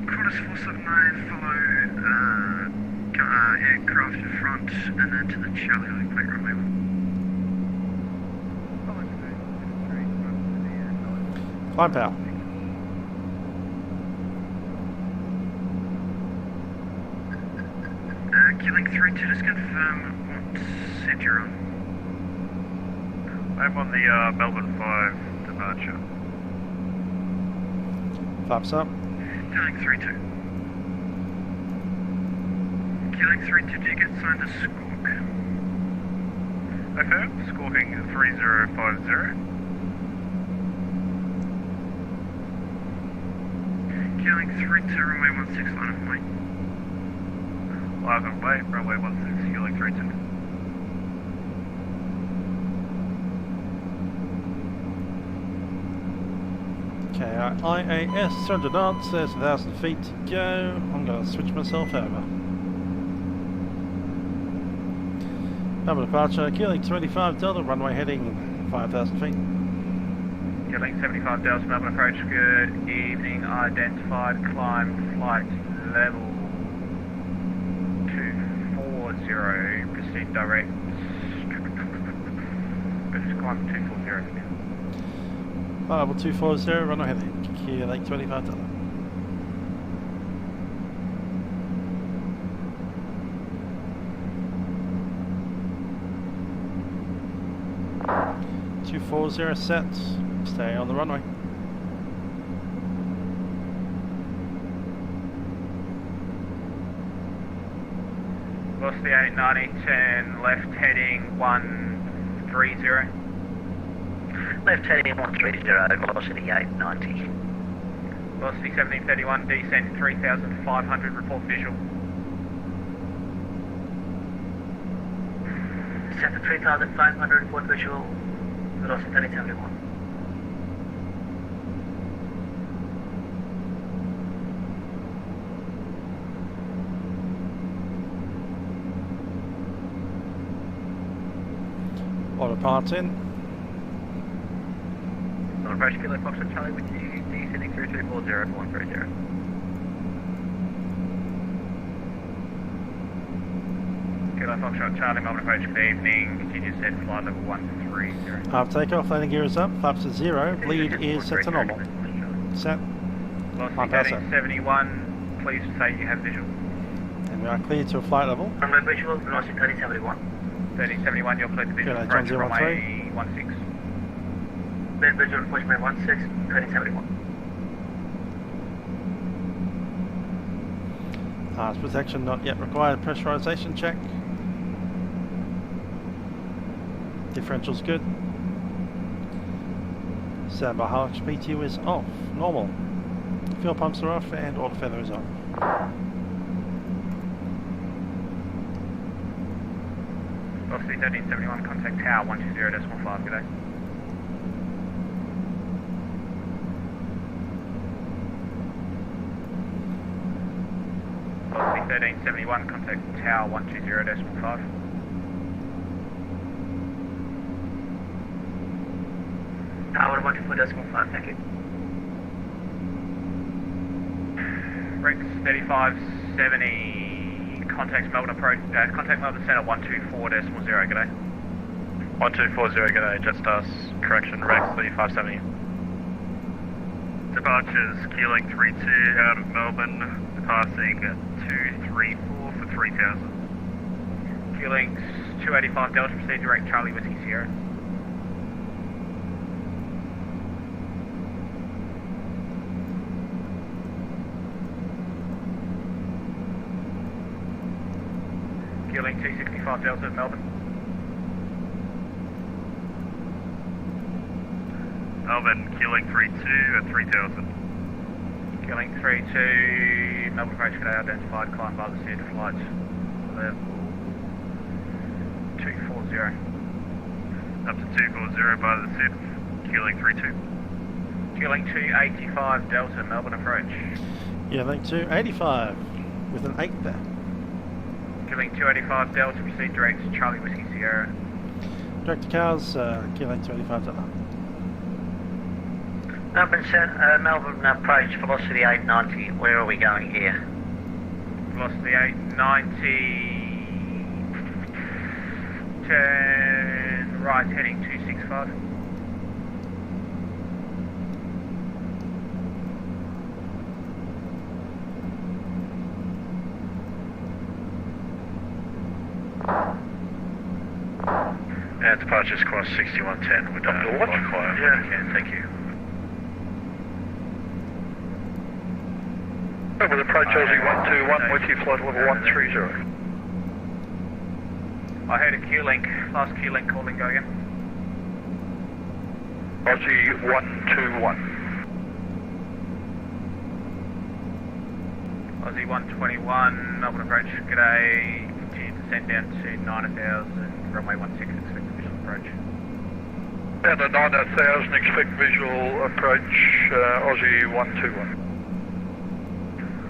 Qantas 479, follow aircraft in front and then to the Charlie, only plate runway 1.
Climb power.
Q-Link 32, just confirm what set you're on.
I'm on the Melbourne 5 departure.
Flaps up.
Q-Link 32. Q-Link 32, do you get signed to squawk?
Affirm, squawking 3050.
Q-Link 32, runway 16, line of way.
Line of way, runway 16, Q-Link 32.
Okay, IAS 200 knots, there's 1,000 feet to go. I'm going to switch myself over. Number departure, Q-Link 25 Delta, runway heading 5,000 feet.
Q-Link 75 Delta, Melbourne approach, good evening, identified, climb, flight level 240, proceed direct, just climb 240.
Level 240, runway heading, Q-Link 25 Delta. set. Stay on the runway.
Velocity 890, turn left heading 130.
Left heading 130, velocity 890.
Velocity 1731, descent 3500, report visual.
Descent 3500, report visual. Velocity 1371.
Autopilot in.
Melbourne approach, Kilo Foxtrot Charlie with you, descending 3240 4130. Kilo Foxtrot Charlie, Melbourne approach, good evening, continue to set flight level 130.
Half takeoff, landing gear is up, flaps to 0, bleed is set to normal. Set.
Velocity 1371, please say you have visual.
And we are cleared to a flight level.
Runway visual, velocity 1371.
1371, you're cleared to visual
Good,
approach
John
runway
013.
16.
Visual approach runway 16, 1371.
Harness protection not yet required, pressurization check. Differential's good. Standby harsh PTU is off, normal. Fuel pumps are off and auto feather is on.
Velocity 1371, contact tower 120.5, good day. Velocity 1371, contact tower 120.5.
Tower 124.5, thank you.
Rex 3570, contact Melbourne approach, contact Melbourne Centre 124.0, good day.
1240, good day, Jetstar's correction, Rex 3570. Departures, Keeling 32 out of Melbourne, passing 234 for 3000.
Keeling 285 Delta, proceed direct Charlie Whiskey Sierra. Keeling 265 Delta, Melbourne.
Melbourne, Keeling 32 at 3000.
Keeling 32, Melbourne approach, good day, identified, climb by the seat, flight level 240.
Up to 240 by the seat, Keeling 32.
Keeling 285 Delta, Melbourne approach.
Yeah, link 285 with an 8 there.
Keeling 285 Delta, proceed direct to Charlie Whiskey Sierra.
Direct to cars, Keeling 285 Delta.
Melbourne approach, velocity 890. Where are we going here?
Velocity 890. Turn right, heading 265.
Departures cross 6110 would like quiet. Yeah, thank you.
With approach Aussie 121 with you, flight level 130.
I heard a Q-link, last Q-link calling, go again.
Aussie 121.
Aussie 121, Melbourne approach, g'day, continue to descend down to 9000, runway 16, expect visual approach.
Down to 9000, expect visual approach, Aussie 121.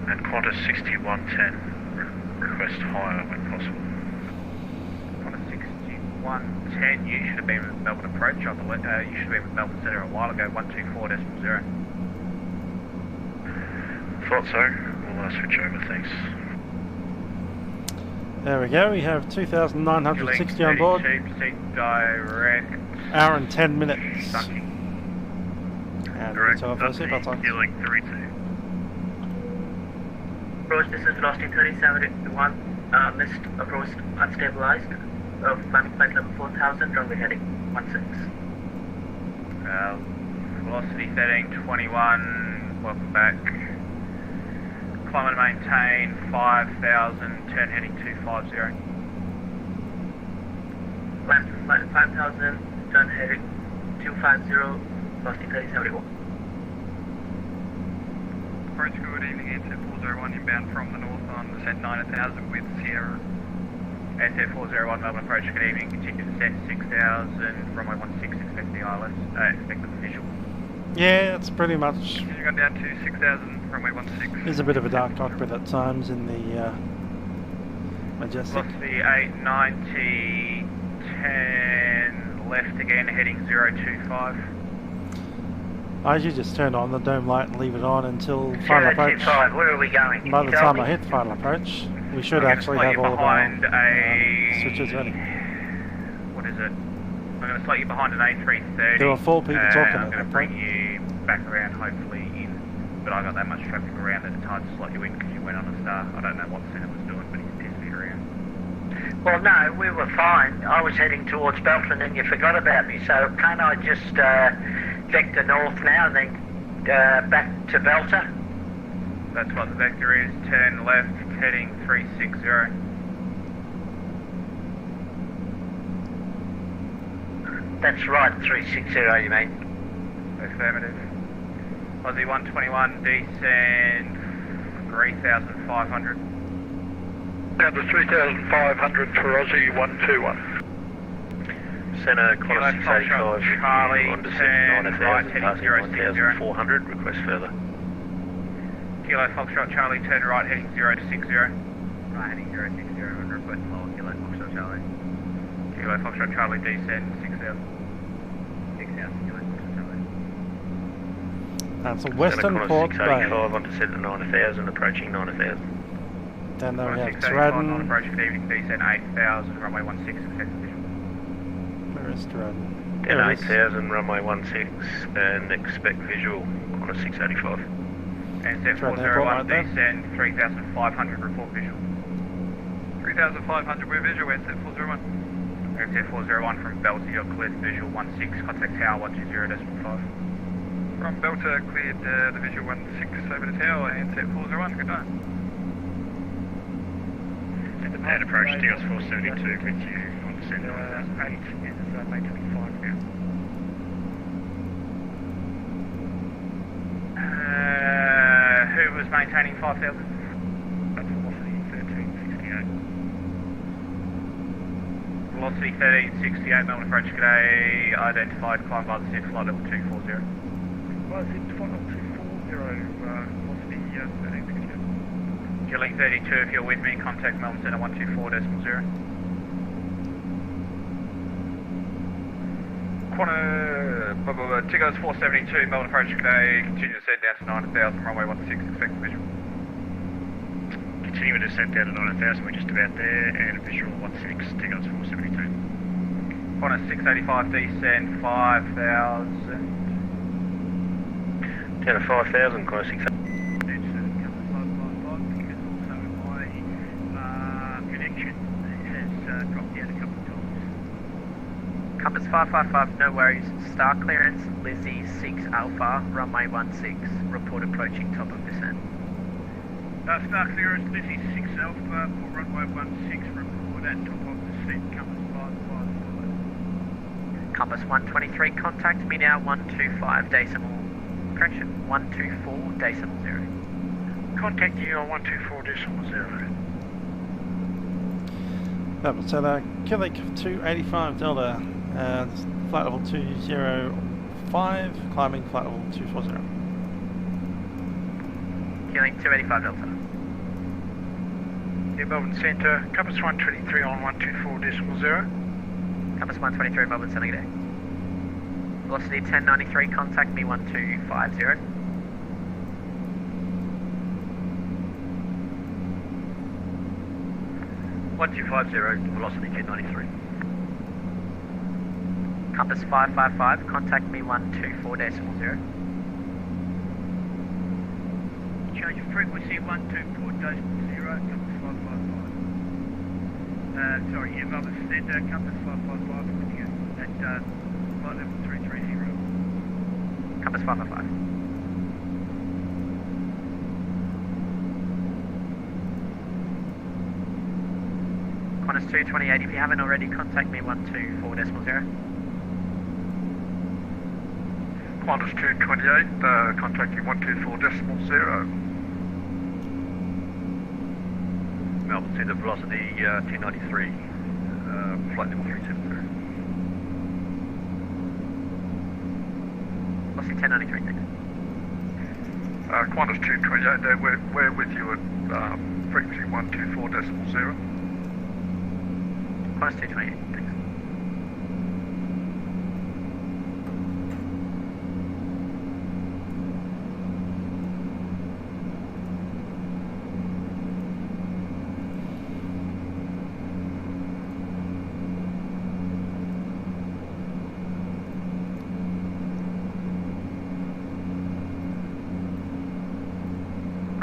And Qantas 6110, request higher when possible.
Qantas 6110, you should have been with Melbourne approach, you should have been with Melbourne Centre a while ago, 124.0.
Thought so, we'll switch over, thanks.
There we go, we have 2,960 on board.
Proceed direct.
Hour and 10 minutes.
Sunking.
And
direct,
Keeling 32.
Approach, this is velocity 3071, missed approach unstabilized, climbing flight level 4000, runway heading 16.
Velocity 1321, welcome back. Climb and maintain 5000, turn heading 250.
Climb to flight 5000, turn heading 250, velocity 3071.
Approach, good evening, ASF 401 inbound from the north on descent 9000 with Sierra.
ASF 401 Melbourne approach, good evening, continue to descent 6000, runway 16, expect the ILS, expect the visual.
Yeah, it's pretty much.
You got down to 6000, runway 16.
There's a bit of a dark cockpit at times in the Majestic.
Velocity 890, 10 left again, heading 025.
I usually just turn on the dome light and leave it on until final approach.
025, where are we going?
By the time I hit final approach, we should actually have all of our switches ready.
What is it? I'm going to slot you behind an A330.
There were 4 people talking
I'm
at
going to
that
bring
point.
you back around, hopefully in. But I got that much traffic around that it's hard to slot you in because you went on a star. I don't know what Senna was doing, but he's pissed me around.
Well, no, we were fine. I was heading towards Belton and you forgot about me, so can't I just vector north now and then back to Belter?
That's what the vector is. Turn left, heading 360.
That's right, 360 you mean?
Affirmative. Aussie 121, descend 3,500.
Down to 3,500 for Aussie 121.
Centre,
Kilo
Qantas
Foxtrot
685,
Charlie,
on descent
turn
9000,
right, heading
passing
060.
1,400, request further.
Kilo Foxtrot Charlie, turn right, heading 060.
Right, heading 060 and request lower Kilo Foxtrot Charlie.
Kilo Foxtrot Charlie, descend 6,000.
6,000 Kilo Foxtrot Charlie.
That's a Western
Centre,
Port
Qantas
Bay.
685, on descent at 9000, approaching 9000.
Then there we have
685 on
Stratton.
approach, good evening, descend 8,000, runway 16, expected visual.
Where is Stratton?
Then
There it is.
8000, runway 16, and expect visual, Qantas 685.
And set
Stratton Airport
401,
right there.
descend 3,500, report visual.
3,500, we're visual, and set 401.
Set 401 from Belter, you're cleared visual 16, contact tower 120.5.
From Belter, cleared the visual 16 over the tower, and set 401, good night.
And approach Dios 472 with you on descent 9000.
8 is maintaining 5 now.
Who was maintaining 5,000?
That's velocity 1368.
Velocity 1368, Melbourne approach, g'day, identified, climb by the set, flight level 240.
Well, it's flight level 240, velocity 1368.
Link 32, if you're with me, contact Melbourne Centre 124.0. Tigos 472, Melbourne approach today, continue descent down to 9000, runway 16, expect visual.
Continue descent down to 9000, we're just about there, and visual 16, Tigos 472.
Qantas 685, descend 5,000.
Down to 5000, Qantas 685.
Compass 555, no worries. Star clearance, Lizzie 6 Alpha, runway 16. Report approaching top of descent.
Star clearance, Lizzie 6 Alpha, for runway 16, report at top of descent, Compass 555.
Compass 123, contact me now 125 decimal. Correction, 124 decimal 0.
Contact you on 124 decimal 0.
That was Centre, Quebec 285 Delta, flight level 205, climbing flight level 240.
Killing 285 Delta.
Yeah, Melbourne Centre, Compass 123 on 124 decimal 0.
Compass 123, Melbourne Centre, g'day. Velocity 1093, contact me 1250.
Velocity 1093.
Compass 555, contact me 124.0.
Change of frequency 124.0, Compass 555. Sorry, yeah, Melbourne Centre, Compass 555, looking at flight level 330.
Compass 555. Qantas 228, if you haven't already, contact me 124.0.
Qantas 228, contacting 124 decimal 0.
Melbourne Centre, velocity 1093, flight level 370.
Velocity 1093, thanks.
Qantas 228, there, we're with you at frequency 124 decimal 0.
Qantas 228, thanks.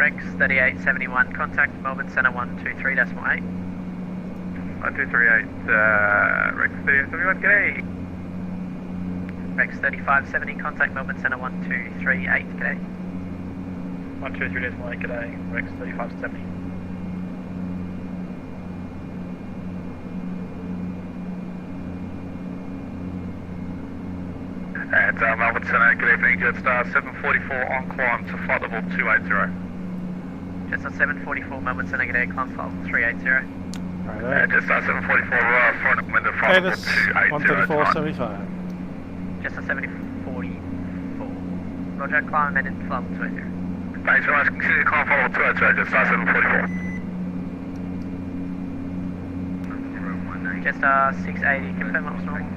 Rex 3871, contact Melbourne Centre 123.8.
1238, Rex 3871, g'day.
Rex 3570, contact Melbourne Centre 1238, g'day.
123.8, g'day. Rex 3570.
And Melbourne Centre, good evening, Jetstar 744 on climb to flight level 280.
Jetstar 744, Melbourne Centre, g'day, climb flight level 380.
Jetstar 744, front of window flight level 280.
134.75.
Jetstar 744, roger, climb amended flight level 280.
Thanks very much, continue climb flight level 280, Jetstar 744.
Jetstar 680, confirm what's normal.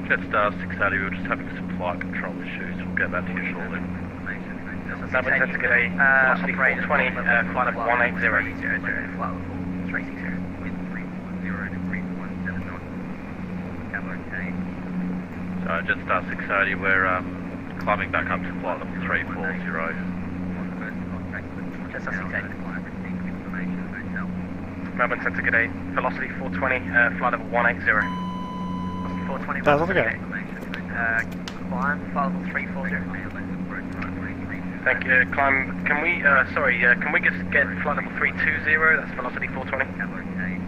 Jetstar 680, we were just having some flight control issues. We'll get back to you shortly.
Melbourne Centre, g'day. Velocity 420, flight level 180.
Flight level 360.
So Jetstar 680, we're climbing back up to flight level 340.
Jetstar 680.
Melbourne Centre, g'day. Velocity 420, flight level 180.
420.
That's on the go.
Climb, flight level 340.
Thank you. Climb, can we just get flight level 320? That's velocity 420.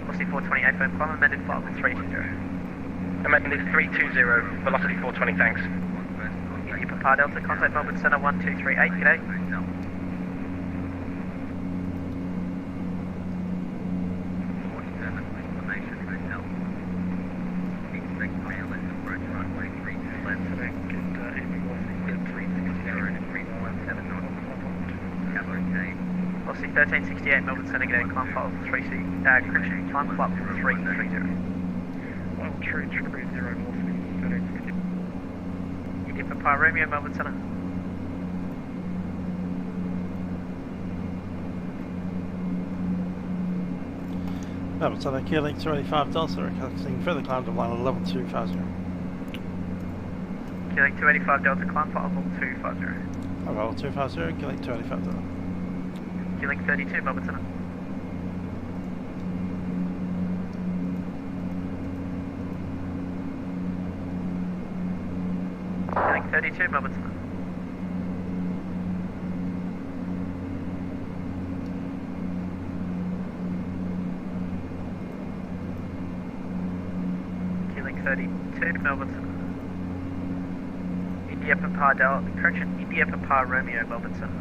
Velocity 420, affirm, climb amended flight level 320.
Amended 320, velocity 420, thanks.
India Papa Delta, contact Melbourne Centre 1238, g'day. Velocity 1368, Melbourne Centre, g'day, climb flight level 330, climb flight level 330.
12330, velocity 1368.
India Papa Romeo, Melbourne Centre.
Melbourne Centre, Qlink 285 Delta, requesting further climb to line level 250.
Qlink 285 Delta, climb flight level 250.
Level 250, Qlink 285 Delta.
Qlink 32, Melbourne Centre. Qlink 32, Melbourne Centre. Qlink 32, Melbourne Centre. India Papa Delta, correction, India Papa Romeo, Melbourne Centre.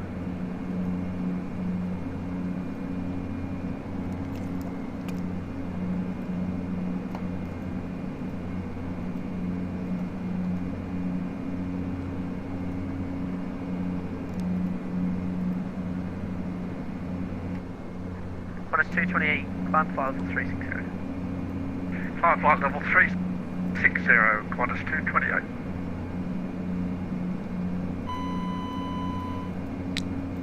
Qantas 228, climb flight level 360.
Climb flight level 360, Qantas 228.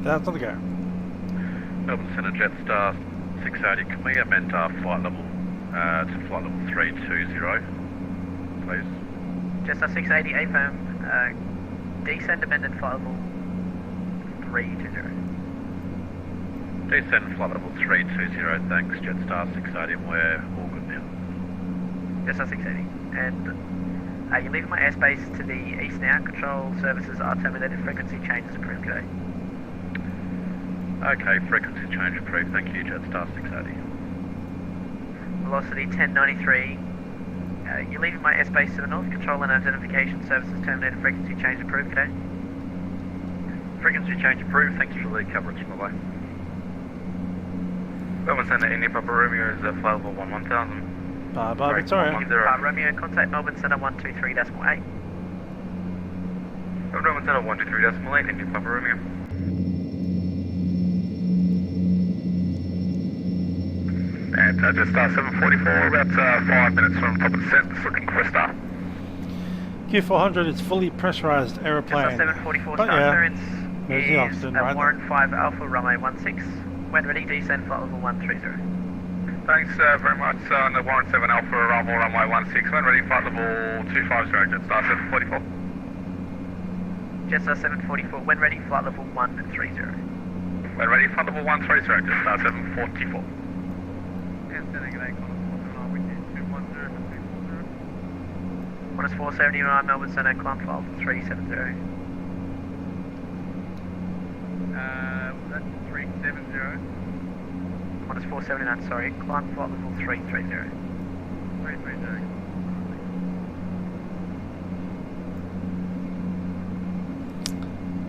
That's on the go.
Melbourne Centre, Jetstar 680, can we amend our flight level to flight level 320, please?
Jetstar 680, affirm, descend amended flight level 320.
Descend flight level 320, thanks, Jetstar 680, and we're all good now.
Jetstar 680. And you're leaving my airspace to the east now. Control services are terminated. Frequency change is approved today.
Okay, frequency change approved, thank you, Jetstar 680.
Velocity 1093. You're leaving my airspace to the north. Control and identification services terminated. Frequency change approved today.
Frequency change approved, thank you for the coverage, bye-bye.
Melbourne Centre, India Papa Romeo is flight level 1000.
Bye, Victoria.
Romeo, contact Melbourne Centre 123.8.
Melbourne Centre 123.8, India Papa Romeo.
And Jetstar 744, about 5 minutes from top of descent, just looking for a start.
Q400 is fully pressurized aeroplane.
Jetstar 744
But
start
yeah,
clearance
there's the
is
Austin,
at
right?
Warren 5 Alpha runway 16. When ready, descend flight level 130.
Thanks very much on the Warren 7 Alpha arrival runway 16. When ready, flight level 250, Jetstar 744.
Jetstar 744, when ready, flight level 130.
When ready, flight level 130, Jetstar 744.
Qantas 479, Melbourne Centre, climb flight level 370.
That's 370.
Qantas 479, sorry, climb flight level 330.
330.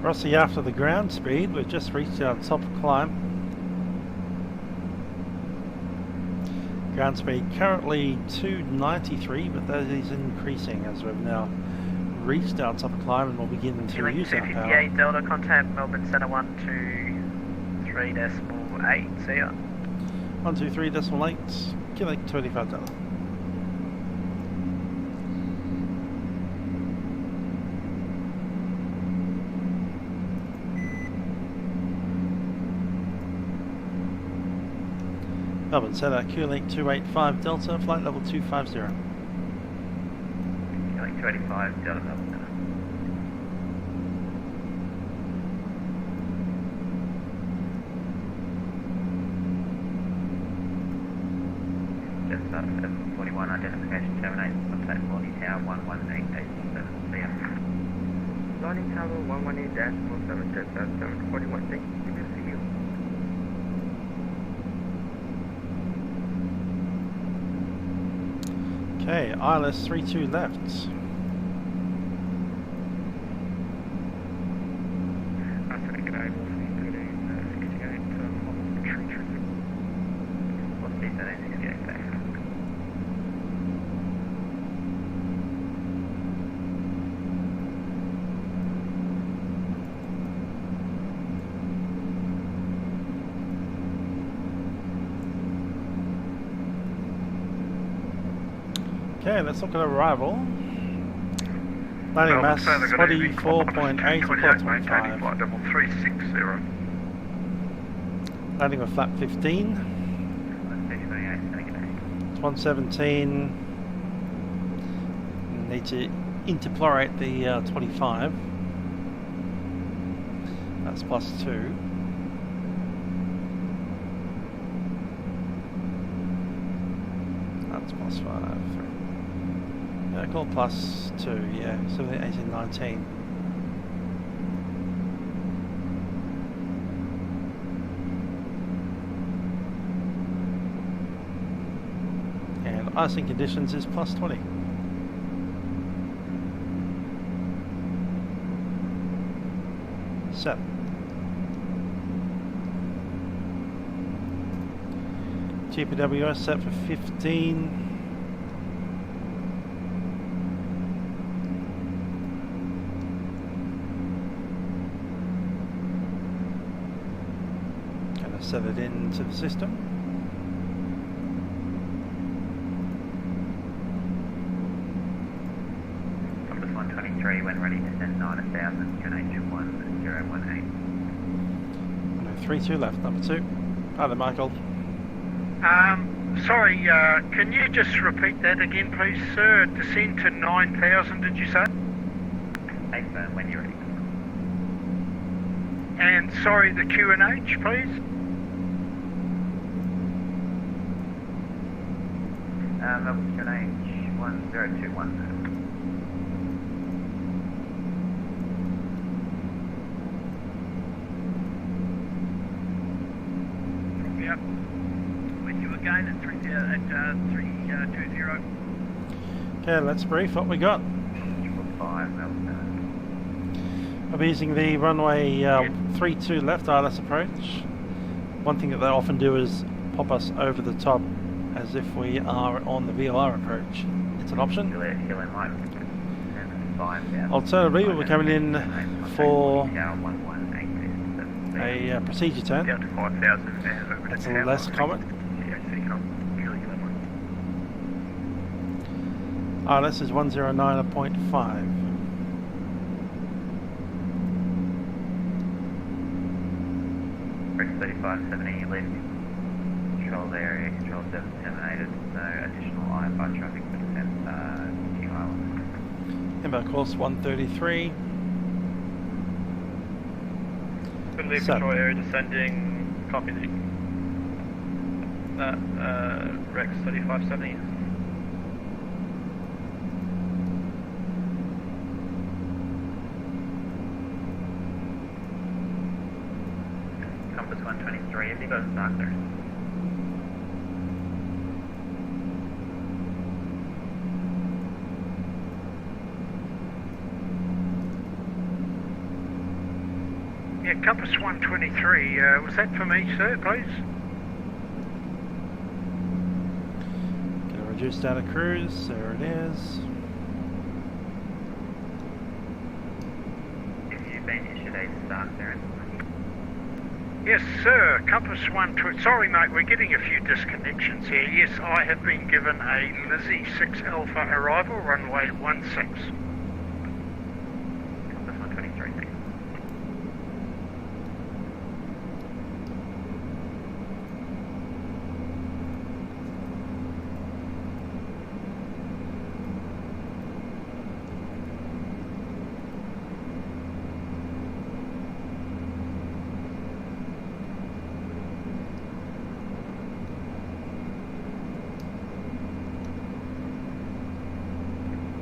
Rossi, after the ground speed, we've just reached our top climb. Ground speed currently 293, but that is increasing as we've now reached our top climb and we'll begin to
Link
use our
258
power.
Delta, contact Melbourne Centre 123.8, see ya.
123.8, Quebec $25. Melbourne Centre, Q-Link 285 Delta, flight level 250.
Link 285 Delta, Melbourne Centre. Jetstar 741, identification terminate, contact Morning Tower 11887, see ya.
Morning Tower 118-47, Jetstar 741, thank you, good to see you.
Okay, ILS 32 left. Okay, let's look at arrival. Landing mass 24.8 o'clock 25.
Flight level 360.
Landing with flap 15. It's 117. Need to interpolate the 25. That's +2. That's +5. Yeah, call +2, yeah, 17, 18, 19. And icing conditions is +20. Set. GPWS set for 15. Set it into the system.
Compass 123, when ready, descend 9000, QNH 1018.
32 left, number 2. Hi there, Michael.
Sorry, can you just repeat that again, please, sir? Descend to 9000, did you say?
Affirm when you're ready.
And sorry, the QNH, please?
Melbourne QNH 1021.
Yep. With you again at 320.
Okay, let's brief what we got.
5 Melbourne.
I'll be using the runway 32 left ILS approach. One thing that they often do is pop us over the top as if we are on the VLR approach. It's an option. Alternatively, we're coming in for a procedure turn. It's less common. ILS is 109.5.
Rex 3570, leaving controlled area, control 7 terminated, no additional IFR traffic for descent, King Island.
Inbound course 133.
leave control area descending, copy the Rex 3570.
Compass 123, have you got a start there?
Yeah, Compass 123, was that for me, sir, please?
Gonna reduce down to cruise, there it is.
Have you been issued a start clearance?
Yes, sir, Compass 123. Sorry, mate, we're getting a few disconnections here. Yes, I have been given a Lizzie 6 Alpha arrival, runway 16.
Compass 123, thanks.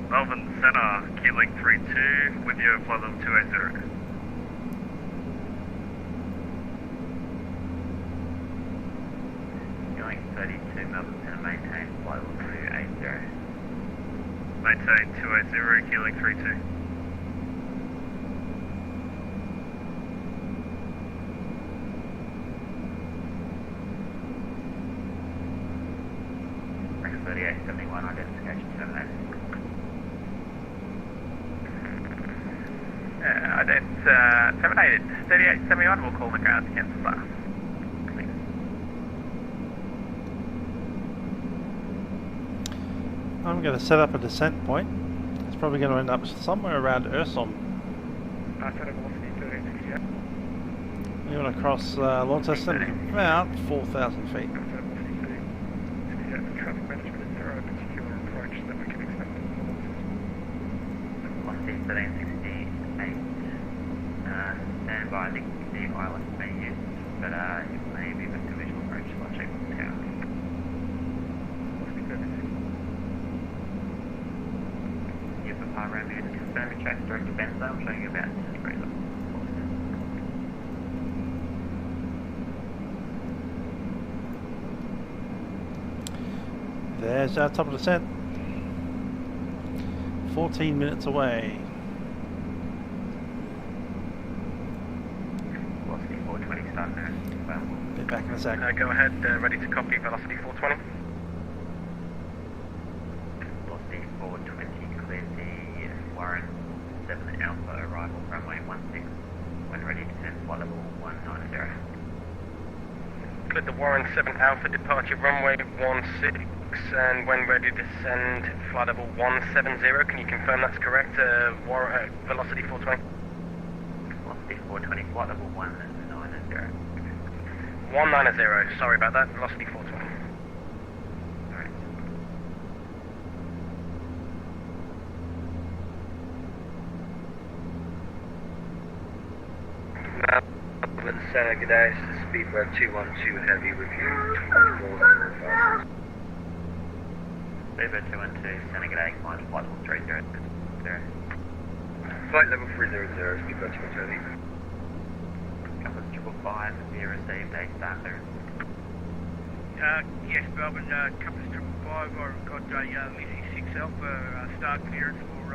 Melbourne Centre, Qlink 32, with you, flight level 280.
Qlink 32, Melbourne Centre, maintain flight level 280.
Maintain 280, Qlink 32.
Rex 3871, identification terminated.
That's 3871, we'll call the ground to cancel that.
I'm going to set up a descent point. It's probably going to end up somewhere around Ursum. You want to cross Launceston about 4,000 feet.
Velocity 1368. Stand by, I think the wireless may be used, but it may be with the visual approach. I'll check with the tower. Yep, a power Romeo to confirm and track direct to Benzo. I'm showing you about 10 degrees up.
There's our top of the descent. 14 minutes away.
Velocity 420 start now. Well,
Be back in a sec.
Go ahead, ready to copy velocity 420.
Velocity 420, cleared the Warren 7 Alpha arrival, runway 16. When ready, descend flight level 190.
Cleared the Warren 7 Alpha, departure runway 16, and when ready, descend flight level 170. Can you confirm that's correct? Velocity 420.
Velocity 420, flight level 190.
190, sorry about that, velocity 420.
Alright.
Melbourne Centre, good day, this is Speedweb 212 Heavy with you, 2405.
Speedweb 212, Centre, good day, climb to flight level 300.
Flight level 300, Speedweb 212 Heavy.
Compass 555, have you received a start clearance?
Yes, Melbourne, Compass 555, I've got a Lizzie 6 Alpha start clearance for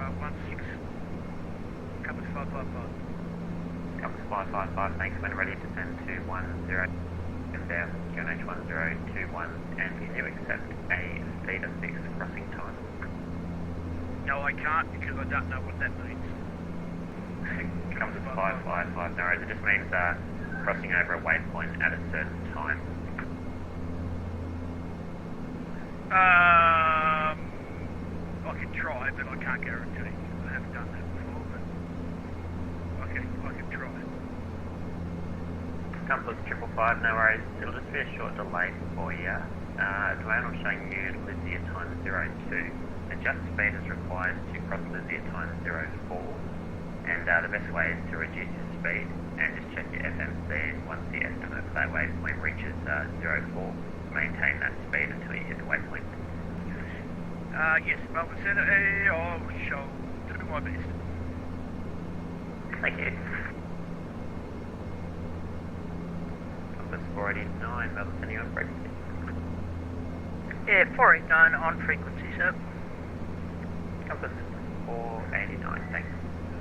16. Compass 555.
Compass 555, thanks. When ready, descend to 10, and down QNH 1021, and can you accept a speed of 6 crossing time?
No, I can't because I don't know what that means.
Compass 555, no, it just means crossing over a waypoint at a certain time.
I can try, but I can't guarantee. I haven't done that before, but I can try.
Compass 555, no worries. It'll just be a short delay for you. At the moment I'm showing you Lizzie at time 02. Adjust speed is required to cross Lizzie at time 04. And the best way is to reduce your speed and just check your FM speed. Once the estimate for that waypoint reaches 04, maintain that speed until you hit the waypoint.
Yes, Melbourne Centre, I shall do my best.
Thank you. Compass 489, Melbourne Centre, you on frequency?
Yeah, 489 on frequency, sir.
Compass 489, thanks.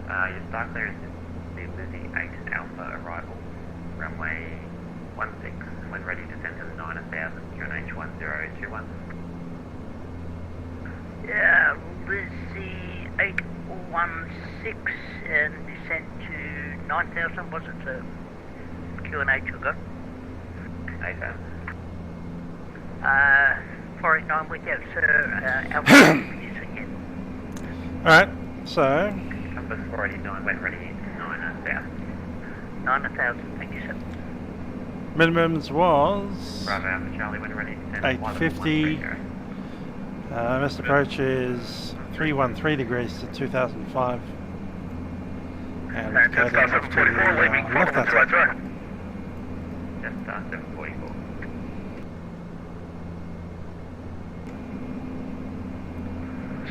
Your star clearance is the Lizzie 8 Alpha arrival, runway 16, when ready to descend to the 9000, QNH 1021.
Yeah, Lizzie 816 and descent to 9000, was it the QNH we got?
8000.
489 with you, sir. Alpha is again.
Alright, so.
Compass 489, when ready, 9000.
9000, thank you, sir.
Minimums was
Bravo Alpha Charlie, when ready,
850. Missed approach is 313 degrees to 2005. And it's going off to the left hand side.
Just 744.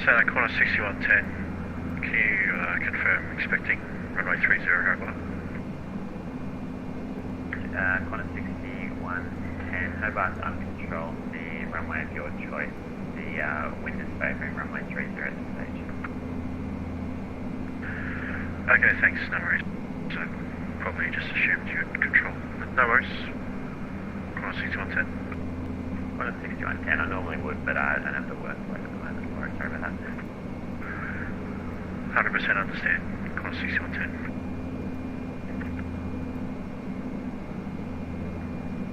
Santa Qantas 6110, can you confirm expecting runway 30 Hobart?
Qantas 6110, Hobart's under control, the runway of your choice. The wind is favouring runway 30 at this stage.
Okay, thanks, no worries. So, probably just assumed you had control. No worries. Qantas 6110.
Qantas 6110, I normally would, but I don't have the work at the moment. Sorry about that.
100% understand. Qantas 6110.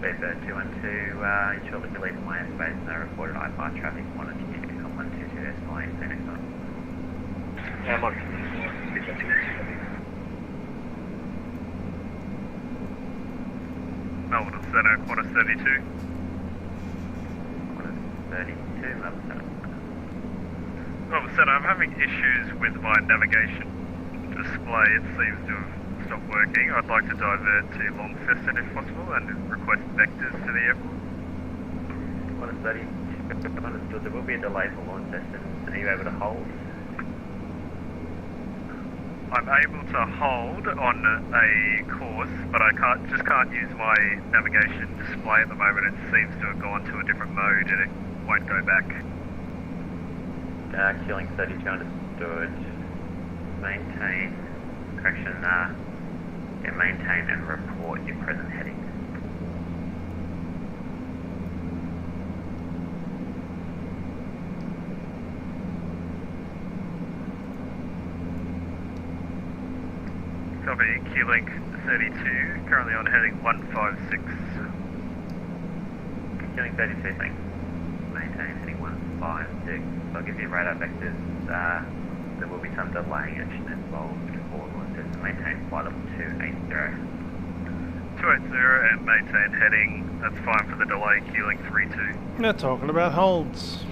B360 212, shortly to leave my airspace, no reported I-5 traffic, wanted to get to come 122 escalate, see next time.
Yeah, I'm on.
Melbourne Centre, Qantas 32.
Qantas 32, Melbourne Centre.
Melbourne Centre, I'm having issues with my navigation display. It seems to have stopped working. I'd like to divert to Launceston if possible and request vectors to the airport.
Qantas 32, understood. There will be a delay for Launceston. Are you able to hold?
I'm able to hold on a course, but I just can't use my navigation display at the moment. It seems to have gone to a different mode and it won't go back.
Killing 32, understood. Maintain, correction, maintain and report your present heading.
Copy, Q-Link 32, currently on heading 156.
Killing 32, thanks. Maintain heading 156. So I'll give you radar vectors. There will be some delaying action involved for launches to maintain flight level 280.
280 and maintain heading, that's fine for the delay, Q-Link 32.
They're talking about holds.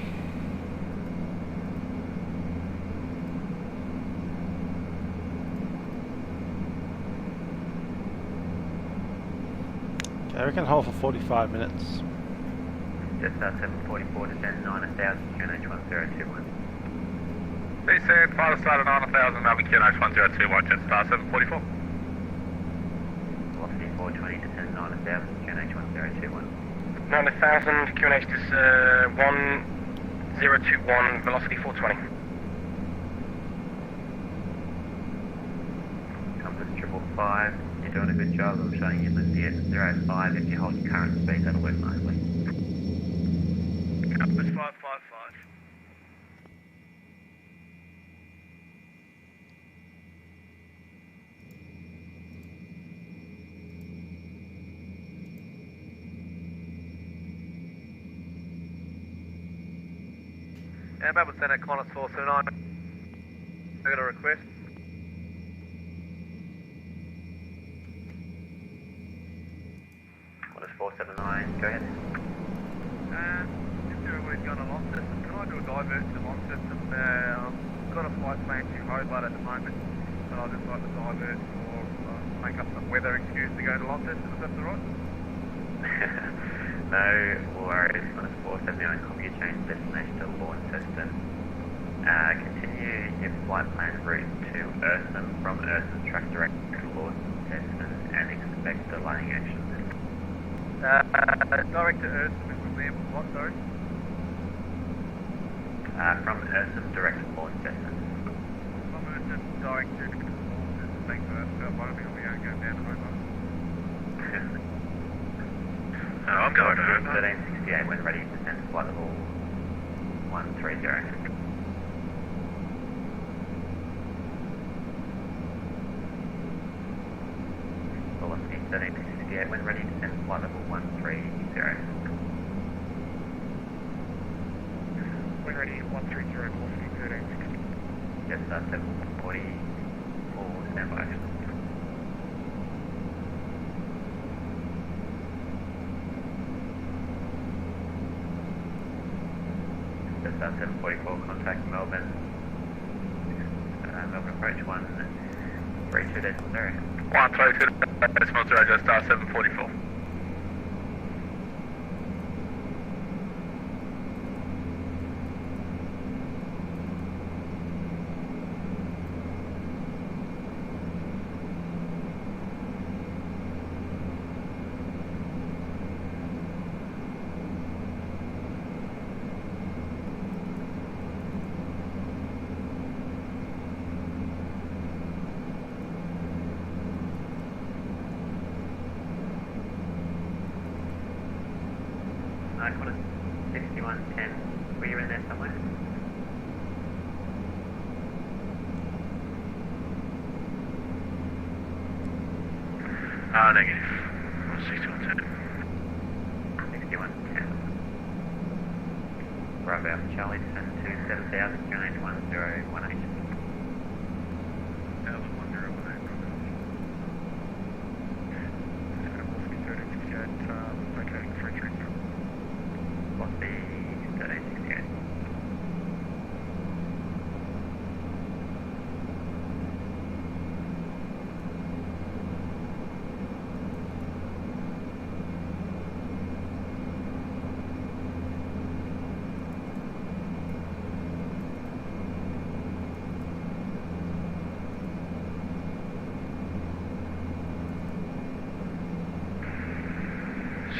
Okay, we can hold for 45 minutes.
Just 744 to send 9000, QNH 1021.
Descend, final start at 9000, Melbourne QNH 1021, jet star 744.
Velocity 420 to send 9000, QNH 1021.
9000, QNH is 1021, velocity 420.
Compass 555, you're doing a good job. I'm showing you Lindsay at 05. If you hold your current speed, that'll work nicely.
Compass 555.
Melbourne Centre, Qantas 479. I got a request.
Qantas 479, go ahead.
Just we're going to Launceston. Can I do a divert to Launceston? I've got a flight planned to Hobart at the moment, but I'd just like to divert for
make up some weather excuse to go to Launceston, if that's alright?
No worries. On a 479, copy your change destination to Launceston. Continue your flight plan route to Ursum. From Ursum, track direct to Launceston and expect the landing action.
Direct to Ursum, it would be what, sorry?
From Ursum, direct to Launceston.
From Ursum, direct to Launceston. Thanks for that. I'll be going down to Hobart.
No, I'm going to
1368 when ready, descend to flight level 130. Velocity 1368 when ready, descend to flight level 130.
When ready, 130, velocity 1360.
Yes, 740 for standby action. Yes, 744, contact Melbourne. Melbourne approach 132.0.
132.0, just 744.
Qantas 6110, were you in there somewhere?
Negative. 6110.
6110. Bravo Alpha Charlie, descend to 7000, change 1018.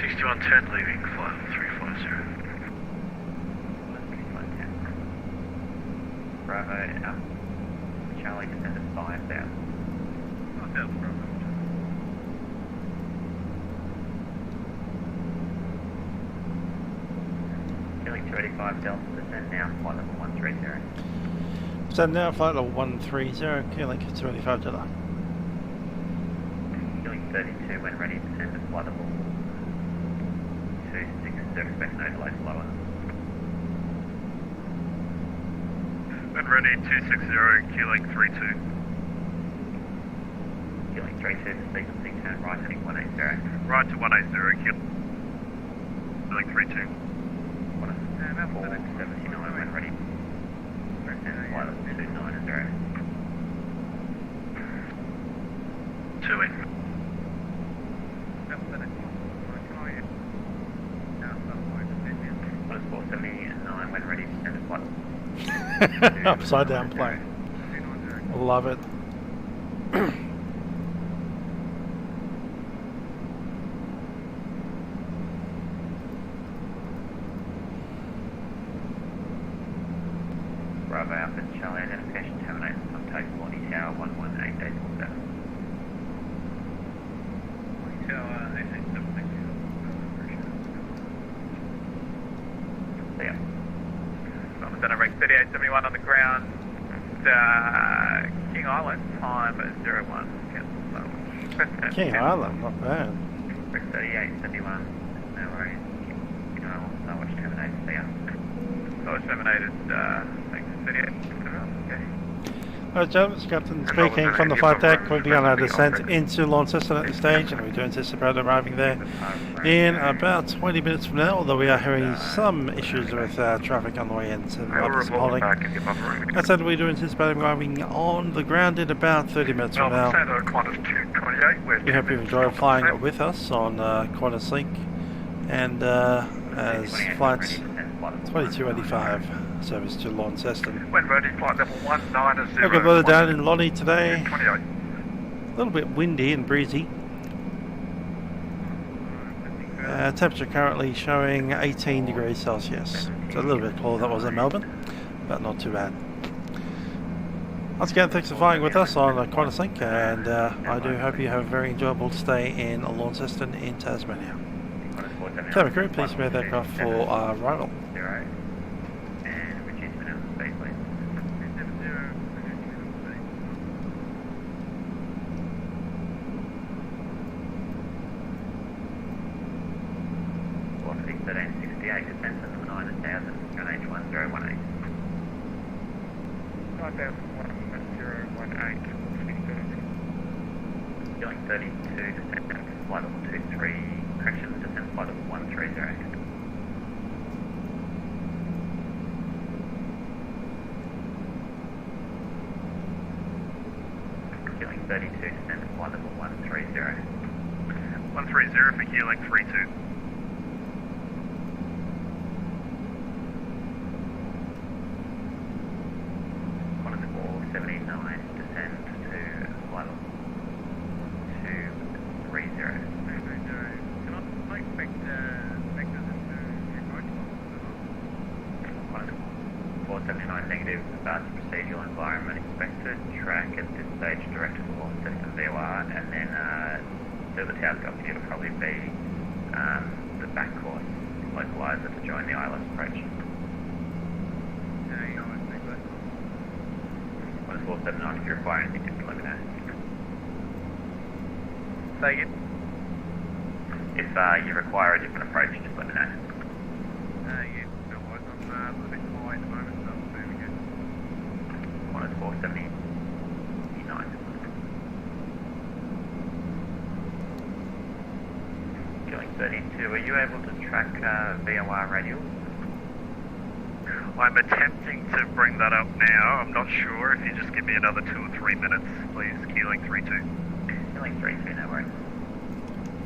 6110 leaving flight 350.
6110. Bravo Alpha Charlie, descend to 5000. Feeling 285 Delta, descend now, flight level 130.
So now flight level 130, Qlink 285 Delta.
Feeling 32 when ready, descend to flight level 260, expect no delay lower.
When ready, 260, Qlink 32.
Qlink 32, sequencing turn right heading 180.
Right to 180, Qlink 32.
479 when ready. Descend to flight level 290.
2 in.
What is 479 when ready, descend to flight level
Upside down plane. Love it.
Bravo Alpha Charlie, identification terminates on take 40 Tower 118.847.
40 Tower 887,
See ya.
So I'm going to rec 3871 on the ground, King Island, time 01, cancel.
King Island, not bad.
Rec 3871, no worries. King Island, Starwatch terminated, see ya.
So it's terminated, thanks, 3871, okay.
Hello, gentlemen, it's Captain speaking from the flight deck. We've begun our descent into Launceston at this stage, and we do anticipate arriving there in about 20 minutes from now, although we are having some issues with traffic on the way into the Melbourne holding. That said, we do anticipate arriving on the ground in about 30 minutes from now. We hope you enjoy flying with us on Qantaslink and as flight 2285. Service to Launceston.
When ready, flight level 190.
Look at weather down in Lonnie today. A little bit windy and breezy. Temperature currently showing 18 degrees Celsius. It's a little bit cooler than it was in Melbourne, but not too bad. Once again, thanks for flying with us on Qantaslink, and I do hope you have a very enjoyable stay in Launceston in Tasmania. Cabin crew, please prepare the aircraft for arrival.
If you require a different approach, just let me know.
Yeah, no worries. I'm a little bit high at the moment, so I'm moving it.
479. Killing 32, are you able to track VOR radial?
I'm attempting to bring that up now. I'm not sure. If you just give me another 2 or 3 minutes, please. Keeling 32.
Keeling 32, no worries.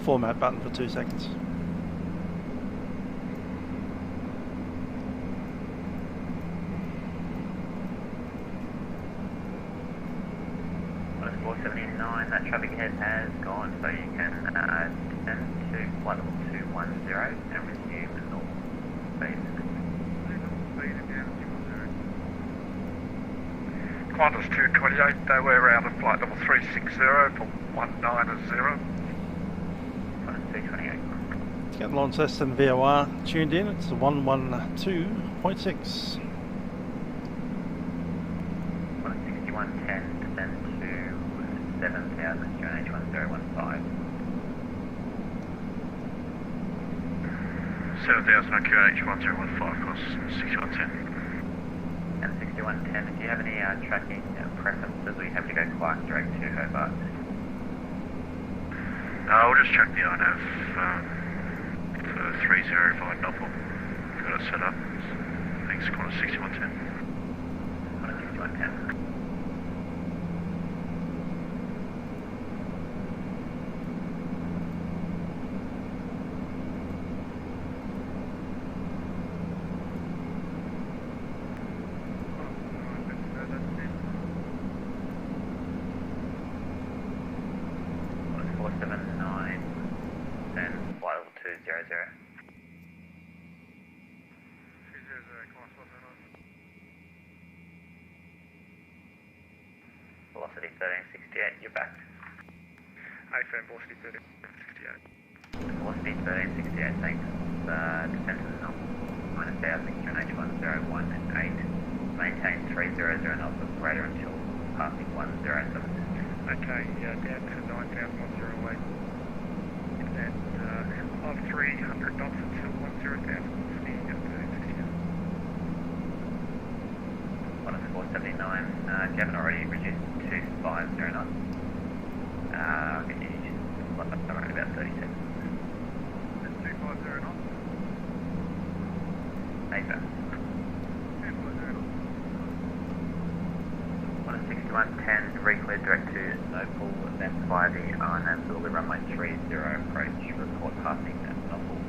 Format button for 2 seconds.
Well, it's 479, that traffic ahead has gone, so you can descend to flight level 210 and resume the normal speed.
Qantas 228, they were out of flight level 360 for 190.
Let's get Launceston VOR tuned in. It's 112.6.
6110, descend to 7000, QNH1015.
7000 on QNH1015, course 6110.
And 6110, do you have any tracking preferences, or are you happy to go Clark direct to Hobart?
I'll just check the INAV for 305 Novel. Got it set up. Thanks, Qantas 6110.
Qantas 6110. Velocity 1368, you're back.
AFM velocity 1368.
Velocity 1368, thanks. Descent to the north, minus 1000, QNH1018. Maintain 300 knots of greater until passing 107.
Okay, down to 9,000 knots your away. And of 300 knots until 10,000 velocity at 1368.
479, you haven't already, reduce to 250 knots. Can you just let that around about 30 seconds?
That's 250 knots.
AFA.
250 knots.
6110, reclear direct to Snowpool, then fly the RNAV Australia runway 30 approach, report passing at Snowpool.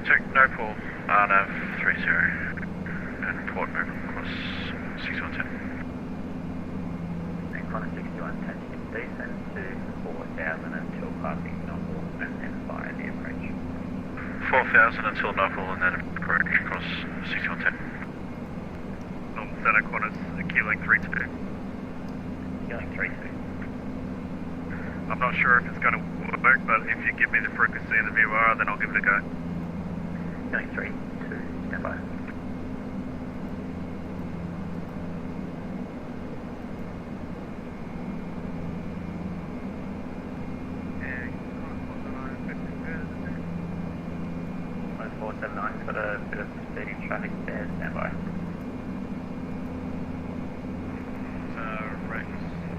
Check no pull, RNAV 30, and report move across 6110.
And Qantas 6110, descend to 4000 until passing Snowpool, and then fire the approach.
4000 until Snowpool, and then approach across 6110.
Center Qantas, Q-Link 32.
Q-Link 32.
I'm not sure if it's going to work, but if you give me the frequency and the VOR, then I'll give it a go.
Q-Link 32, stand by. Qantas 479's got a bit of speeding traffic there, stand by.
Rex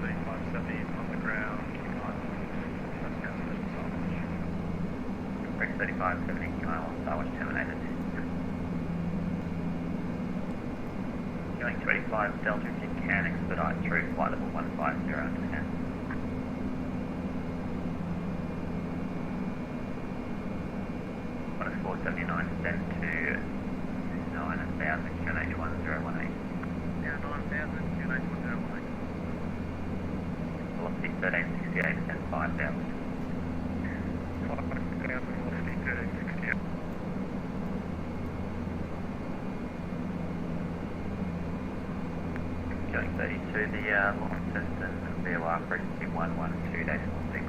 3570 on the ground.
Rex 3570 mile Starwatch terminated. Q-Link 25 Delta, if you can expedite through flight level 150 and descend. Qantas 479 descend to 9000 QNH 1018.
Yeah, 9000 QNH 1018.
Velocity 1368 and 5000.
5000 velocity 1368.
Q-Link 32, the Launceston VOR frequency 112.6.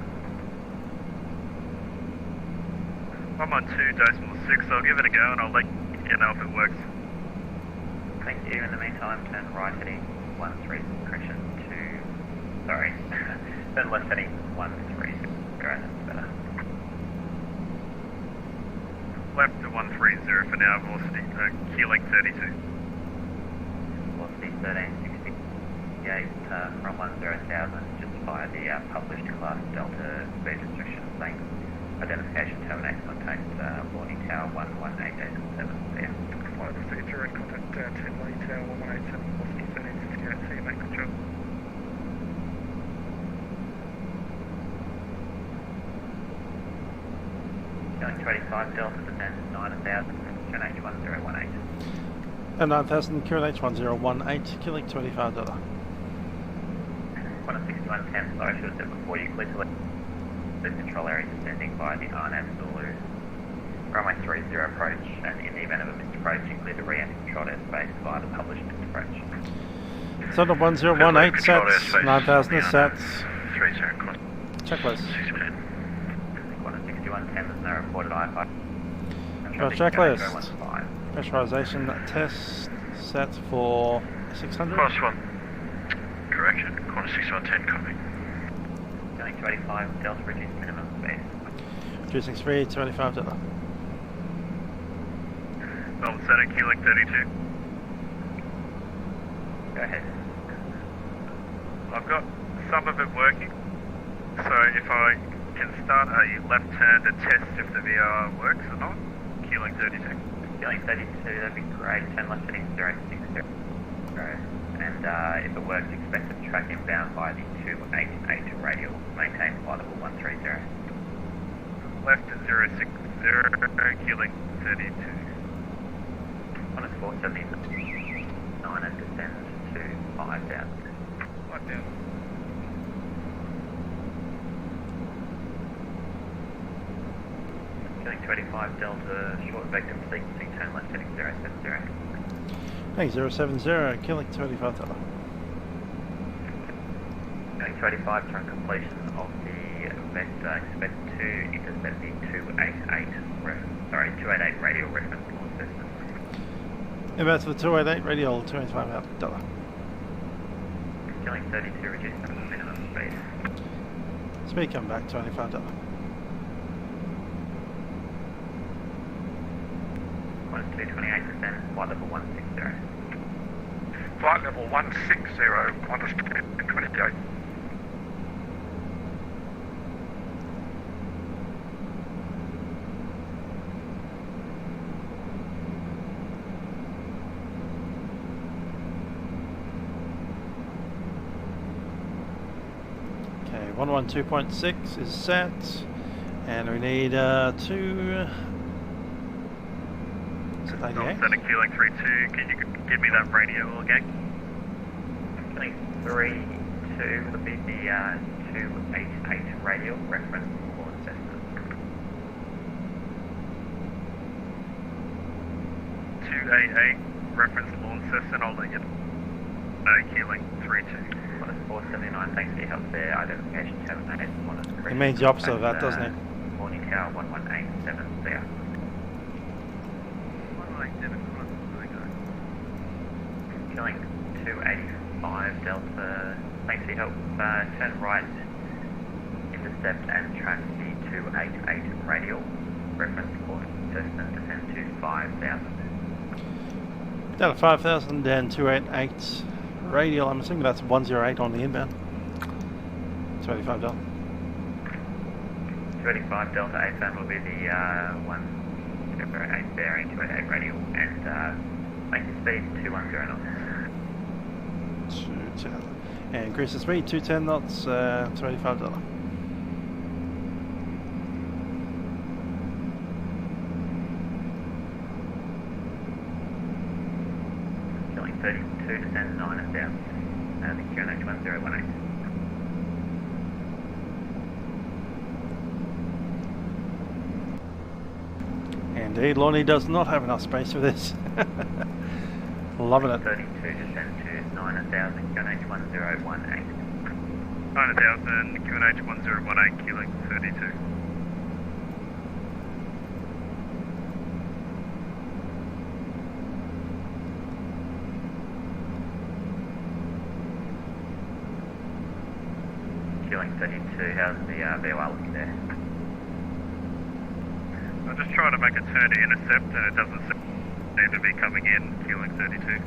I'm on 2.6, I'll give it a go and I'll let you know if it works.
Thank you. In the meantime, turn right heading 13 correction to, sorry, turn left heading 130, that's better.
Left to 130 for now, velocity, Q-Link 32.
Velocity 1368 from 10,000, just via the published class Delta speed restrictions. Thanks. Identification terminates contact Warning Tower 118.7. Yeah.
Flight procedure and contact 10 Warning Tower 118.7, velocity 1368. See you, mate. Good job.
Q-Link 25 Delta descends 9000, QNH 1018.
And 9000, QNH 1018, Q-Link 25 Delta.
Qantas 6110, sorry, I should have said before, you clear to the control area descending via the RNAV Zulu runway 30 approach, and in the event of a missed approach, you clear to re-enter controlled airspace via the published missed approach.
Thunder 1018 sats, 9000 is sats.
30 cross.
Checklist.
Qantas 6110, there's no reported IFI.
Checklist. Pressurization test set for 600.
Cross 1. Correction. Qantas 6110 copy.
Q-Link 25 Delta, reduce minimum speed.
Reducing speed, 25 Delta.
Melbourne Center, Q-Link 32.
Go ahead.
I've got some of it working, so if I can start a left turn to test if the VR works or not. Q-Link 32.
Q-Link 32, that'd be great. Turn left heading 060. And if it works, expect to track inbound by the 288 radial. Maintain flight level 130.
Left at 060, Q-Link 32.
Qantas 479 and descend to 5000.
5000.
Q-Link 25 Delta, short vector sequencing, turn left heading 070.
Hey, 070, Q-Link 25 Delta.
Q-Link 25, turn completion of the vector, expect to intercept the 288 radial reference launch system.
Inbound to the 288 radial, 25 Delta.
Q-Link 32, reduce minimum speed.
Speed come back, 25 Delta.
Qantas 228 descend, flight level 160.
Flight level 160, Qantas 228.
Okay, 112.6 is set, and we need 2. Is it 88?
Launceston Q-Link 32, can you give me that radio again?
Q-Link 32 will be the 288 radial reference Launceston.
288 reference Launceston, I'll let you know. Q-Link 32.
479, thanks for your help there. Identification 78.
It means the opposite of that, doesn't it?
Morning Tower 1187 there.
187,
Q-Link 285 Delta, thanks for your help. Turn right, intercept and track the 288 radial. Reference port, Launceston, descend to 5000.
Down to 5000 and 288 radial. I'm assuming that's 108 on the inbound. 285 Delta.
285 Delta outbound will be the 108 bearing 288 radial and make the speed 210 knots.
210. And increase the speed 210 knots, 285 Delta.
Killing 32, descend 9 and down. The QNH 1018.
Indeed, Lonnie does not have enough space for this. Loving it.
32, descend to 9000, QNH 1018.
9000, QNH 1018, Q-Link 32.
Q-Link 32, how's the VOR looking there?
I'm just trying to make a turn to intercept and it doesn't seem to be coming in, Q-Link 32.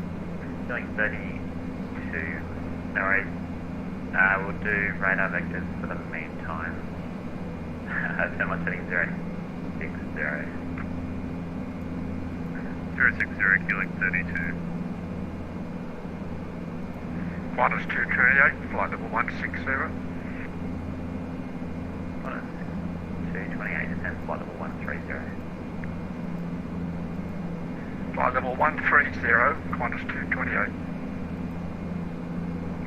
Q-Link 32, no worries. We'll do radar vectors for the meantime. Turn my setting 060.
060, Q-Link 32.
Qantas 228, flight level 160.
Qantas 228, descend flight level 130.
Flight level 130, Qantas 228.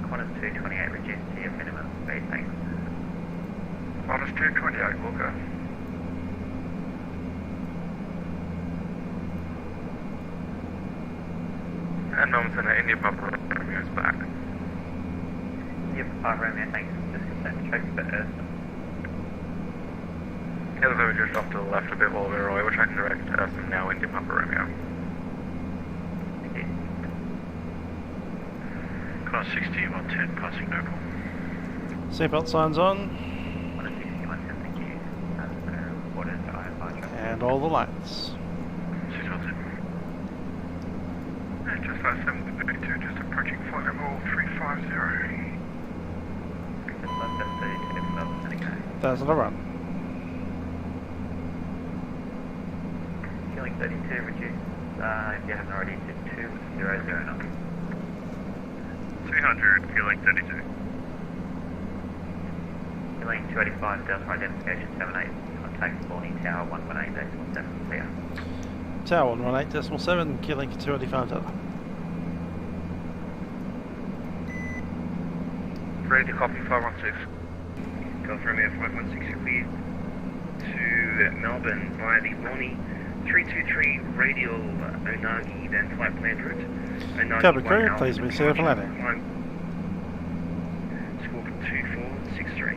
Qantas 228, reduce to your minimum speed, thanks.
Qantas 228, will go. And Melbourne, India Papa Romeo's back.
India Papa Romeo, thanks. Just confirm check for Earth.
Yeah, so we just off to the left a bit while we're away. We're tracking direct to us and now India Papa Romeo.
Thank you.
Class 60, 110, passing Noble.
Seatbelt signs on.
160, 110, thank you. Reported to IFR.
And all the lights.
Seatbelt in. And just last 732, just approaching flight level 350.
Just left 32, Melbourne, letting go.
1000 a run.
Q-Link 32, reduce, if you haven't already, to 200 knots.
200, Q-Link 32.
Q-Link 285, Delta identification 78, contact Morning Tower 118.7, clear.
Tower 118.7, Q-Link 285 Delta.
Ready to copy 516.
Golf Romeo 516 clear to Melbourne via the Lonnie 323 radial Onagi, then flight planned route.
Cabin crew, please be seated for landing.
Squawk 2463.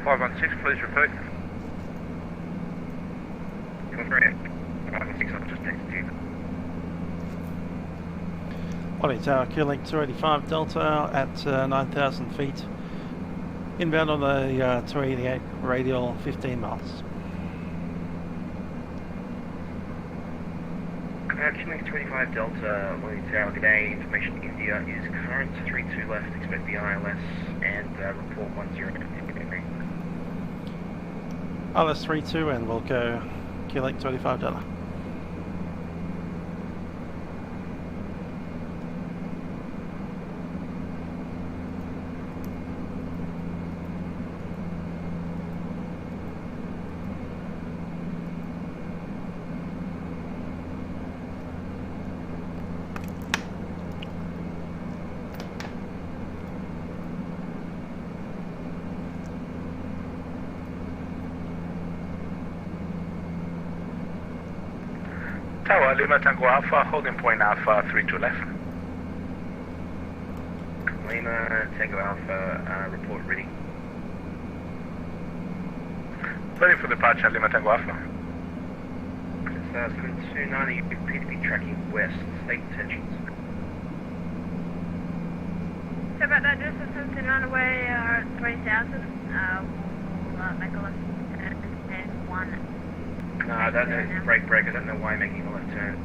516, please repeat.
Golf Romeo 516, I've just texted you.
Lonnie Tower, Q-Link 285 Delta at 9,000 feet. Inbound on the 288 radial, 15 miles.
Qantas 25 Delta, Lonely Tower, g'day, information India is current, 32 left, expect the ILS, and report 10.
ILS 32 and we'll go Qlink $25.
Tower, Lima Tango Alpha, holding point Alpha, 32 left.
Lima Tango Alpha, report ready.
Ready for departure, Lima Tango Alpha.
729, you appear to be tracking west, state intentions.
So about that, just 729 away, 20,000, we'll make a left turn and 1.
No, I don't know, break, I don't know why you're making a left turn.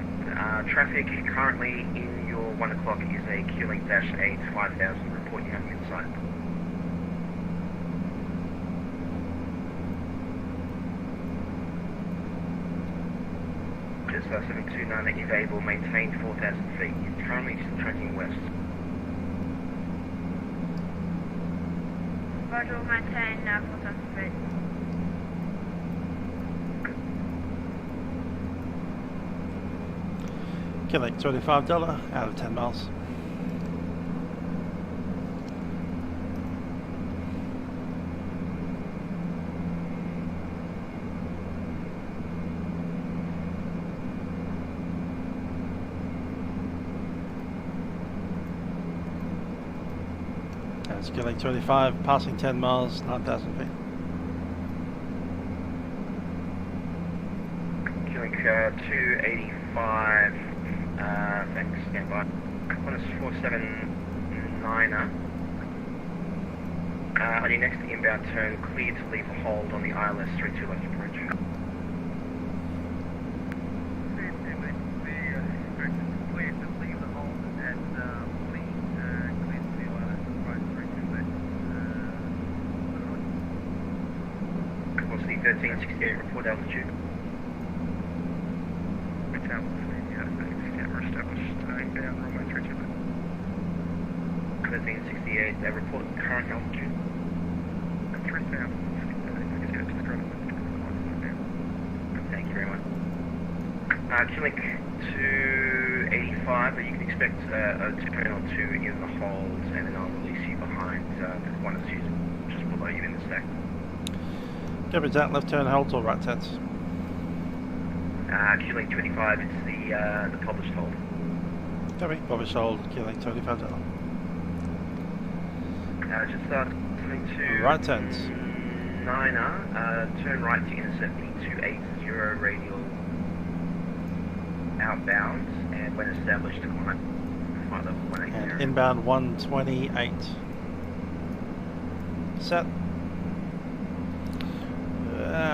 Traffic currently in your 1 o'clock is a Qlink-8 5000, report you have in sight. Just 729, if able, maintain 4,000 feet. You're currently still tracking west.
Roger, we'll maintain 4,000 feet.
Qlink $25 out of 10 miles. That's Qlink 25, passing 10 miles, 9,000 feet.
Qlink 285. Thanks, stand by. Qantas 479er. On your next inbound turn, clear to leave a hold on the ILS 32 left approach.
Clear to leave the hold and clear to the ILS approach 32 left.
Velocity 1368, report altitude.
Inbound, runway 32 left.
1368, they report current altitude.
3,000.
Thank you very much. Qlink 285, you can expect a turn or two in the hold, and then I'll release you behind Qantas just below you in the stack.
Copy that, left turn holds or right turns?
Qlink 25, it's the published hold.
Copy, published hold, Qlink $25.
Just coming to
right turns.
9er, turn right to intercept the 280 radial outbound, and when established to climb flight level 180.
And inbound 128. Set.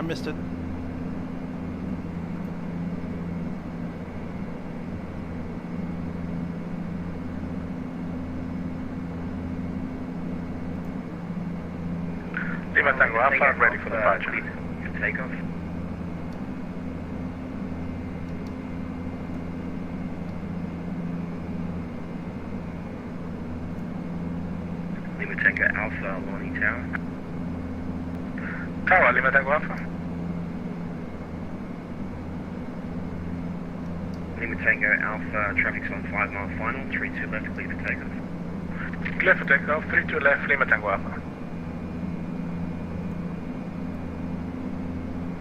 Missed it.
Lima Tango Alpha, ready for departure.
For takeoff. Lima Tango Alpha, Lonely Tower.
Tower, Lima Tango Alpha.
Lima Tango Alpha, traffic's on 5 mile final, 32 left, clear for takeoff.
Clear for takeoff, 32 left, Lima Tango Alpha.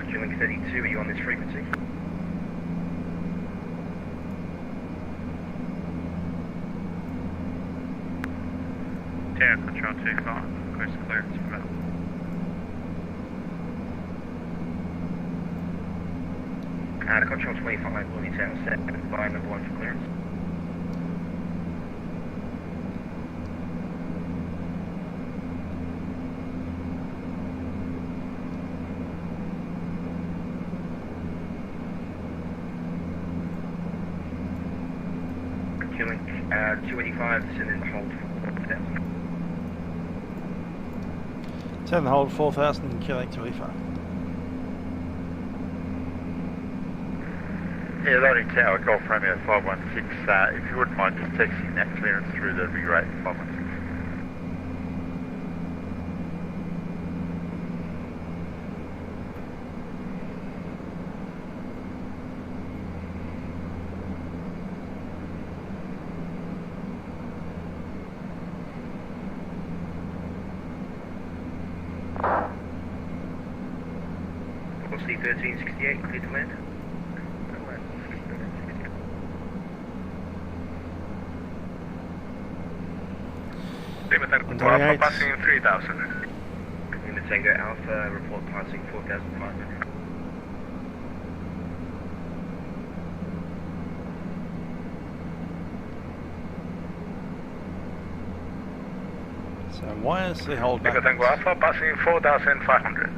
Qlink 32, are you on this frequency?
Yeah, control 25, request clearance for that.
Control 25, Lonely Tower set by number 1 for clearance. 285, descend and hold 4,000.
Turn and hold 4,000 and QNH 285.
Yeah, Loading Tower, Golf Romeo 516. If you wouldn't mind just texting that clearance through, that'd be great. 516.
Velocity 1368, clear to land.
Lima Tango Alpha passing 3000.
Lima Tango Alpha, report passing 4,500.
So wirelessly hold back.
Lima Tango Alpha passing 4,500.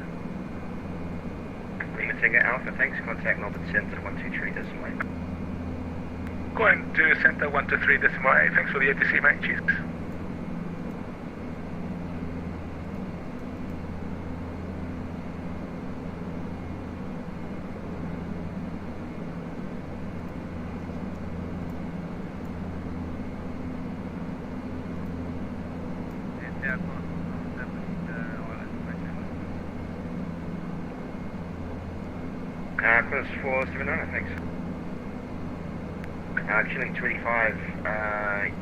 Lima Tango Alpha, thanks. Contact Melbourne Centre 123.8.
Going to Centre 123.8. Thanks for the ATC, mate. Cheers.
Qantas 479, thanks. Chilling 25,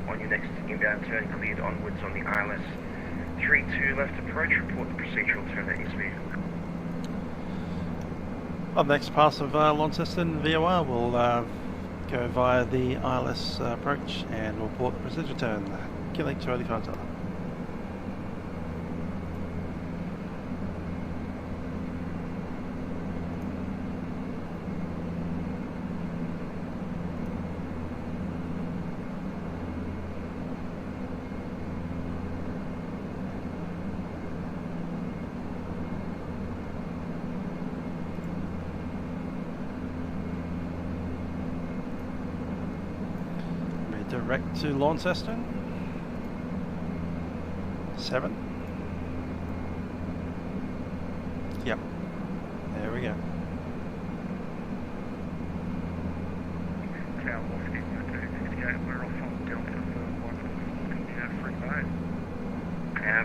on your next inbound turn, cleared onwards on the ILS 32 left approach, report the procedural turn at your speed.
Up next pass of Launceston VOR, we'll go via the ILS approach and we'll report the procedure turn, QNH 285. Direct to Launceston. 7. Yep. There we go.
Tower 58, we're off on Delta for 1 Freeware.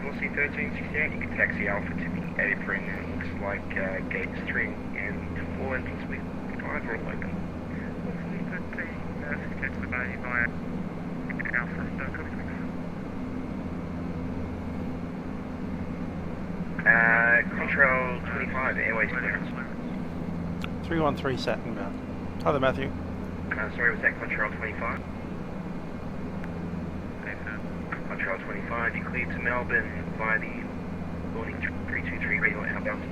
Velocity 1368, you can taxi Alpha to the apron. It looks like gates 3 and 4 entrance with 5 are all open.
Velocity 1368 to the bay via Alpha and
Control 25, airways clearance.
313 sat inbound. Hi there, Matthew.
Sorry, was that Control 25? Control 25, you cleared to Melbourne via the Morning 323 radio outbound.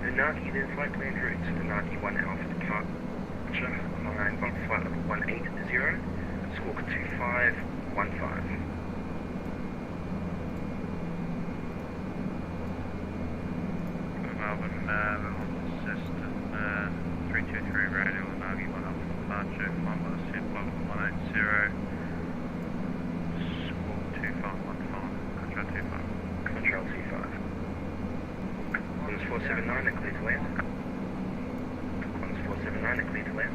Unagi, then flight plan route to Unagi 1 Alpha departure, climb on flight level 180, squawk 2515.
Melbourne, Launceston, 323 radio, Unagi 1 Alpha departure, climb on ascent level 180, squawk 2515, control 25.
Control 25. Qantas 479, are clear to land. Qantas 479, are clear to land.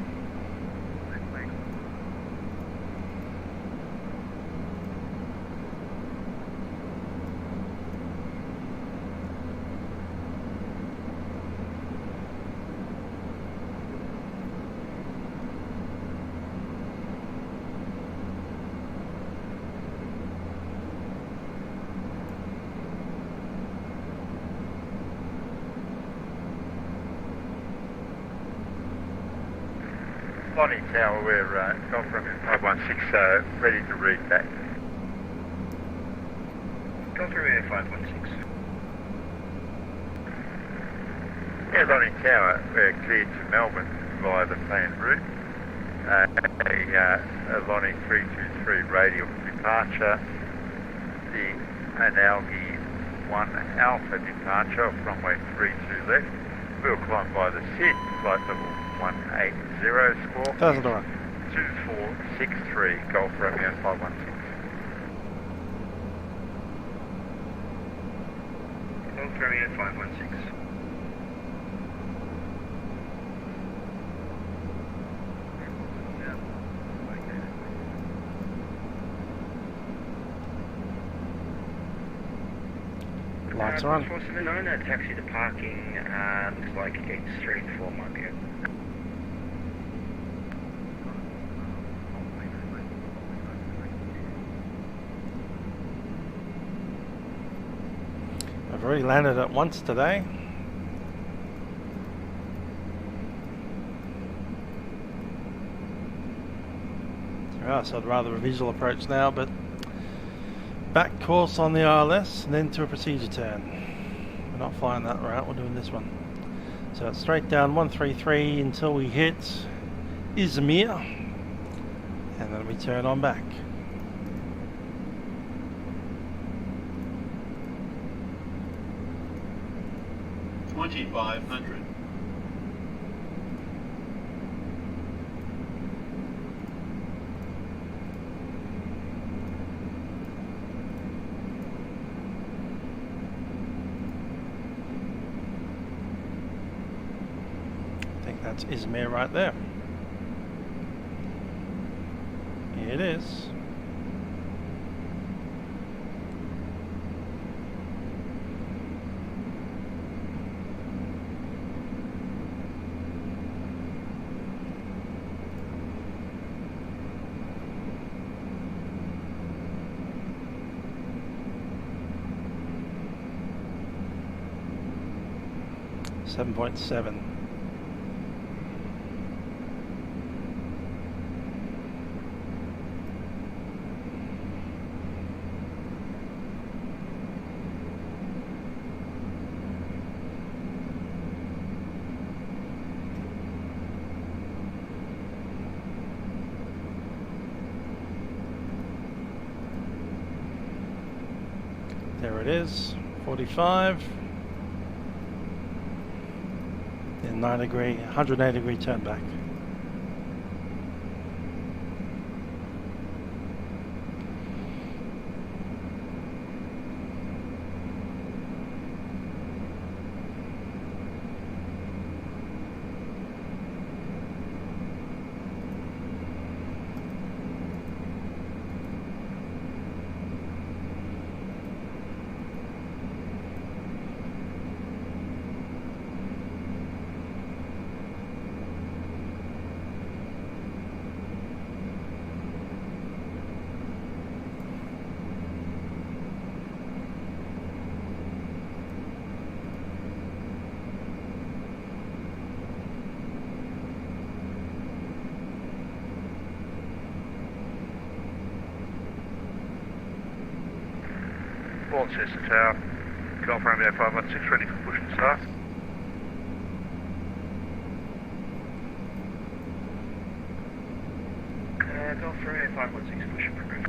Lonnie Tower, we're Golf Romeo 516, ready to read back.
Golf Romeo 516.
Yeah, Lonnie Tower, we're cleared to Melbourne via the planned route. A Lonnie 323 radial departure, the Analgi 1 Alpha departure, runway 32 left. We'll climb by the SID, flight level 180 squawk.
$1,000.
2463 Golf Romeo 516.
Golf Romeo 516.
Lights are on.
479, taxi to parking, looks like gates 3 and 4 might be open.
I've already landed it once today. So I'd rather a visual approach now, but back course on the ILS and then to a procedure turn. We're not flying that route, we're doing this one. So it's straight down 133 until we hit Izmir, and then we turn on back.
$2,500.
That's Izmir right there. Here it is. $7.7. There it is, 45. Then 180 degree turn back.
Launceston Tower, Golf Romeo 516, ready for push and start.
Golf Romeo 516, push and progress.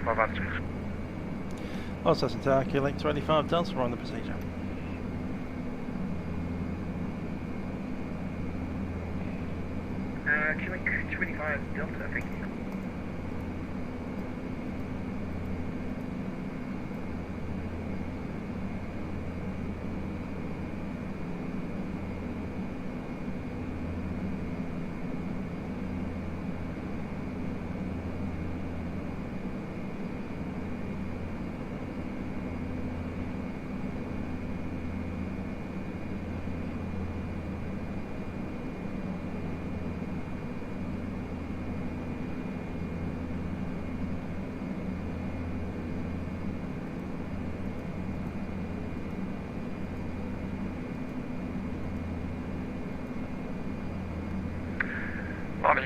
516.
Launceston Tower, QLink 25 Delta, we're on the procedure.
QLink 25 Delta, thank you.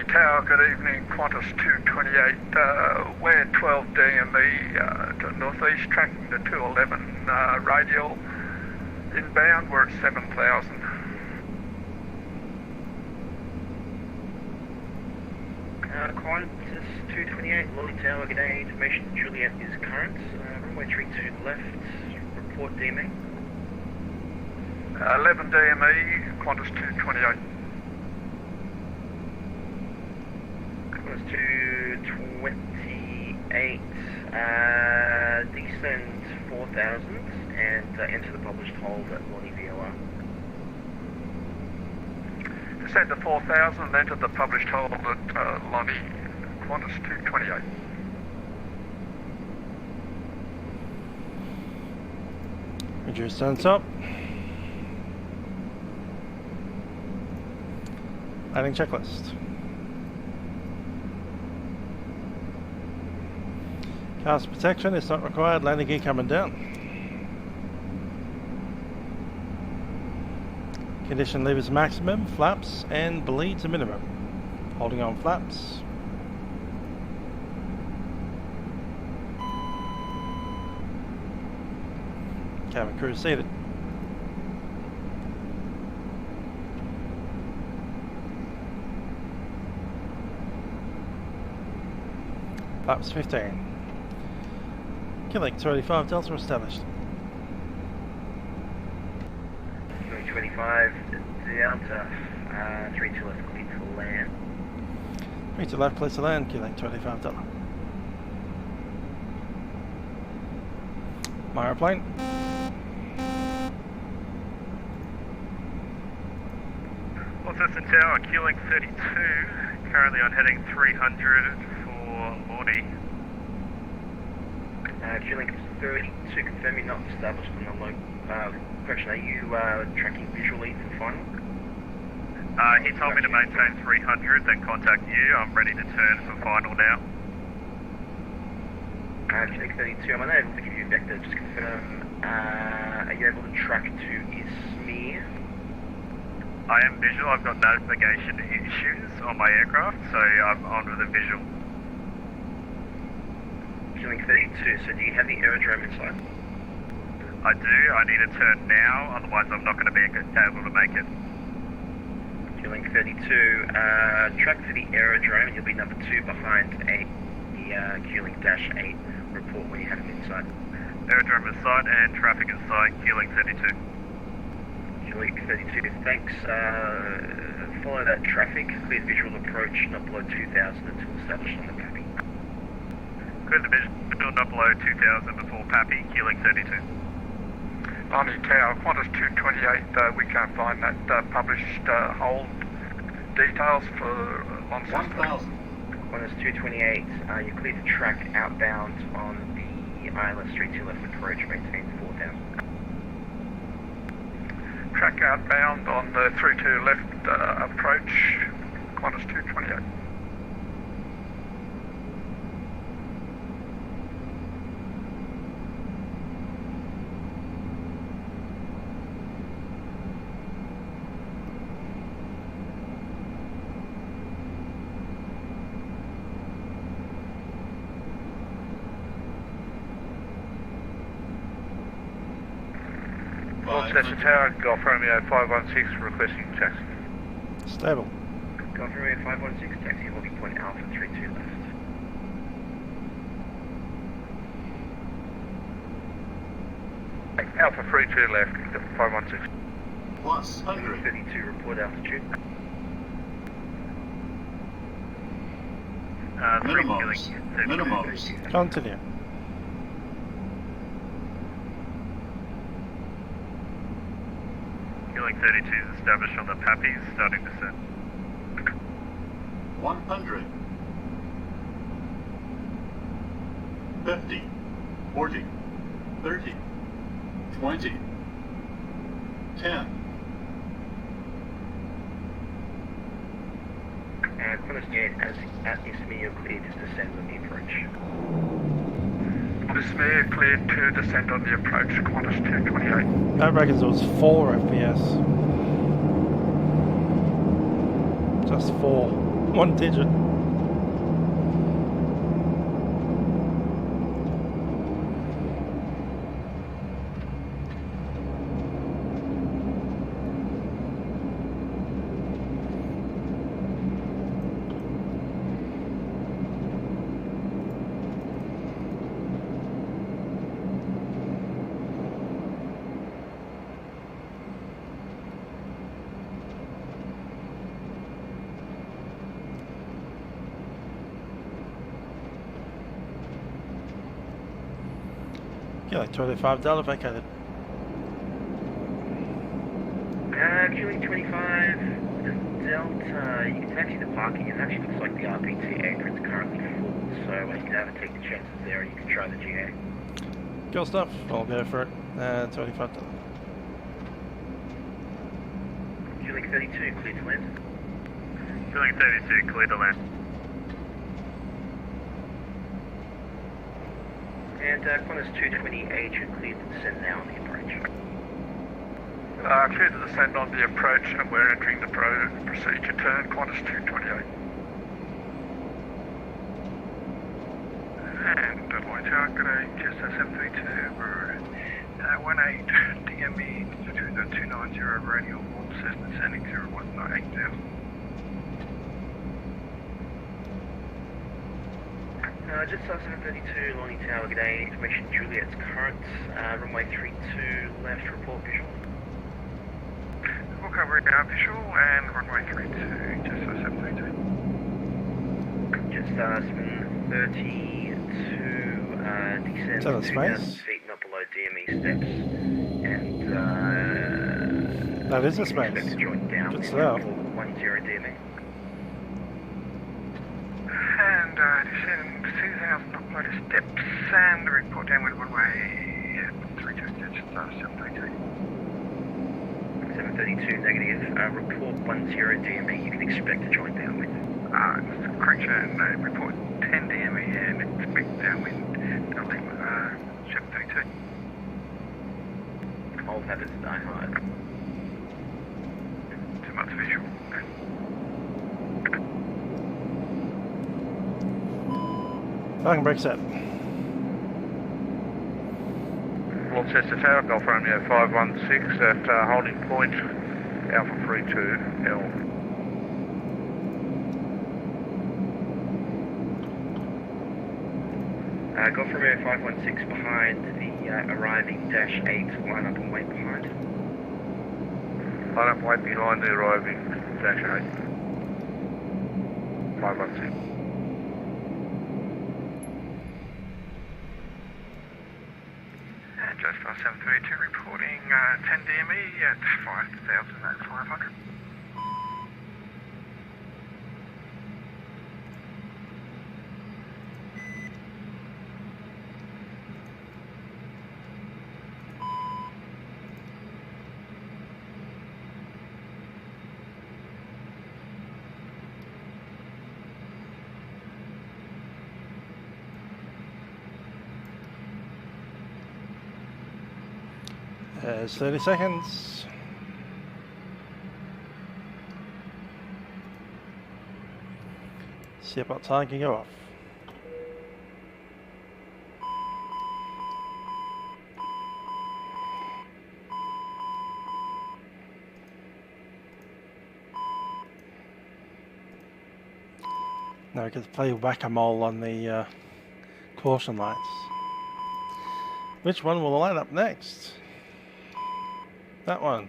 Tower, good evening, Qantas 228, we're 12 DME to northeast, tracking the 211 radial. Inbound, we're at 7,000.
Qantas 228, Lily Tower, good day, information Juliet is current, runway 32 left, report DME.
11 DME, Qantas 228.
Qantas 228, descend 4,000 and enter the published hold at Lonnie VOR.
Descend to 4,000 and enter the published hold at Lonnie, Qantas 228.
Reduce sense up. Landing checklist. Cast protection is not required. Landing gear coming down. Condition levers maximum, flaps, and bleed to minimum. Holding on flaps. Cabin crew seated. Flaps 15. Qantaslink 285 Delta established.
225 Delta, 3 to left, clear to land.
3 to left, clear to land, Qantaslink 285 Delta. My aeroplane.
Launceston Tower, Qantaslink 32, currently on heading 300 for Lordy.
Qantaslink 32, confirm you're not established on the correction, are you tracking visually for final?
He told me to maintain 300, then contact you. I'm ready to turn for final now.
Qantaslink 32, I'm unable to give you a vector, just confirm, are you able to track to Izmir?
I am visual, I've got navigation issues on my aircraft, so I'm on with a visual.
Qantaslink 32, so do you have the aerodrome in sight?
I do, I need to turn now, otherwise I'm not going to be able to make it.
Qantaslink 32, track to the aerodrome, you'll be number 2 behind the Qantaslink-8, report when you have him in sight.
Aerodrome in sight and traffic in sight, Qantaslink 32.
Qantaslink 32, thanks. Follow that traffic, clear visual approach, not below 2,000 until established on the PAPI.
Clear the visual not below 2,000 before PAPI, Qantaslink 32.
Lonnie Tower, Qantas 228, we can't find that published hold details for Launceston.
1,000.
Qantas 228, you're clear to track outbound on the ILS 32 left approach, maintain 4,000.
Track outbound on the 32 left approach, Qantas 228. Launceston Tower, Golf Romeo 516 requesting taxi.
Stable.
Golf Romeo 516, taxi holding point Alpha 32 left.
Alpha 32 left, 516.
Plus 100.
32, report altitude.
Minimums. Minimums.
Continue.
Qantaslink 32 is established on the PAPI, starting descent.
100. 50. 40. 30. 20. 10.
Qantas 8, as at Izmir, you're clear to descend on the approach.
Izmir cleared to descend on the approach, Qantas 228.
That reckons it was 4 FPS. Just 4. 1 digit. Like 25 Delta vacated.
Actually 25 Delta, you can taxi the parking. It actually looks like the RPT apron's currently full, so you can either take the chances there or you can try the GA.
Cool stuff, I'll go for it. 25 Delta.
Qantas 32, clear to land.
Qantas 32, clear to land.
And Qantas 220 agent cleared to descend now on the approach.
Clear to descend on the approach, and we're entering the procedure turn, Qantas 228.
And Lloyd Tower, good day, just 732, we're 18 DME to the 290 radial Launceston, sending 0180.
Just 732, Lonnie Tower, good day, information Juliet's current, runway 32 left, report visual.
We'll cover it now, visual, and runway 32, just 732.
Just 732, descend 2,000 feet not below DME steps, and
that is a space.
expect to join down
Good
with
stuff.
10 DME.
And descend 2,000 not below steps, and report downwind runway 32, just 732.
732 negative, report 10 DME, you can expect to join downwind.
Mr. Creature, and report 10 DME and expect downwind building 732.
All habits die hard.
Too much visual.
Parking brake set.
Launceston Tower, Golf Romeo 516 at holding point Alpha 32L.
Golf Romeo 516 behind the arriving Dash 8, line up and wait behind.
Line up and wait behind the arriving Dash 8. 516.
Just 732 reporting 10 DME at 5,500.
There's 30 seconds. Seatbelt sign can go off. Now we get to play whack-a-mole on the caution lights. Which one will light up next? That one.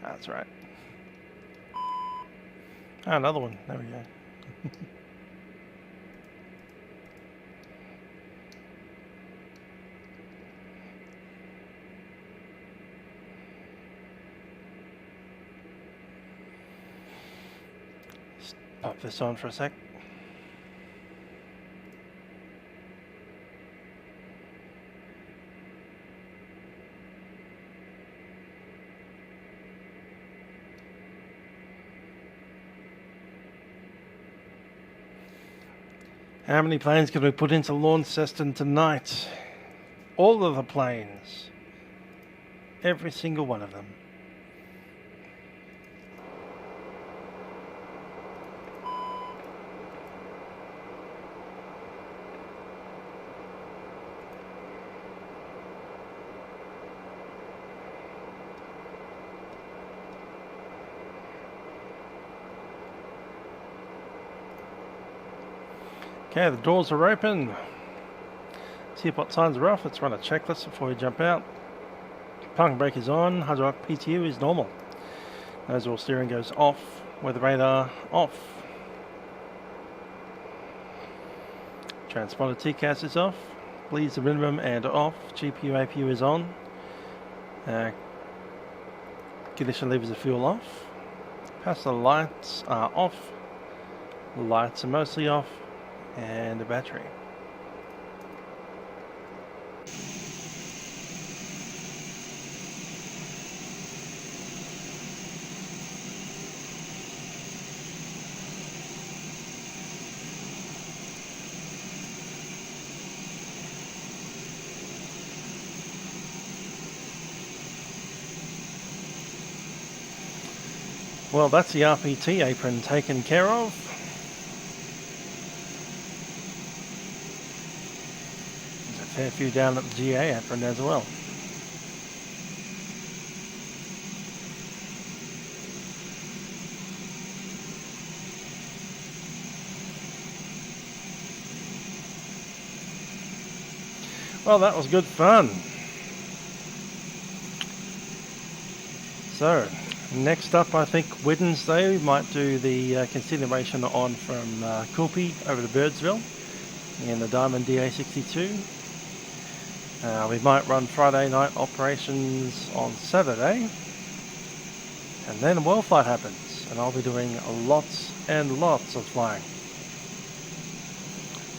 That's right. Ah, another one. There we go. Just pop this on for a sec. How many planes can we put into Launceston tonight? All of the planes. Every single one of them. Okay, the doors are open. Seatbelt signs are off. Let's run a checklist before we jump out. Parking brake is on. Hydraulic PTU is normal. Nose wheel steering goes off. Weather radar off. Transponder TCAS is off. Bleeds the minimum and off. GPU APU is on. Ignition levers of fuel off. Passenger lights are off. Lights are mostly off. And the battery. Well, that's the RPT apron taken care of. There's a fair few down at the GA apron as well. Well, that was good fun. So, next up, I think Wednesday we might do the continuation on from Coolpie over to Birdsville in the Diamond DA62. We might run Friday night operations on Saturday, and then World Flight happens, and I'll be doing lots and lots of flying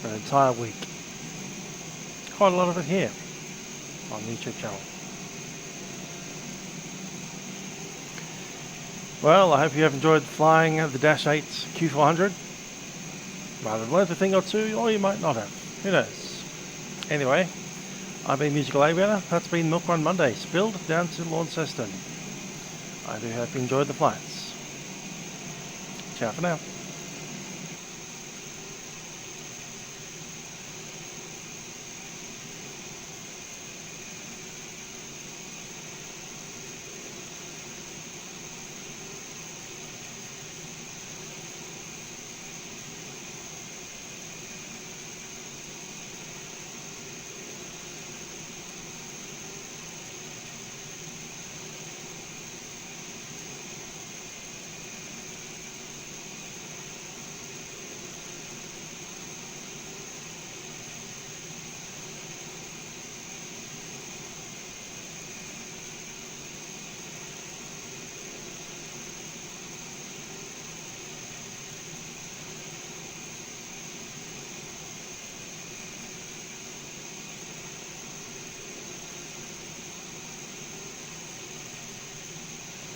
for an entire week. Quite a lot of it here on the YouTube channel. Well, I hope you have enjoyed flying the Dash 8 Q400. Might have learned a thing or two, or you might not have. Who knows? Anyway, I've been Musical Aviator. That's been Milk Run Monday, spilled down to Launceston. I do hope you enjoyed the flights. Ciao for now.